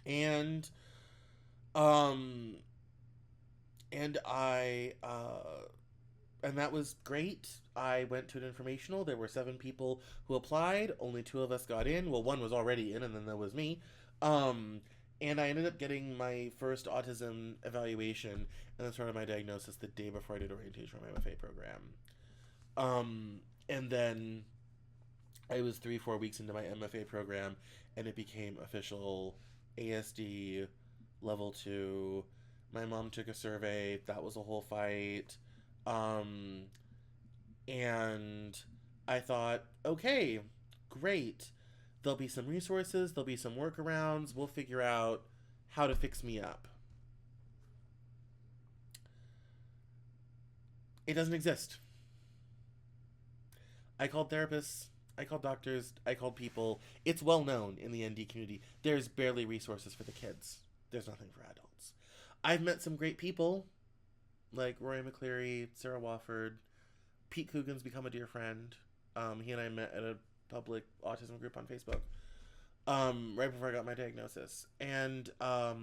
And that was great. I went to an informational. There were 7 people who applied. Only 2 of us got in. Well, 1 was already in, and then there was me. And I ended up getting my first autism evaluation and then started my diagnosis the day before I did orientation for my MFA program. And then I was 3-4 weeks into my MFA program, and it became official ASD level 2. My mom took a survey. That was a whole fight. And I thought, okay, great. There'll be some resources, there'll be some workarounds. We'll figure out how to fix me up. It doesn't exist. I called therapists, I called doctors, I called people. It's well known in the ND community. There's barely resources for the kids. There's nothing for adults. I've met some great people like Roy McCleary, Sarah Wofford. Pete Coogan's become a dear friend. He and I met at a public autism group on Facebook right before I got my diagnosis. Uh,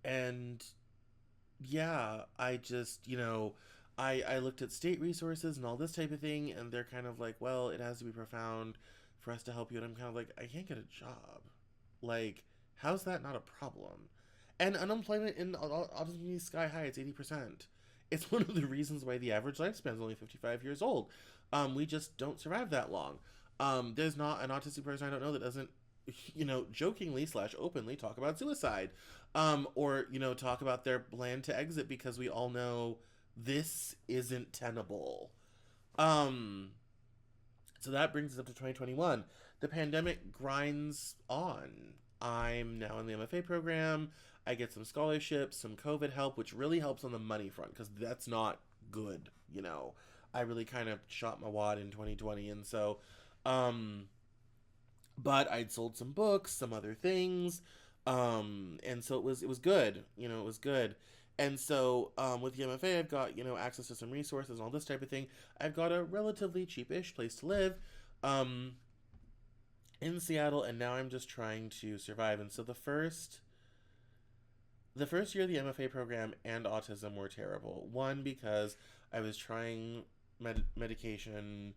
and yeah, I just, I looked at state resources and all this type of thing, and they're kind of like, well, it has to be profound for us to help you. And I'm kind of like, I can't get a job. Like, how's that not a problem? And unemployment in autism is sky high. It's 80%. It's one of the reasons why the average lifespan is only 55 years old. We just don't survive that long. There's not an autistic person I don't know that doesn't, jokingly / openly talk about suicide. Or, talk about their plan to exit because we all know this isn't tenable. So that brings us up to 2021. The pandemic grinds on. I'm now in the MFA program. I get some scholarships, some COVID help, which really helps on the money front because that's not good. I really kind of shot my wad in 2020. And so, but I'd sold some books, some other things. And so it was good. It was good. And so, with the MFA, I've got, access to some resources and all this type of thing. I've got a relatively cheapish place to live, in Seattle, and now I'm just trying to survive. And so the first year of the MFA program and autism were terrible. One, because I was trying medication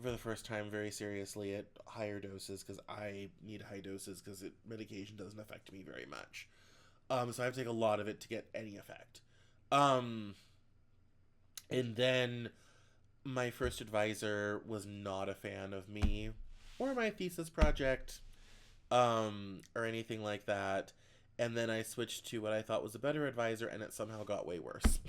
for the first time very seriously at higher doses because I need high doses because medication doesn't affect me very much. So I have to take a lot of it to get any effect. And then my first advisor was not a fan of me or my thesis project, or anything like that. And then I switched to what I thought was a better advisor, and it somehow got way worse.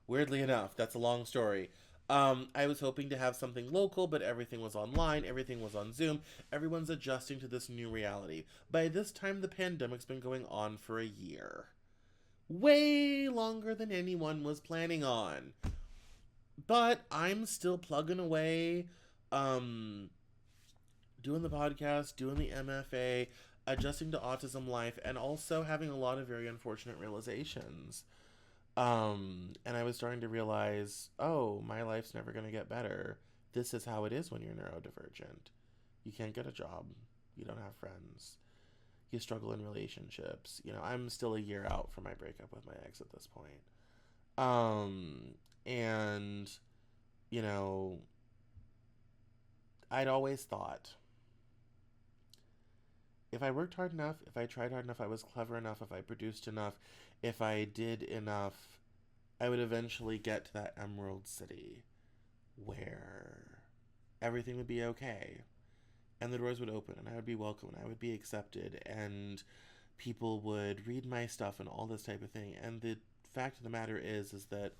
Weirdly enough, that's a long story. I was hoping to have something local, but everything was online, everything was on Zoom. Everyone's adjusting to this new reality. By this time, the pandemic's been going on for a year. Way longer than anyone was planning on. But I'm still plugging away, doing the podcast, doing the MFA, adjusting to autism life, and also having a lot of very unfortunate realizations. And I was starting to realize, oh, my life's never going to get better. This is how it is when you're neurodivergent. You can't get a job. You don't have friends. You struggle in relationships. I'm still a year out from my breakup with my ex at this point. And, I'd always thought if I worked hard enough, if I tried hard enough, I was clever enough, if I produced enough, if I did enough, I would eventually get to that emerald city where everything would be okay and the doors would open and I would be welcome and I would be accepted and people would read my stuff and all this type of thing. And the fact of the matter is that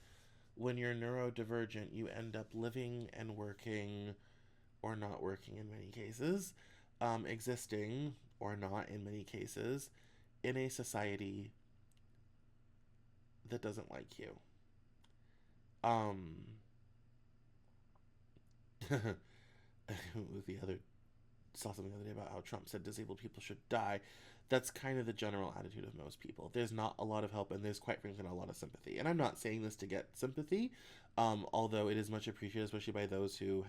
when you're neurodivergent, you end up living and working, or not working in many cases, existing or not in many cases, in a society that doesn't like you. Saw something the other day about how Trump said disabled people should die. That's kind of the general attitude of most people. There's not a lot of help, and there's quite frankly not a lot of sympathy. And I'm not saying this to get sympathy, although it is much appreciated, especially by those who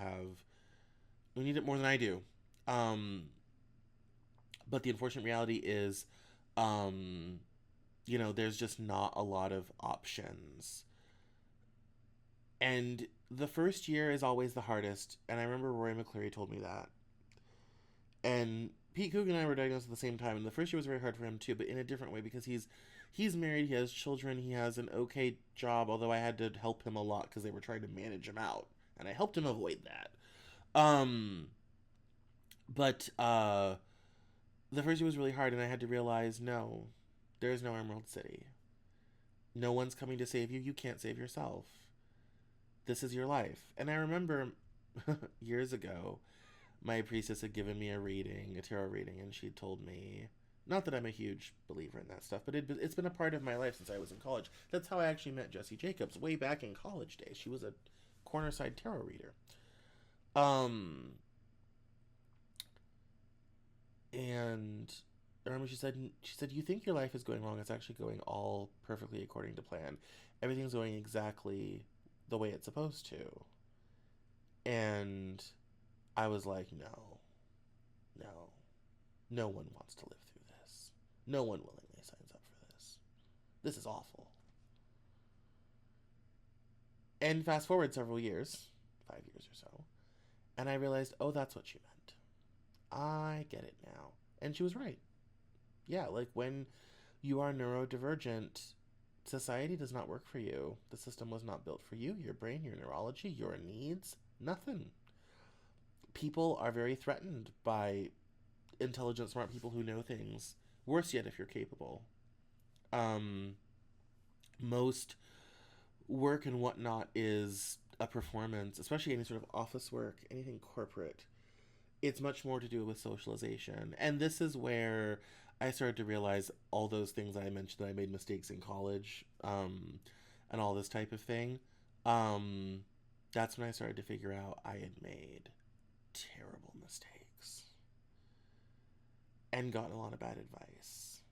need it more than I do. But the unfortunate reality is, there's just not a lot of options. And the first year is always the hardest, and I remember Roy McCleary told me that. And Pete Coogan and I were diagnosed at the same time, and the first year was very hard for him too, but in a different way, because he's married, he has children, he has an okay job, although I had to help him a lot because they were trying to manage him out, and I helped him avoid that. But the first year was really hard, and I had to realize, no, there's no Emerald City. No one's coming to save you. You can't save yourself. This is your life. And I remember years ago, my priestess had given me a reading, a tarot reading, and she told me, not that I'm a huge believer in that stuff, but it's been a part of my life since I was in college. That's how I actually met Jessie Jacobs way back in college days. She was a cornerside tarot reader. Um, and I remember she said, you think your life is going wrong. It's actually going all perfectly according to plan. Everything's going exactly the way it's supposed to. And I was like, no, no, no one wants to live through this. No one willingly signs up for this. This is awful. And fast forward several years, 5 years or so, and I realized, oh, that's what she meant. I get it now. And she was right. Yeah, like when you are neurodivergent, society does not work for you. The system was not built for you, your brain, your neurology, your needs, nothing. People are very threatened by intelligent, smart people who know things. Worse yet, if you're capable. Um, Most work and whatnot is a performance, especially any sort of office work, anything corporate. It's much more to do with socialization. And this is where I started to realize all those things I mentioned, that I made mistakes in college, and all this type of thing. Um, that's when I started to figure out I had made terrible mistakes and gotten a lot of bad advice.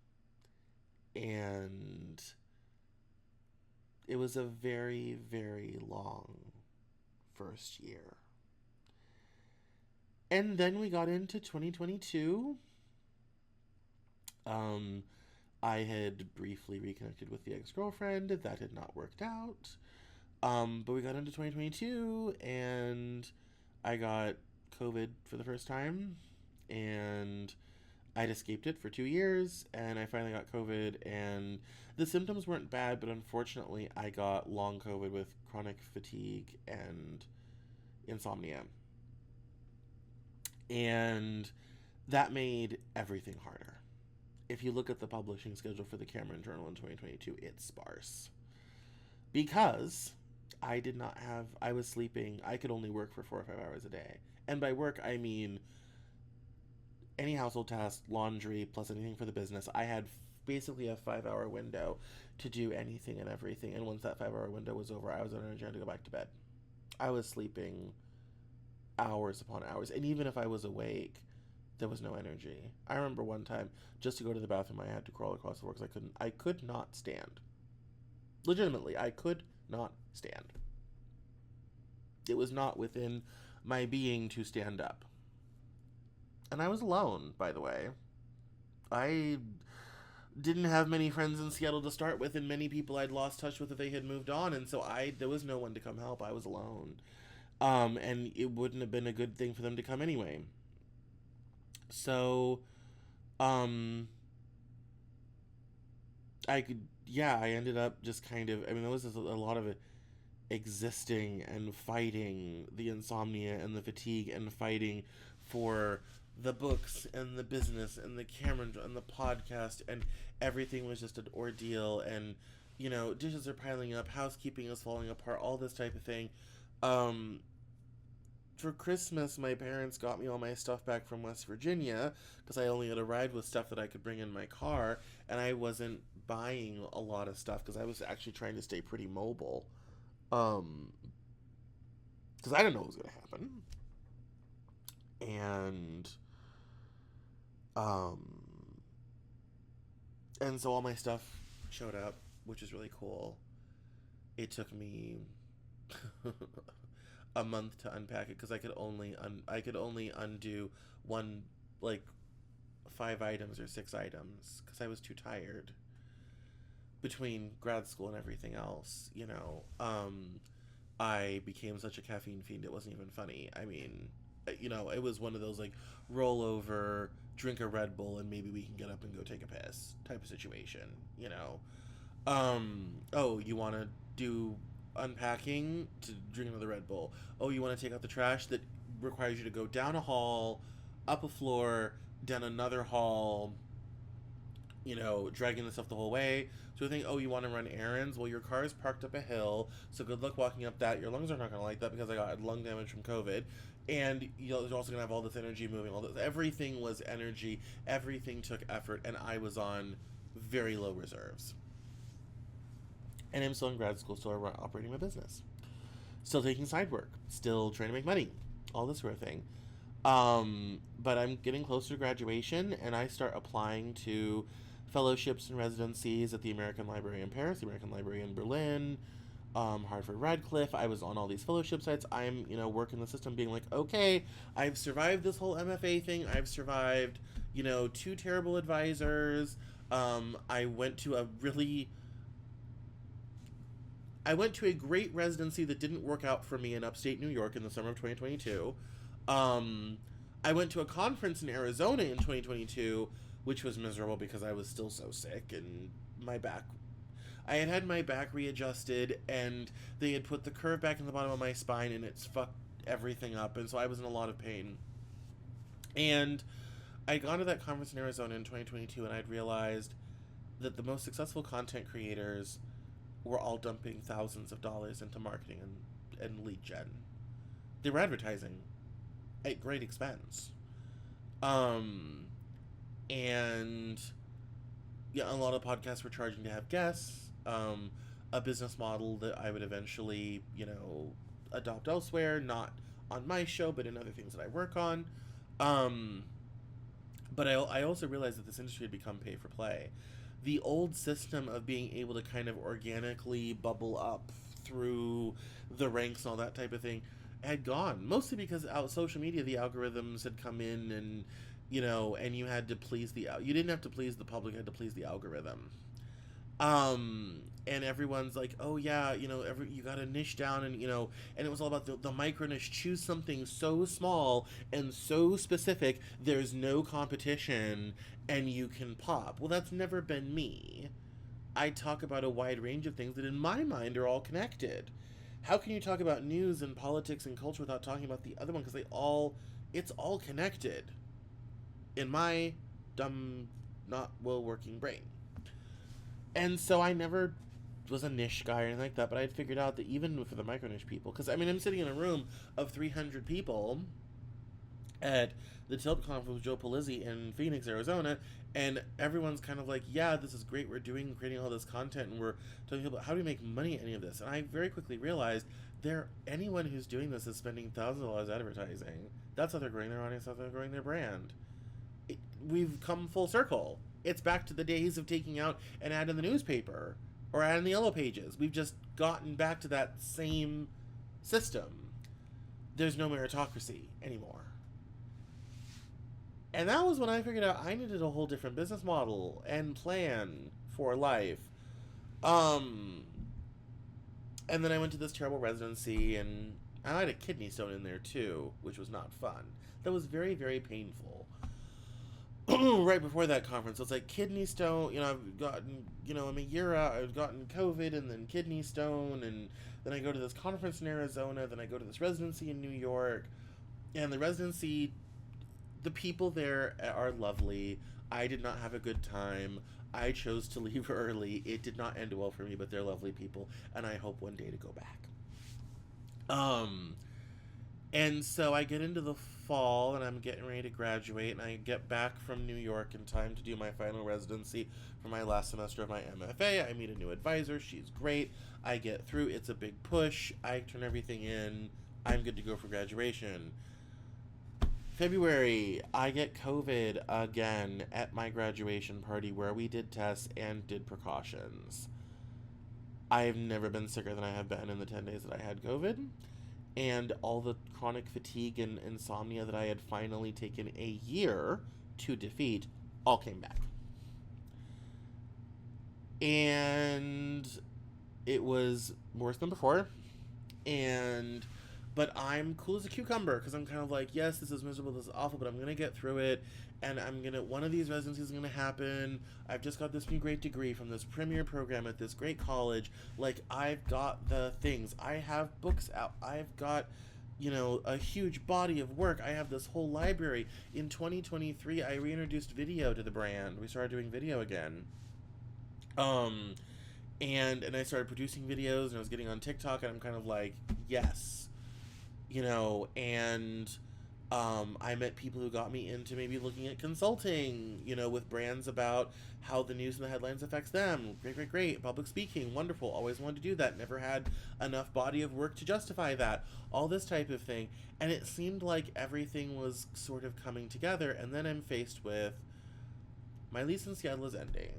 And it was a very, very long first year. And then we got into 2022. Um, I had briefly reconnected with the ex-girlfriend. That had not worked out. But we got into 2022, and I got COVID for the first time, and I'd escaped it for 2 years, and I finally got COVID, and the symptoms weren't bad, but unfortunately I got long COVID with chronic fatigue and insomnia. And that made everything harder. If you look at the publishing schedule for the Cameron Journal in 2022, it's sparse. Because I was sleeping, I could only work for 4 or 5 hours a day. And by work, I mean any household task, laundry, plus anything for the business. I had basically a 5-hour window to do anything and everything. And once that 5-hour window was over, I was on energy to go back to bed. I was sleeping hours upon hours. And even if I was awake, there was no energy. I remember one time, just to go to the bathroom, I had to crawl across the floor because I could not stand. Legitimately, I could not stand. It was not within my being to stand up. And I was alone, by the way. I didn't have many friends in Seattle to start with, and many people I'd lost touch with if they had moved on, and so there was no one to come help. I was alone. And it wouldn't have been a good thing for them to come anyway. So, I ended up just kind of, there was a lot of existing and fighting the insomnia and the fatigue and fighting for the books and the business and the camera and the podcast, and everything was just an ordeal, and dishes are piling up, housekeeping is falling apart, all this type of thing. For Christmas, my parents got me all my stuff back from West Virginia because I only had arrived with stuff that I could bring in my car, and I wasn't buying a lot of stuff because I was actually trying to stay pretty mobile. Because I didn't know what was going to happen. Um, and so all my stuff showed up, which is really cool. It took me a month to unpack it because I could only undo one, like 5 items or 6 items because I was too tired between grad school and everything else. I became such a caffeine fiend, it wasn't even funny. It was one of those like roll over, drink a Red Bull, and maybe we can get up and go take a piss type of situation. Oh, you want to do unpacking? To drink another Red Bull. Oh, you want to take out the trash? That requires you to go down a hall, up a floor, down another hall, dragging this stuff the whole way. So you think, oh, you want to run errands? Well, your car is parked up a hill, so good luck walking up that. Your lungs are not going to like that because I got lung damage from COVID. And you're also going to have all this energy moving. Everything was energy. Everything took effort, and I was on very low reserves. And I'm still in grad school, still operating my business. Still taking side work. Still trying to make money. All this sort of thing. But I'm getting closer to graduation, and I start applying to fellowships and residencies at the American Library in Paris, the American Library in Berlin, Hartford Radcliffe. I was on all these fellowship sites. I'm, working the system being like, okay, I've survived this whole MFA thing. I've survived, 2 terrible advisors. I went to a great residency that didn't work out for me in upstate New York in the summer of 2022. I went to a conference in Arizona in 2022, which was miserable because I was still so sick and I had my back readjusted, and they had put the curve back in the bottom of my spine, and it's fucked everything up, and so I was in a lot of pain. And I'd gone to that conference in Arizona in 2022, and I'd realized that the most successful content creators were all dumping thousands of dollars into marketing and lead gen. They were advertising at great expense. And yeah, a lot of podcasts were charging to have guests. A business model that I would eventually, adopt elsewhere, not on my show, but in other things that I work on. But I also realized that this industry had become pay for play. The old system of being able to kind of organically bubble up through the ranks and all that type of thing had gone, mostly because social media, the algorithms had come in, and and you had to please you didn't have to please the public, you had to please the algorithm. And everyone's like, oh yeah, you gotta niche down, and and it was all about the micro niche. Choose something so small and so specific, there's no competition, and you can pop. Well, that's never been me. I talk about a wide range of things that in my mind are all connected. How can you talk about news and politics and culture without talking about the other one? Because it's all connected in my dumb, not well-working brain. And so I never was a niche guy or anything like that, but I had figured out that even for the micro niche people, because I'm sitting in a room of 300 people at the Tilt Conference with Joe Palizzi in Phoenix, Arizona, and everyone's kind of like, yeah, this is great, we're creating all this content, and we're talking about how do we make money at any of this. And I very quickly realized anyone who's doing this is spending thousands of dollars advertising. That's how they're growing their audience, that's how they're growing their brand. We've come full circle. It's back to the days of taking out an ad in the newspaper or ad in the Yellow Pages. We've just gotten back to that same system. There's no meritocracy anymore. And that was when I figured out I needed a whole different business model and plan for life. And then I went to this terrible residency, and I had a kidney stone in there too, which was not fun. That was very, very painful. Right before that conference, it's like kidney stone, I've gotten, I'm a year out, I've gotten COVID and then kidney stone, and then I go to this conference in Arizona, then I go to this residency in New York, and the residency, the people there are lovely. I did not have a good time. I chose to leave early. It did not end well for me, but they're lovely people, and I hope one day to go back. And so I get into the fall, and I'm getting ready to graduate, and I get back from New York in time to do my final residency for my last semester of my MFA. I meet a new advisor. She's great. I get through. It's a big push. I turn everything in. I'm good to go for graduation. February, I get COVID again at my graduation party where we did tests and did precautions. I've never been sicker than I have been in the 10 days that I had COVID. And all the chronic fatigue and insomnia that I had finally taken a year to defeat all came back. And it was worse than before. But I'm cool as a cucumber, because I'm kind of like, yes, this is miserable, this is awful, but I'm going to get through it. And one of these residencies is going to happen. I've just got this new great degree from this premier program at this great college. Like, I've got the things. I have books out. I've got a huge body of work. I have this whole library. In 2023, I reintroduced video to the brand. We started doing video again. Um, and I started producing videos, and I was getting on TikTok, and I'm kind of like, yes, and I met people who got me into maybe looking at consulting, with brands about how the news and the headlines affects them. Great, great, great. Public speaking, wonderful. Always wanted to do that. Never had enough body of work to justify that. All this type of thing. And it seemed like everything was sort of coming together. And then I'm faced with my lease in Seattle is ending.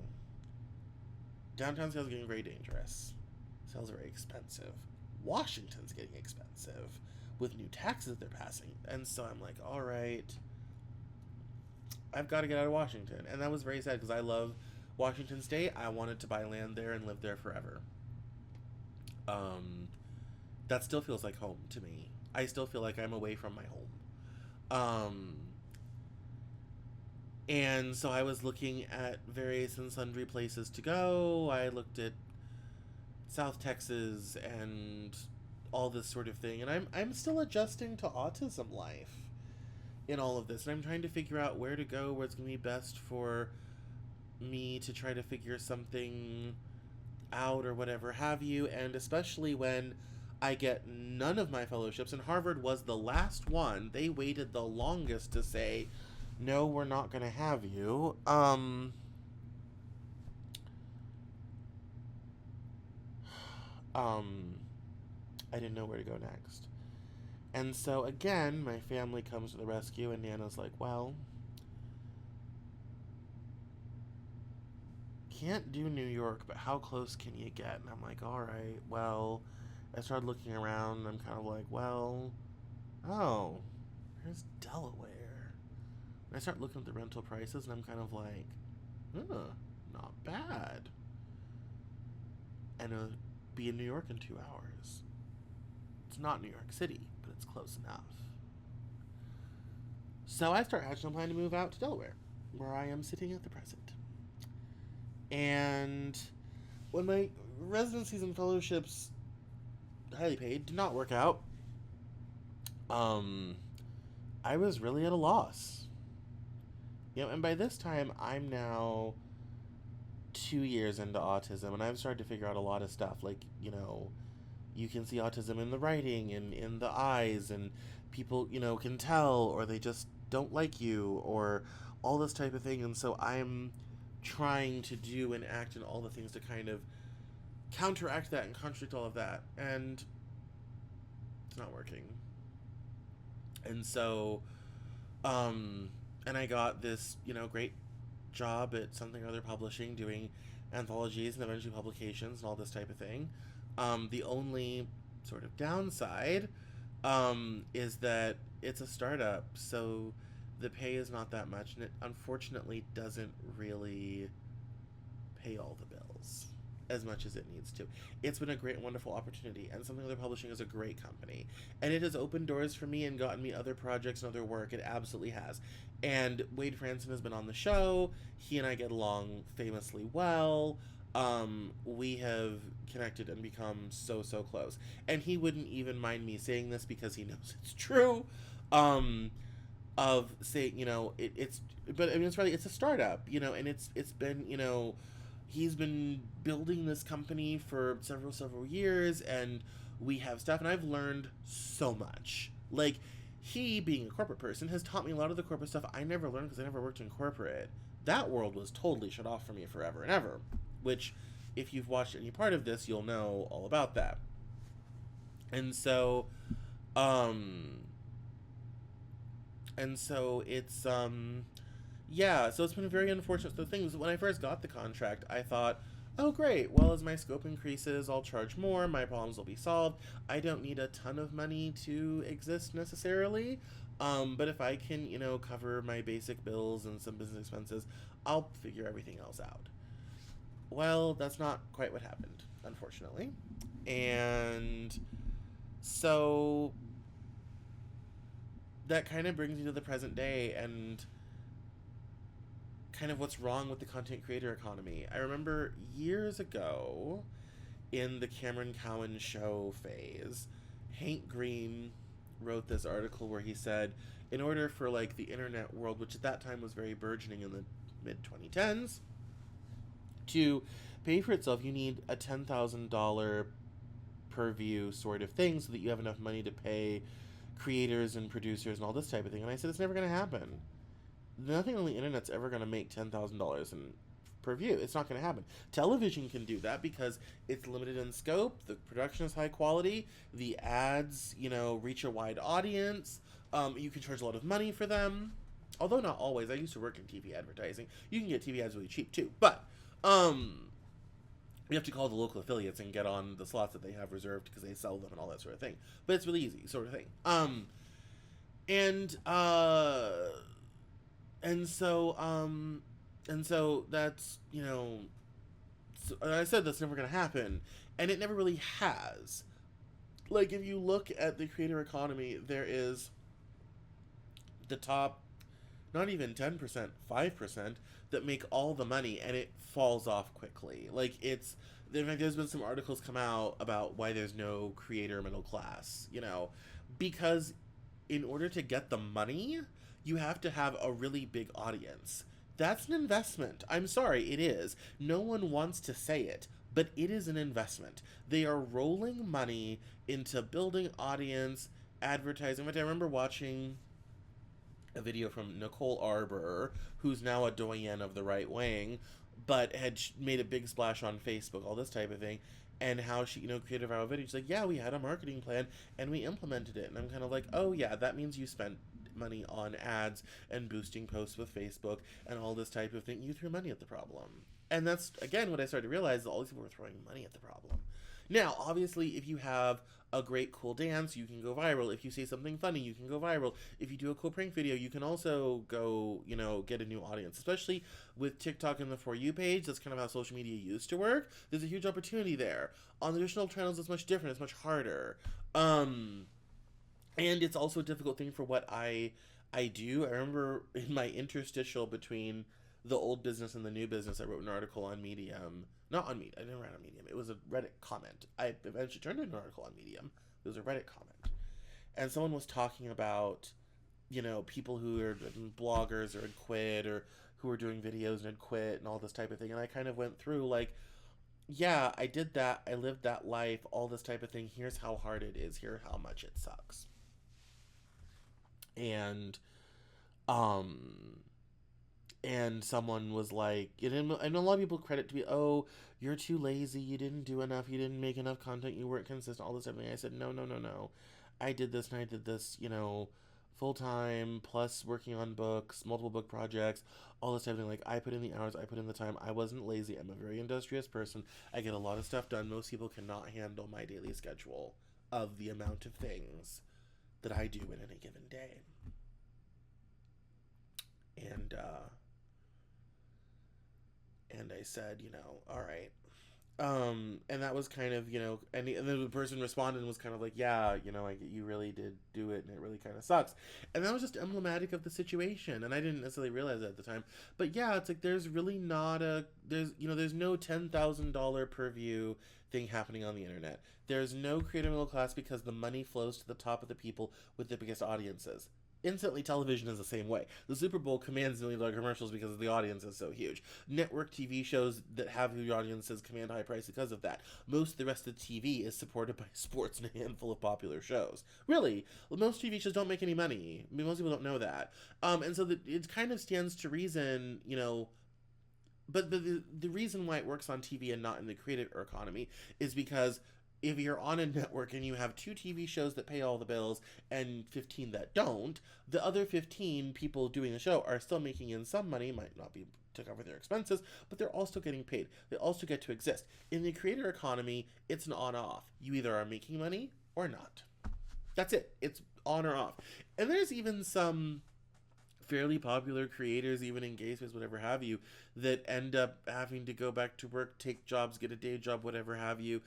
Downtown Seattle's getting very dangerous. Seattle's very expensive. Washington's getting expensive with new taxes they're passing. And so I'm like, all right, I've got to get out of Washington. And that was very sad because I love Washington State. I wanted to buy land there and live there forever. That still feels like home to me. I still feel like I'm away from my home. And so I was looking at various and sundry places to go. I looked at South Texas and all this sort of thing. And I'm still adjusting to autism life in all of this. And I'm trying to figure out where to go, where it's going to be best for me to try to figure something out or whatever have you. And especially when I get none of my fellowships. And Harvard was the last one. They waited the longest to say, no, we're not going to have you. I didn't know where to go next. And so again, my family comes to the rescue, and Nana's like, well, can't do New York, but how close can you get? And I'm like, all right, well, I started looking around, and I'm kind of like, well, oh, here's Delaware. And I start looking at the rental prices, and I'm kind of like, not bad. And it'll be in New York in 2 hours. It's not New York City, but it's close enough. So I start hatching a plan to move out to Delaware, where I am sitting at the present. And when my residencies and fellowships, highly paid, did not work out, I was really at a loss. And by this time, I'm now 2 years into autism, and I've started to figure out a lot of stuff. Like, you can see autism in the writing and in the eyes, and people, can tell, or they just don't like you, or all this type of thing. And so I'm trying to do and act and all the things to kind of counteract that and contradict all of that. And it's not working. And so, and I got this, great job at something or other publishing, doing anthologies and eventually publications and all this type of thing. The only sort of downside is that it's a startup, so the pay is not that much, and it unfortunately doesn't really pay all the bills as much as it needs to. It's been a great, wonderful opportunity, and Something Other Publishing is a great company, and it has opened doors for me and gotten me other projects and other work. It absolutely has. And Wade Franson has been on the show. He and I get along famously well. We have connected and become so close. And he wouldn't even mind me saying this because he knows it's true. Of saying, but I mean, it's a startup, and it's been, he's been building this company for several years, and we have stuff, and I've learned so much. Like, he, being a corporate person, has taught me a lot of the corporate stuff I never learned because I never worked in corporate. That world was totally shut off for me forever and ever, which, if you've watched any part of this, you'll know all about that. And so, it's, yeah, so it's been very unfortunate. The thing is, when I first got the contract, I thought, oh great, well, as my scope increases, I'll charge more, my problems will be solved. I don't need a ton of money to exist necessarily, but if I can, cover my basic bills and some business expenses, I'll figure everything else out. Well, that's not quite what happened, unfortunately. And so that kind of brings me to the present day and kind of what's wrong with the content creator economy. I remember years ago, in the Cameron Cowan show phase, Hank Green wrote this article where he said, in order for like the internet world, which at that time was very burgeoning in the mid 2010s, to pay for itself, you need a $10,000 per view sort of thing so that you have enough money to pay creators and producers and all this type of thing. And I said, it's never going to happen. Nothing on the internet's ever going to make $10,000 in per view. It's not going to happen. Television can do that because it's limited in scope. The production is high quality. The ads, reach a wide audience. You can charge a lot of money for them. Although not always. I used to work in TV advertising. You can get TV ads really cheap too. But you have to call the local affiliates and get on the slots that they have reserved because they sell them and all that sort of thing. But it's really easy, sort of thing. And so that's, so I said that's never going to happen, and it never really has. Like, if you look at the creator economy, there is the top, not even 10%, 5% that make all the money, and it falls off quickly. Like, in fact, there's been some articles come out about why there's no creator middle class, because in order to get the money, you have to have a really big audience. That's an investment. I'm sorry, it is. No one wants to say it, but it is an investment. They are rolling money into building audience, advertising. But I remember watching a video from Nicole Arbor, who's now a doyen of the right wing, but had made a big splash on Facebook, all this type of thing, and how she, created a viral video. She's like, yeah, we had a marketing plan, and we implemented it. And I'm kind of like, oh, yeah, that means you spent money on ads and boosting posts with Facebook and all this type of thing. You threw money at the problem. And that's, again, what I started to realize, is all these people were throwing money at the problem. Now, obviously, if you have a great cool dance, you can go viral. If you say something funny, you can go viral. If you do a cool prank video, you can also go, get a new audience. Especially with TikTok and the For You page, that's kind of how social media used to work. There's a huge opportunity there. On the traditional channels, it's much different. It's much harder. And it's also a difficult thing for what I do. I remember in my interstitial between the old business and the new business, I wrote an article on Medium. Not on Medium. I didn't write on Medium. It was a Reddit comment. I eventually turned it into an article on Medium. It was a Reddit comment. And someone was talking about, people who are bloggers or had quit, or who were doing videos and had quit and all this type of thing. And I kind of went through like, yeah, I did that. I lived that life, all this type of thing. Here's how hard it is. Here's how much it sucks. And someone was like, and a lot of people credit to me, oh, you're too lazy, you didn't do enough, you didn't make enough content, you weren't consistent, all this type of thing. I said, no. I did this, and I did this, full time, plus working on books, multiple book projects, all this type of thing. Like, I put in the hours, I put in the time. I wasn't lazy. I'm a very industrious person. I get a lot of stuff done. Most people cannot handle my daily schedule of the amount of things that I do in any given day. And I said, all right. And that was kind of, and then the person responded and was kind of like, yeah, like, you really did do it, and it really kind of sucks. And that was just emblematic of the situation, and I didn't necessarily realize that at the time. But yeah, it's like, there's really not there's no $10,000 per view thing happening on the internet. There's no creator middle class because the money flows to the top of the people with the biggest audiences. Instantly, television is the same way. The Super Bowl commands $1 million commercials because the audience is so huge. Network TV shows that have huge audiences command high price because of that. Most of the rest of the TV is supported by sports and a handful of popular shows. Really, most TV shows don't make any money. I mean, most people don't know that. And so it kind of stands to reason, but the reason why it works on TV and not in the creator economy is because if you're on a network and you have 2 TV shows that pay all the bills and 15 that don't, the other 15 people doing the show are still making in some money, might not be to cover their expenses, but they're also getting paid. They also get to exist. In the creator economy, it's an on-off. You either are making money or not. That's it. It's on or off. And there's even some fairly popular creators, even in gay space, whatever have you, that end up having to go back to work, take jobs, get a day job, whatever have you,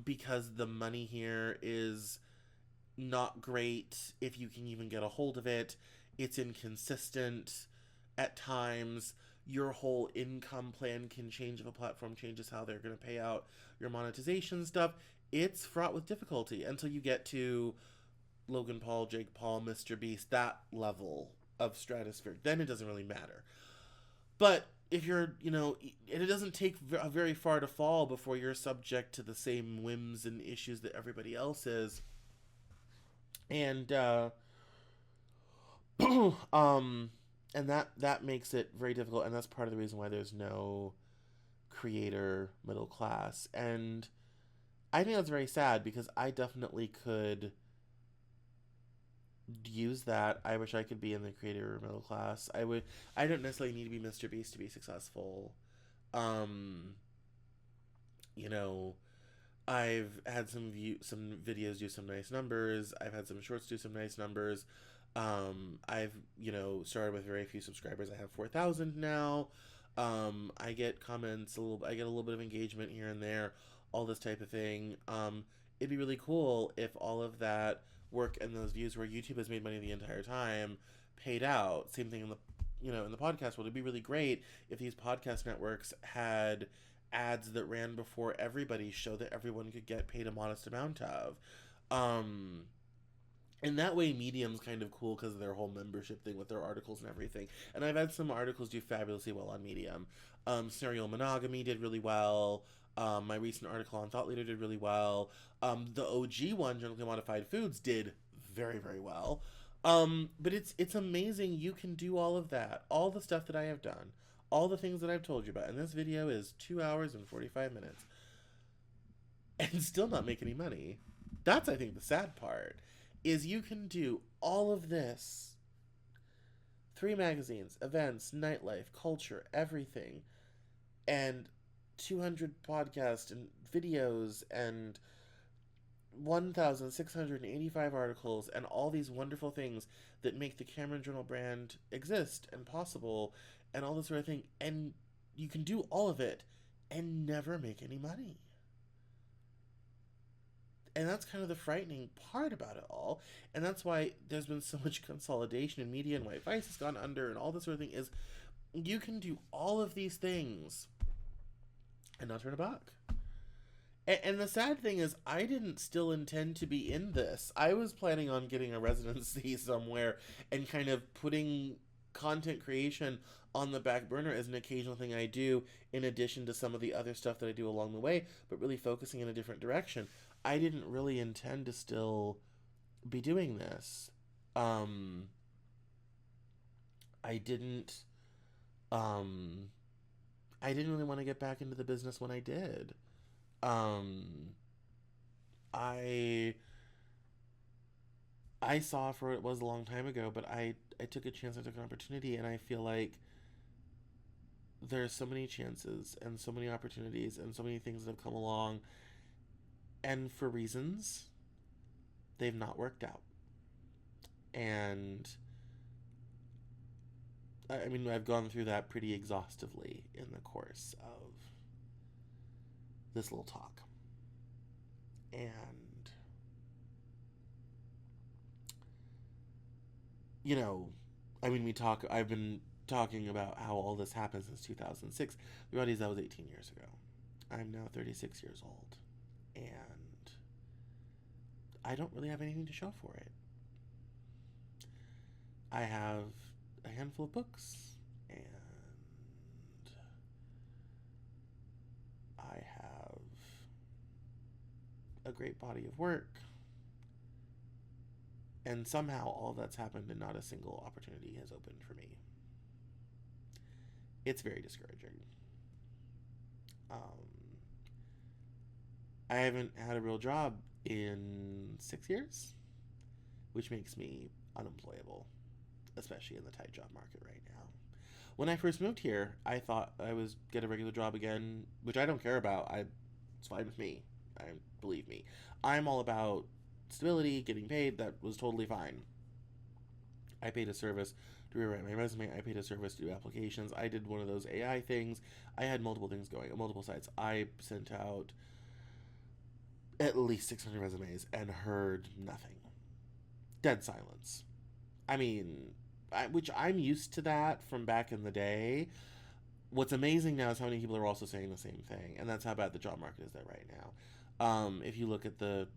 because the money here is not great if you can even get a hold of it. It's inconsistent at times. Your whole income plan can change if a platform changes how they're going to pay out your monetization stuff. It's fraught with difficulty until you get to Logan Paul, Jake Paul, Mr. Beast, that level of stratosphere, then it doesn't really matter. But if you're, and it doesn't take very far to fall before you're subject to the same whims and issues that everybody else is. And, um, and that makes it very difficult. And that's part of the reason why there's no creator middle class. And I think that's very sad because I definitely could use that. I wish I could be in the creator middle class. I don't necessarily need to be Mr. Beast to be successful. Um, you know, I've had some videos do some nice numbers. I've had some shorts do some nice numbers. I've, started with very few subscribers. I have 4,000 now. I get comments I get a little bit of engagement here and there, all this type of thing. It'd be really cool if all of that work and those views where YouTube has made money the entire time paid out. Same thing in the podcast world. It'd be really great if these podcast networks had ads that ran before everybody's show that everyone could get paid a modest amount of. Um, and that way Medium's kind of cool because of their whole membership thing with their articles and everything. And I've had some articles do fabulously well on Medium. Serial Monogamy did really well. My recent article on Thought Leader did really well. The OG one, Genetically Modified Foods, did very, very well. But it's amazing you can do all of that. All the stuff that I have done. All the things that I've told you about. And this video is 2 hours and 45 minutes. And still not make any money. That's, I think, the sad part. Is you can do all of this. 3 magazines, events, nightlife, culture, everything. And 200 podcasts and videos and 1,685 articles and all these wonderful things that make the Cameron Journal brand exist and possible and all this sort of thing. And you can do all of it and never make any money. And that's kind of the frightening part about it all. And that's why there's been so much consolidation in media and why Vice has gone under and all this sort of thing is you can do all of these things and not turn a buck. And the sad thing is, I didn't still intend to be in this. I was planning on getting a residency somewhere and kind of putting content creation on the back burner as an occasional thing I do in addition to some of the other stuff that I do along the way, but really focusing in a different direction. I didn't really intend to still be doing this. I didn't I didn't really want to get back into the business when I did. I saw for what it was a long time ago, but I took a chance, I took an opportunity, and I feel like there's so many chances and so many opportunities and so many things that have come along, and for reasons, they've not worked out. And I mean, I've gone through that pretty exhaustively in the course of this little talk. And, I've been talking about how all this happened since 2006. The reality is that was 18 years ago. I'm now 36 years old. And I don't really have anything to show for it. I have a handful of books, and I have a great body of work, and somehow all that's happened and not a single opportunity has opened for me. It's very discouraging. I haven't had a real job in 6 years, which makes me unemployable, especially in the tight job market right now. When I first moved here, I thought I was get a regular job again, which I don't care about. It's fine with me. Believe me. I'm all about stability, getting paid. That was totally fine. I paid a service to rewrite my resume. I paid a service to do applications. I did one of those AI things. I had multiple things going on multiple sites. I sent out at least 600 resumes and heard nothing. Dead silence. I mean, which I'm used to that from back in the day. What's amazing now is how many people are also saying the same thing, and that's how bad the job market is there right now. If you look at the,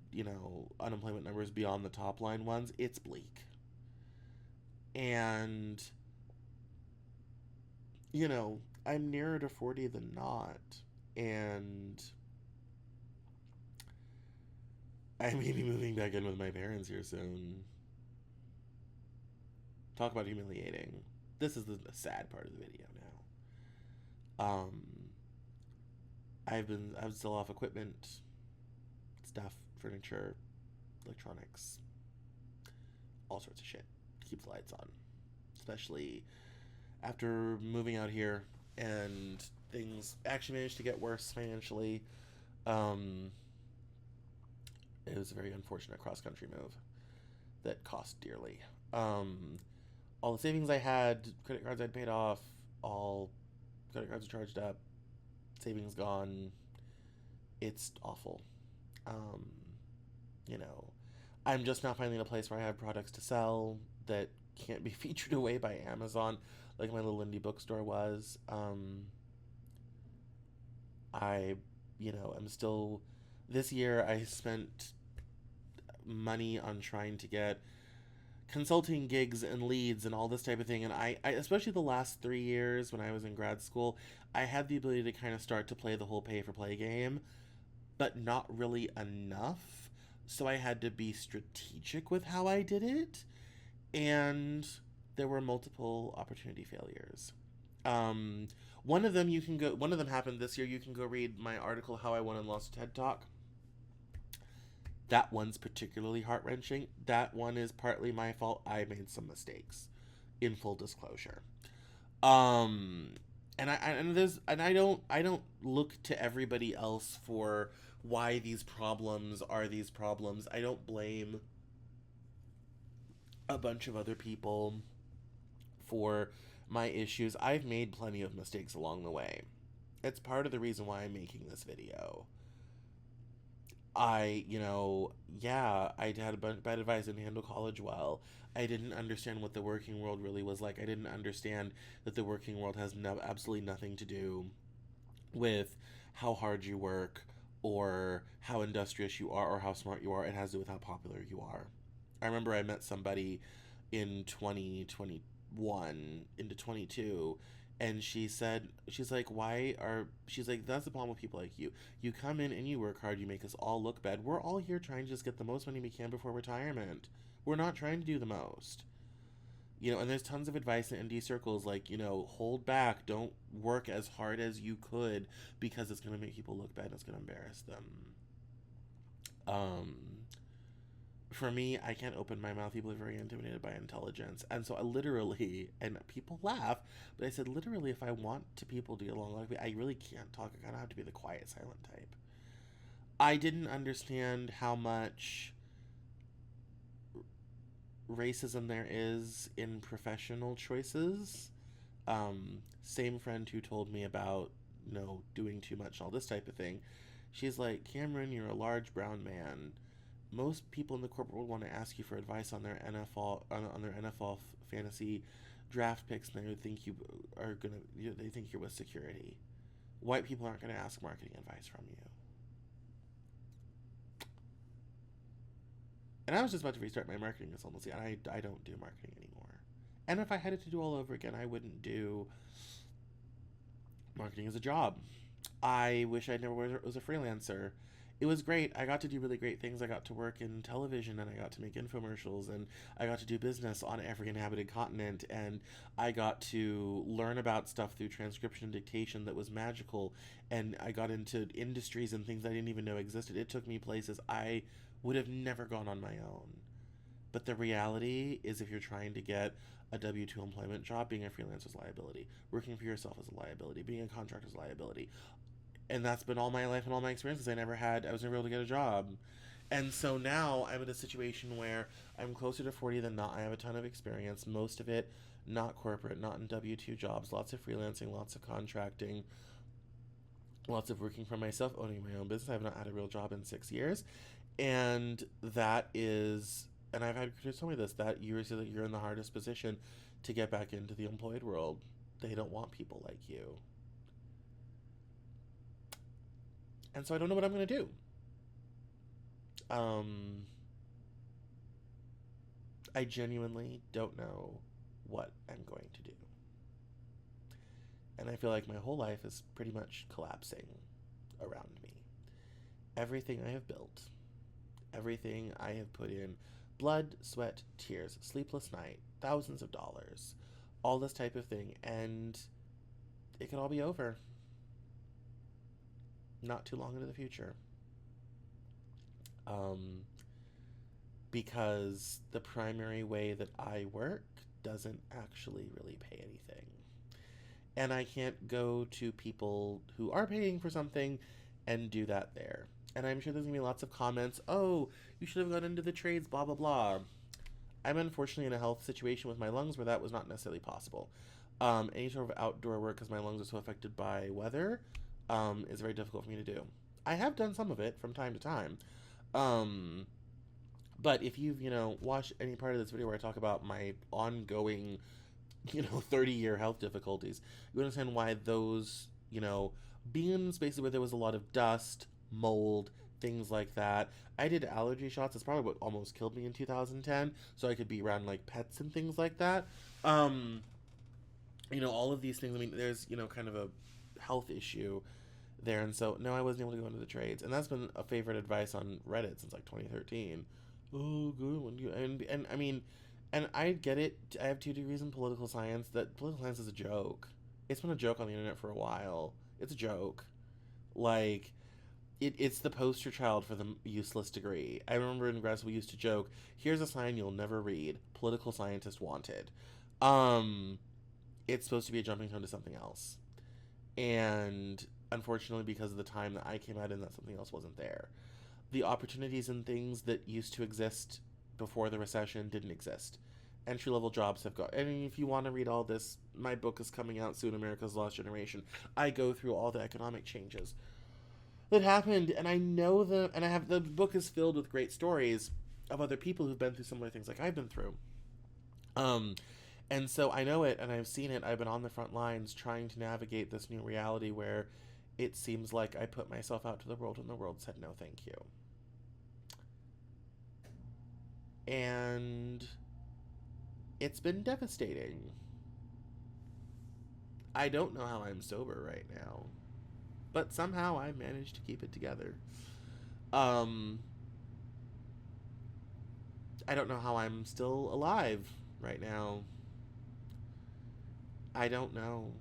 unemployment numbers beyond the top line ones, it's bleak. And, I'm nearer to 40 than not. And I may be moving back in with my parents here soon. Talk about humiliating. This is the sad part of the video now. I'm still off equipment, stuff, furniture, electronics, all sorts of shit to keep the lights on. Especially after moving out here and things actually managed to get worse financially. It was a very unfortunate cross-country move that cost dearly. All the savings I had, credit cards I'd paid off, all credit cards are charged up, savings gone. It's awful. Um, you know, I'm just now finding a place where I have products to sell that can't be featured away by Amazon like my little indie bookstore was. I, I'm still. This year I spent money on trying to get consulting gigs and leads and all this type of thing. And I especially the last 3 years when I was in grad school, I had the ability to kind of start to play the whole pay for play game, but not really enough. So I had to be strategic with how I did it. And there were multiple opportunity failures. Um, one of them happened this year. You can go read my article, How I Won and Lost a TED Talk. That one's particularly heart-wrenching. That one is partly my fault. I made some mistakes, in full disclosure. Um, and I don't look to everybody else for why these problems are these problems. I don't blame a bunch of other people for my issues. I've made plenty of mistakes along the way. It's part of the reason why I'm making this video. I had a bunch of bad advice. I didn't handle college well. I didn't understand what the working world really was like. I didn't understand that the working world has absolutely nothing to do with how hard you work or how industrious you are or how smart you are. It has to do with how popular you are. I remember I met somebody in 2021 into 22, and she's like, she's like, that's the problem with people like you. You come in and you work hard, you make us all look bad. We're all here trying to just get the most money we can before retirement. We're not trying to do the most. And there's tons of advice in indie circles like, hold back, don't work as hard as you could because it's going to make people look bad and it's going to embarrass them. Um, for me, I can't open my mouth. People are very intimidated by intelligence. And so I literally, and people laugh, but I said, literally, if I want people to get along like me, I really can't talk. I kind of have to be the quiet, silent type. I didn't understand how much racism there is in professional choices. Same friend who told me about, doing too much, all this type of thing. She's like, Cameron, you're a large brown man. Most people in the corporate world want to ask you for advice on their NFL fantasy draft picks, and they think you're with security. White people aren't going to ask marketing advice from you. And I was just about to restart my marketing consultancy, and I don't do marketing anymore. And if I had it to do all over again, I wouldn't do marketing as a job. I wish I never was a freelancer. It was great. I got to do really great things. I got to work in television, and I got to make infomercials, and I got to do business on every inhabited continent, and I got to learn about stuff through transcription and dictation that was magical, and I got into industries and things I didn't even know existed. It took me places I would have never gone on my own. But the reality is, if you're trying to get a W-2 employment job, being a freelancer is a liability. Working for yourself is a liability. Being a contractor is a liability. And that's been all my life and all my experiences. I was never able to get a job. And so now I'm in a situation where I'm closer to 40 than not. I have a ton of experience, most of it not corporate, not in W-2 jobs, lots of freelancing, lots of contracting, lots of working for myself, owning my own business. I've not had a real job in 6 years. And I've had recruiters tell me this, that you're in the hardest position to get back into the employed world. They don't want people like you. And so I don't know what I'm going to do. I genuinely don't know what I'm going to do. And I feel like my whole life is pretty much collapsing around me. Everything I have built, everything I have put in blood, sweat, tears, sleepless night, thousands of dollars, all this type of thing, and it could all be over not too long into the future. Um, because the primary way that I work doesn't actually really pay anything. And I can't go to people who are paying for something and do that there. And I'm sure there's gonna be lots of comments, oh, you should have gone into the trades, blah, blah, blah. I'm unfortunately in a health situation with my lungs where that was not necessarily possible. Any sort of outdoor work, because my lungs are so affected by weather, is very difficult for me to do. I have done some of it from time to time. Um, but if you've, watched any part of this video where I talk about my ongoing, 30-year health difficulties, you understand why those, being in spaces where there was a lot of dust, mold, things like that. I did allergy shots. That's probably what almost killed me in 2010. So I could be around like pets and things like that. All of these things. I mean, there's, kind of a health issue there. And so, no, I wasn't able to go into the trades. And that's been a favorite advice on Reddit since like 2013. Oh, good one. And I mean, and I get it. I have 2 degrees in political science. That political science is a joke. It's been a joke on the internet for a while. It's a joke. Like, it's the poster child for the useless degree. I remember in grad school we used to joke, here's a sign you'll never read. Political scientist wanted. It's supposed to be a jumping tone to something else. And unfortunately, because of the time that I came out in, that something else wasn't there. The opportunities and things that used to exist before the recession didn't exist. Entry-level jobs have got... I mean, if you want to read all this, my book is coming out soon, America's Lost Generation. I go through all the economic changes that happened, and I know them, and the book is filled with great stories of other people who've been through similar things like I've been through. And so I know it, and I've seen it. I've been on the front lines trying to navigate this new reality where it seems like I put myself out to the world and the world said no thank you. And it's been devastating. I don't know how I'm sober right now, but somehow I managed to keep it together. I don't know how I'm still alive right now. I don't know.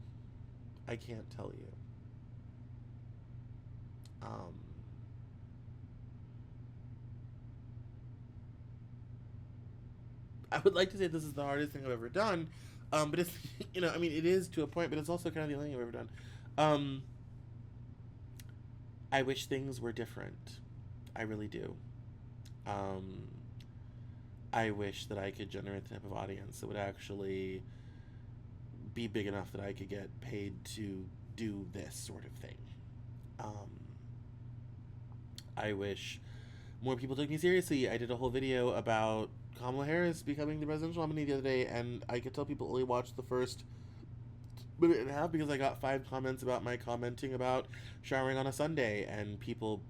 I can't tell you. I would like to say this is the hardest thing I've ever done, but it's, I mean, it is to a point, but it's also kind of the only thing I've ever done. I wish things were different. I really do. I wish that I could generate the type of audience that would actually be big enough that I could get paid to do this sort of thing. I wish more people took me seriously. I did a whole video about Kamala Harris becoming the presidential nominee the other day, and I could tell people only watched the first minute and a half because I got 5 comments about my commenting about showering on a Sunday, and people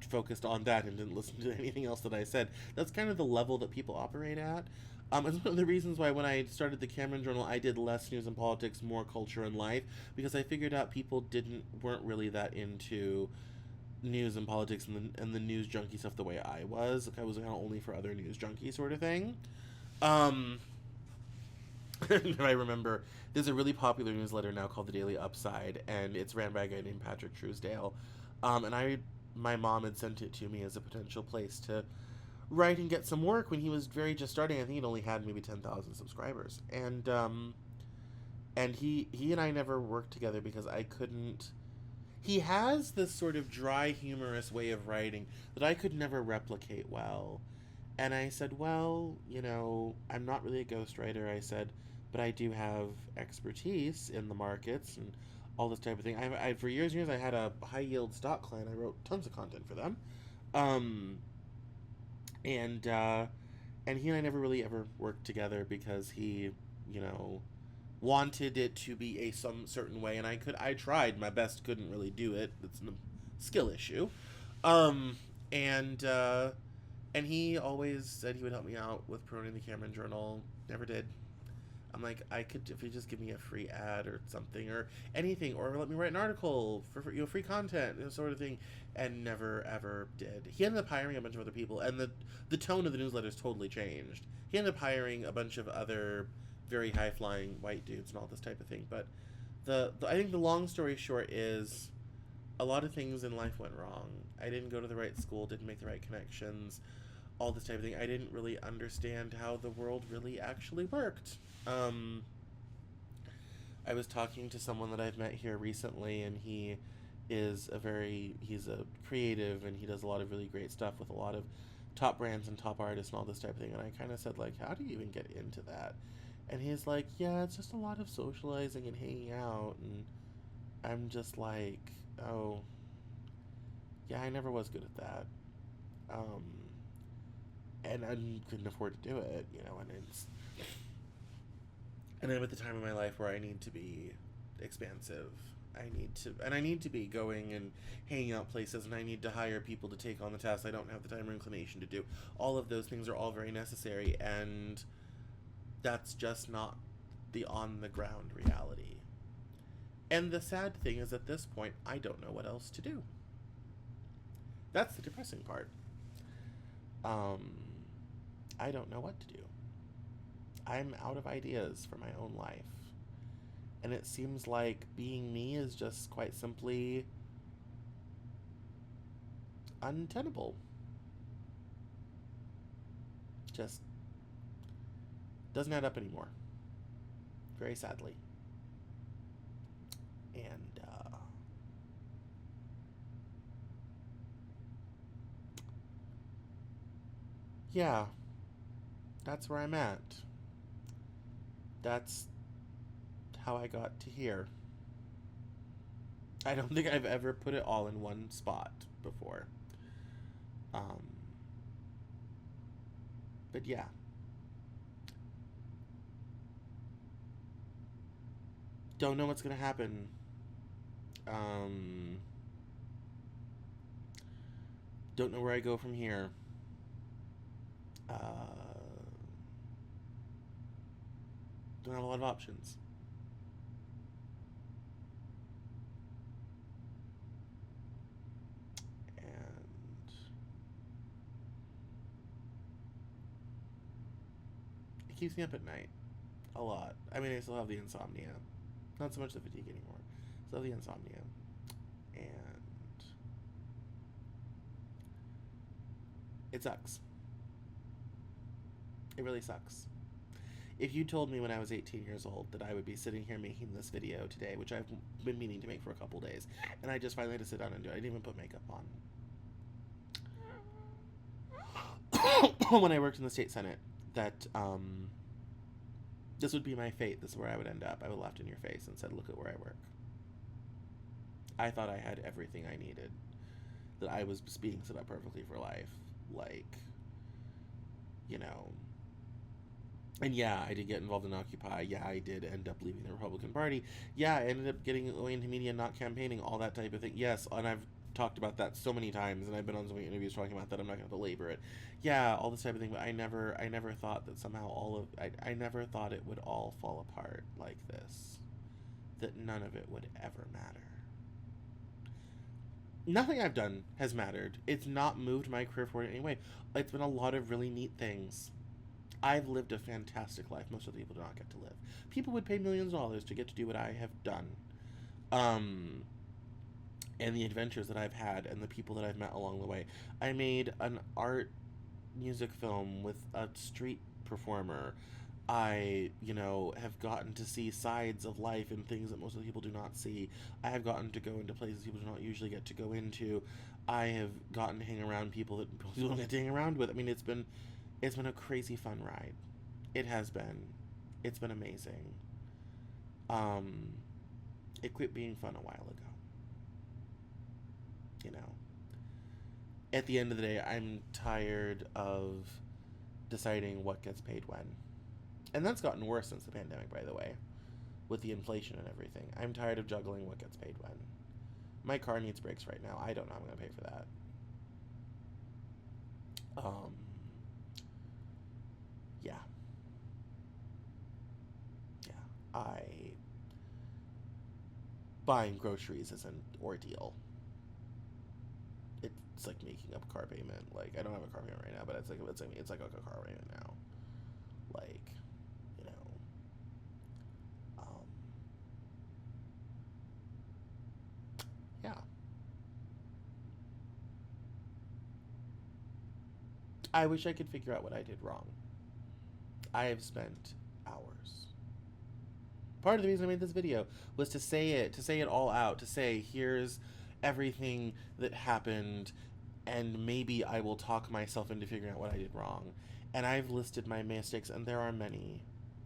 focused on that and didn't listen to anything else that I said. That's kind of the level that people operate at. It's one of the reasons why when I started the Cameron Journal, I did less news and politics, more culture and life, because I figured out people weren't really that into news and politics and the news junkie stuff the way I was. Like, I was kind of only for other news junkie sort of thing. I remember there's a really popular newsletter now called the Daily Upside, and it's ran by a guy named Patrick Truesdale. And my mom had sent it to me as a potential place to write and get some work when he was very just starting. I think he'd only had maybe 10,000 subscribers, and he and I never worked together because I couldn't. He has this sort of dry, humorous way of writing that I could never replicate well. And I said, well, I'm not really a ghostwriter, I said, but I do have expertise in the markets and all this type of thing. I for years and years, I had a high-yield stock client. I wrote tons of content for them. And he and I never really ever worked together because he, wanted it to be some certain way, and I tried my best, couldn't really do it. It's a skill issue. And And he always said he would help me out with promoting the Cameron Journal. Never did. I'm like, I could, if you just give me a free ad or something or anything, or let me write an article for free content, sort of thing, and never ever did. He ended up hiring a bunch of other people, and the tone of the newsletters totally changed. He ended up hiring a bunch of other very high flying white dudes and all this type of thing. But the I think the long story short is a lot of things in life went wrong. I didn't go to the right school, didn't make the right connections, all this type of thing. I didn't really understand how the world really actually worked. Um, I was talking to someone that I've met here recently, and he's a creative, and he does a lot of really great stuff with a lot of top brands and top artists and all this type of thing. And I kind of said, like, how do you even get into that? And he's like, yeah, it's just a lot of socializing and hanging out. And I'm just like, oh, yeah, I never was good at that. Um, and I couldn't afford to do it, and I'm at the time in my life where I need to be expansive. I need to be going and hanging out places, and I need to hire people to take on the tasks I don't have the time or inclination to do. All of those things are all very necessary, and that's just not the on the ground reality. And the sad thing is, at this point, I don't know what else to do. That's the depressing part. I don't know what to do. I'm out of ideas for my own life. And it seems like being me is just quite simply untenable. Just doesn't add up anymore. Very sadly. And, yeah, that's where I'm at. That's how I got to here. I don't think I've ever put it all in one spot before. But yeah. Don't know what's gonna happen. Don't know where I go from here. Don't have a lot of options. And it keeps me up at night. A lot. I mean, I still have the insomnia. Not so much the fatigue anymore. Still have the insomnia. And it sucks. It really sucks. If you told me when I was 18 years old that I would be sitting here making this video today, which I've been meaning to make for a couple days, and I just finally had to sit down and do it, I didn't even put makeup on. When I worked in the state senate, that this would be my fate. This is where I would end up. I would laughed in your face and said, look at where I work. I thought I had everything I needed. That I was being set up perfectly for life. Like, And yeah, I did get involved in Occupy. Yeah, I did end up leaving the Republican Party. Yeah, I ended up getting away into media, not campaigning, all that type of thing. Yes, and I've talked about that so many times, and I've been on so many interviews talking about that. I'm not going to belabor it. Yeah, all this type of thing, but I never thought that somehow I never thought it would all fall apart like this. That none of it would ever matter. Nothing I've done has mattered. It's not moved my career forward in any way. It's been a lot of really neat things. I've lived a fantastic life. Most other people do not get to live. People would pay millions of dollars to get to do what I have done. And the adventures that I've had and the people that I've met along the way. I made an art music film with a street performer. I, have gotten to see sides of life and things that most of the people do not see. I have gotten to go into places people do not usually get to go into. I have gotten to hang around people that people don't get to hang around with. I mean, it's been a crazy fun ride. It has been. It's been amazing. It quit being fun a while ago. At the end of the day, I'm tired of deciding what gets paid when. And that's gotten worse since the pandemic, by the way, with the inflation and everything. I'm tired of juggling what gets paid when. My car needs brakes right now. I don't know how I'm going to pay for that. Yeah. Yeah. Buying groceries is an ordeal. It's like making up a car payment. Like, I don't have a car payment right now, but it's like a car payment now. Like, you know, um, yeah. I wish I could figure out what I did wrong. I have spent hours. Part of the reason I made this video was to say it all out, to say, here's everything that happened, and maybe I will talk myself into figuring out what I did wrong. And I've listed my mistakes, and there are many.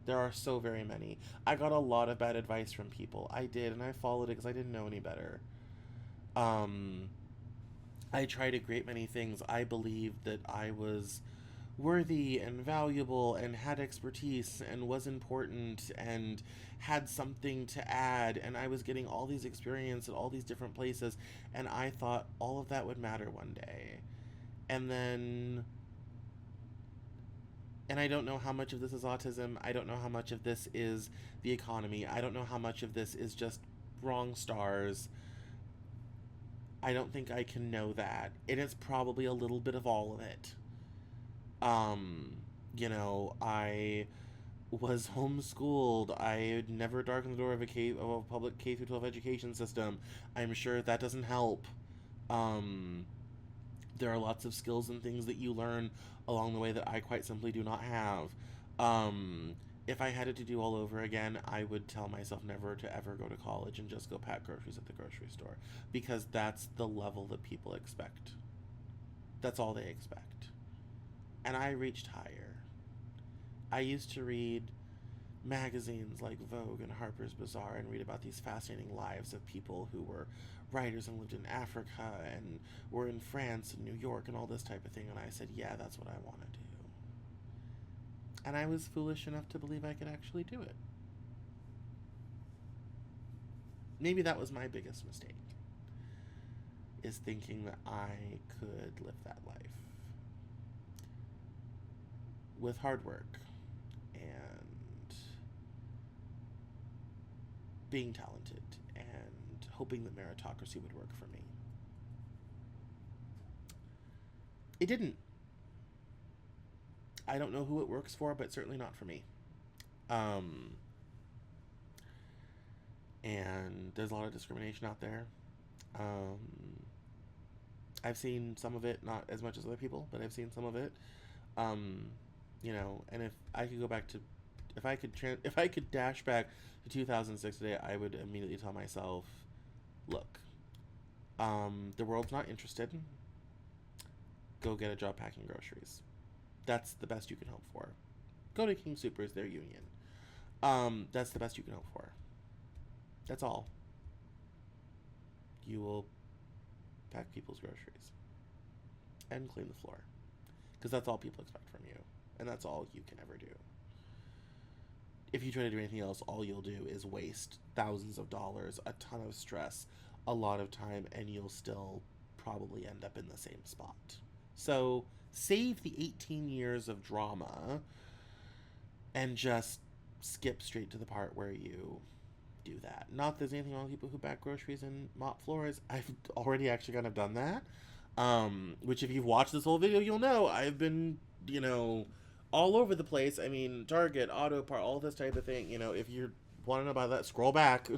There are so very many. I got a lot of bad advice from people. I did, and I followed it because I didn't know any better. Um, I tried a great many things. I believed that I was worthy and valuable and had expertise and was important and had something to add, and I was getting all these experience at all these different places, and I thought all of that would matter one day. And then, and I don't know how much of this is autism. I don't know how much of this is the economy. I don't know how much of this is just wrong stars. I don't think I can know that. And it's probably a little bit of all of it. Um, I was homeschooled. I had never darkened the door of of a public K through 12 education system. I'm sure that doesn't help. Um, there are lots of skills and things that you learn along the way that I quite simply do not have. Um, if I had it to do all over again, I would tell myself never to ever go to college and just go pack groceries at the grocery store, because that's the level that people expect. That's all they expect. And I reached higher. I used to read magazines like Vogue and Harper's Bazaar and read about these fascinating lives of people who were writers and lived in Africa and were in France and New York and all this type of thing. And I said, yeah, that's what I want to do. And I was foolish enough to believe I could actually do it. Maybe that was my biggest mistake, is thinking that I could live that life with hard work and being talented and hoping that meritocracy would work for me. It didn't. I don't know who it works for, but certainly not for me. And there's a lot of discrimination out there. Um, I've seen some of it, not as much as other people, but I've seen some of it. Um, and if I could go back to, if I could dash back to 2006 today, I would immediately tell myself, look, the world's not interested. Go get a job packing groceries. That's the best you can hope for. Go to King Soopers, their union. That's the best you can hope for. That's all. You will pack people's groceries and clean the floor, because that's all people expect from you, and that's all you can ever do. If you try to do anything else, all you'll do is waste thousands of dollars, a ton of stress, a lot of time, and you'll still probably end up in the same spot. So save the 18 years of drama and just skip straight to the part where you do that. Not that there's anything wrong with people who pack groceries and mop floors. I've already actually kind of done that. Which if you've watched this whole video, you'll know I've been, all over the place. I mean, Target, Auto Part, all this type of thing. If you want to know about that, scroll back,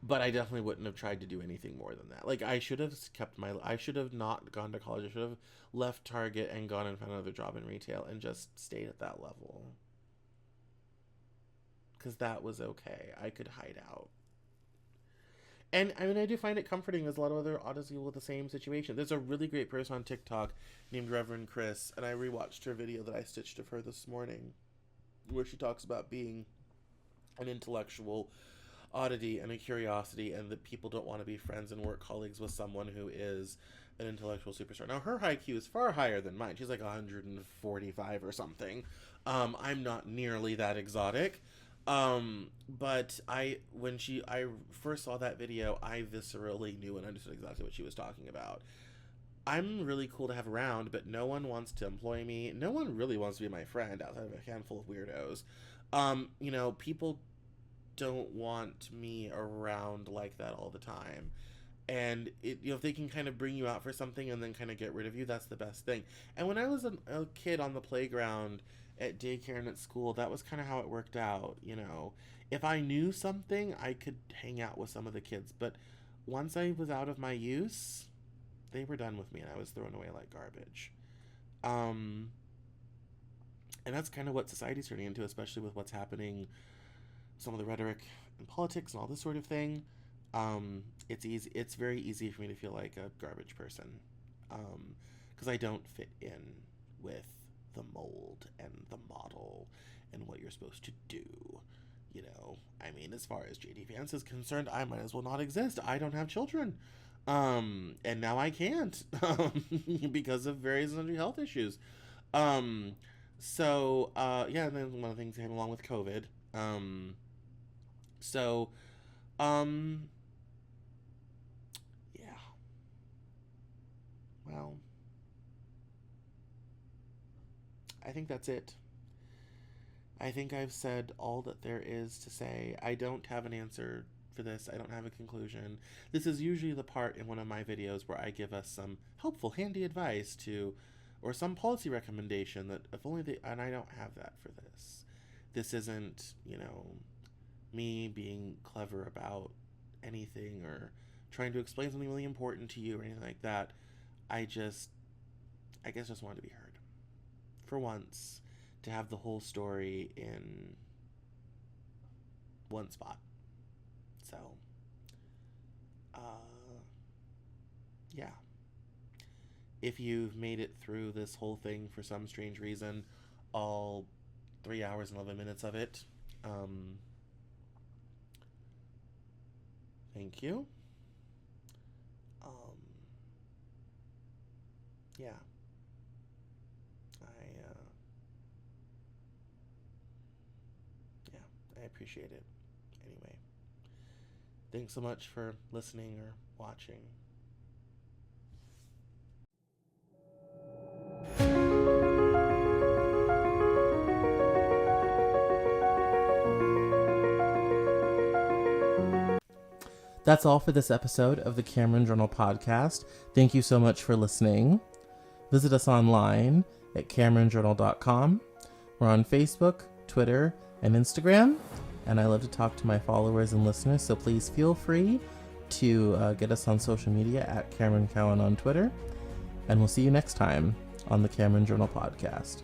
But I definitely wouldn't have tried to do anything more than that. Like, I should have not gone to college. I should have left Target and gone and found another job in retail and just stayed at that level. Because that was okay. I could hide out. And I mean, I do find it comforting. There's a lot of other autistic people with the same situation. There's a really great person on TikTok named Reverend Chris, and I rewatched her video that I stitched of her this morning, where she talks about being an intellectual oddity and a curiosity, and that people don't want to be friends and work colleagues with someone who is an intellectual superstar. Now, her IQ is far higher than mine. She's like 145 or something. I'm not nearly that exotic. But when I first saw that video, I viscerally knew and understood exactly what she was talking about. I'm really cool to have around, but no one wants to employ me. No one really wants to be my friend outside of a handful of weirdos. People don't want me around like that all the time. And if they can kind of bring you out for something and then kind of get rid of you, that's the best thing. And when I was a kid on the playground, at daycare and at school, that was kind of how it worked out. If I knew something, I could hang out with some of the kids, but once I was out of my use, they were done with me and I was thrown away like garbage. And that's kind of what society's turning into, especially with what's happening, some of the rhetoric and politics and all this sort of thing. It's very easy for me to feel like a garbage person, because I don't fit in with the mold and the model and what you're supposed to do. As far as JD Vance is concerned, I might as well not exist. I don't have children. And now I can't, because of various health issues. And then one of the things came along with COVID. Yeah. Well, I think that's it. I think I've said all that there is to say. I don't have an answer for this. I don't have a conclusion. This is usually the part in one of my videos where I give us some helpful, handy advice or some policy recommendation that if only and I don't have that for this. This isn't, me being clever about anything or trying to explain something really important to you or anything like that. I guess just wanted to be heard. For once, to have the whole story in one spot. So, yeah. If you've made it through this whole thing for some strange reason, all 3 hours and 11 minutes of it, thank you. Yeah. I appreciate it. Anyway, thanks so much for listening or watching. That's all for this episode of the Cameron Journal podcast. Thank you so much for listening. Visit us online at CameronJournal.com. We're on Facebook, Twitter, and Instagram, and I love to talk to my followers and listeners, so please feel free to get us on social media at Cameron Cowan on Twitter, and we'll see you next time on the Cameron Journal podcast.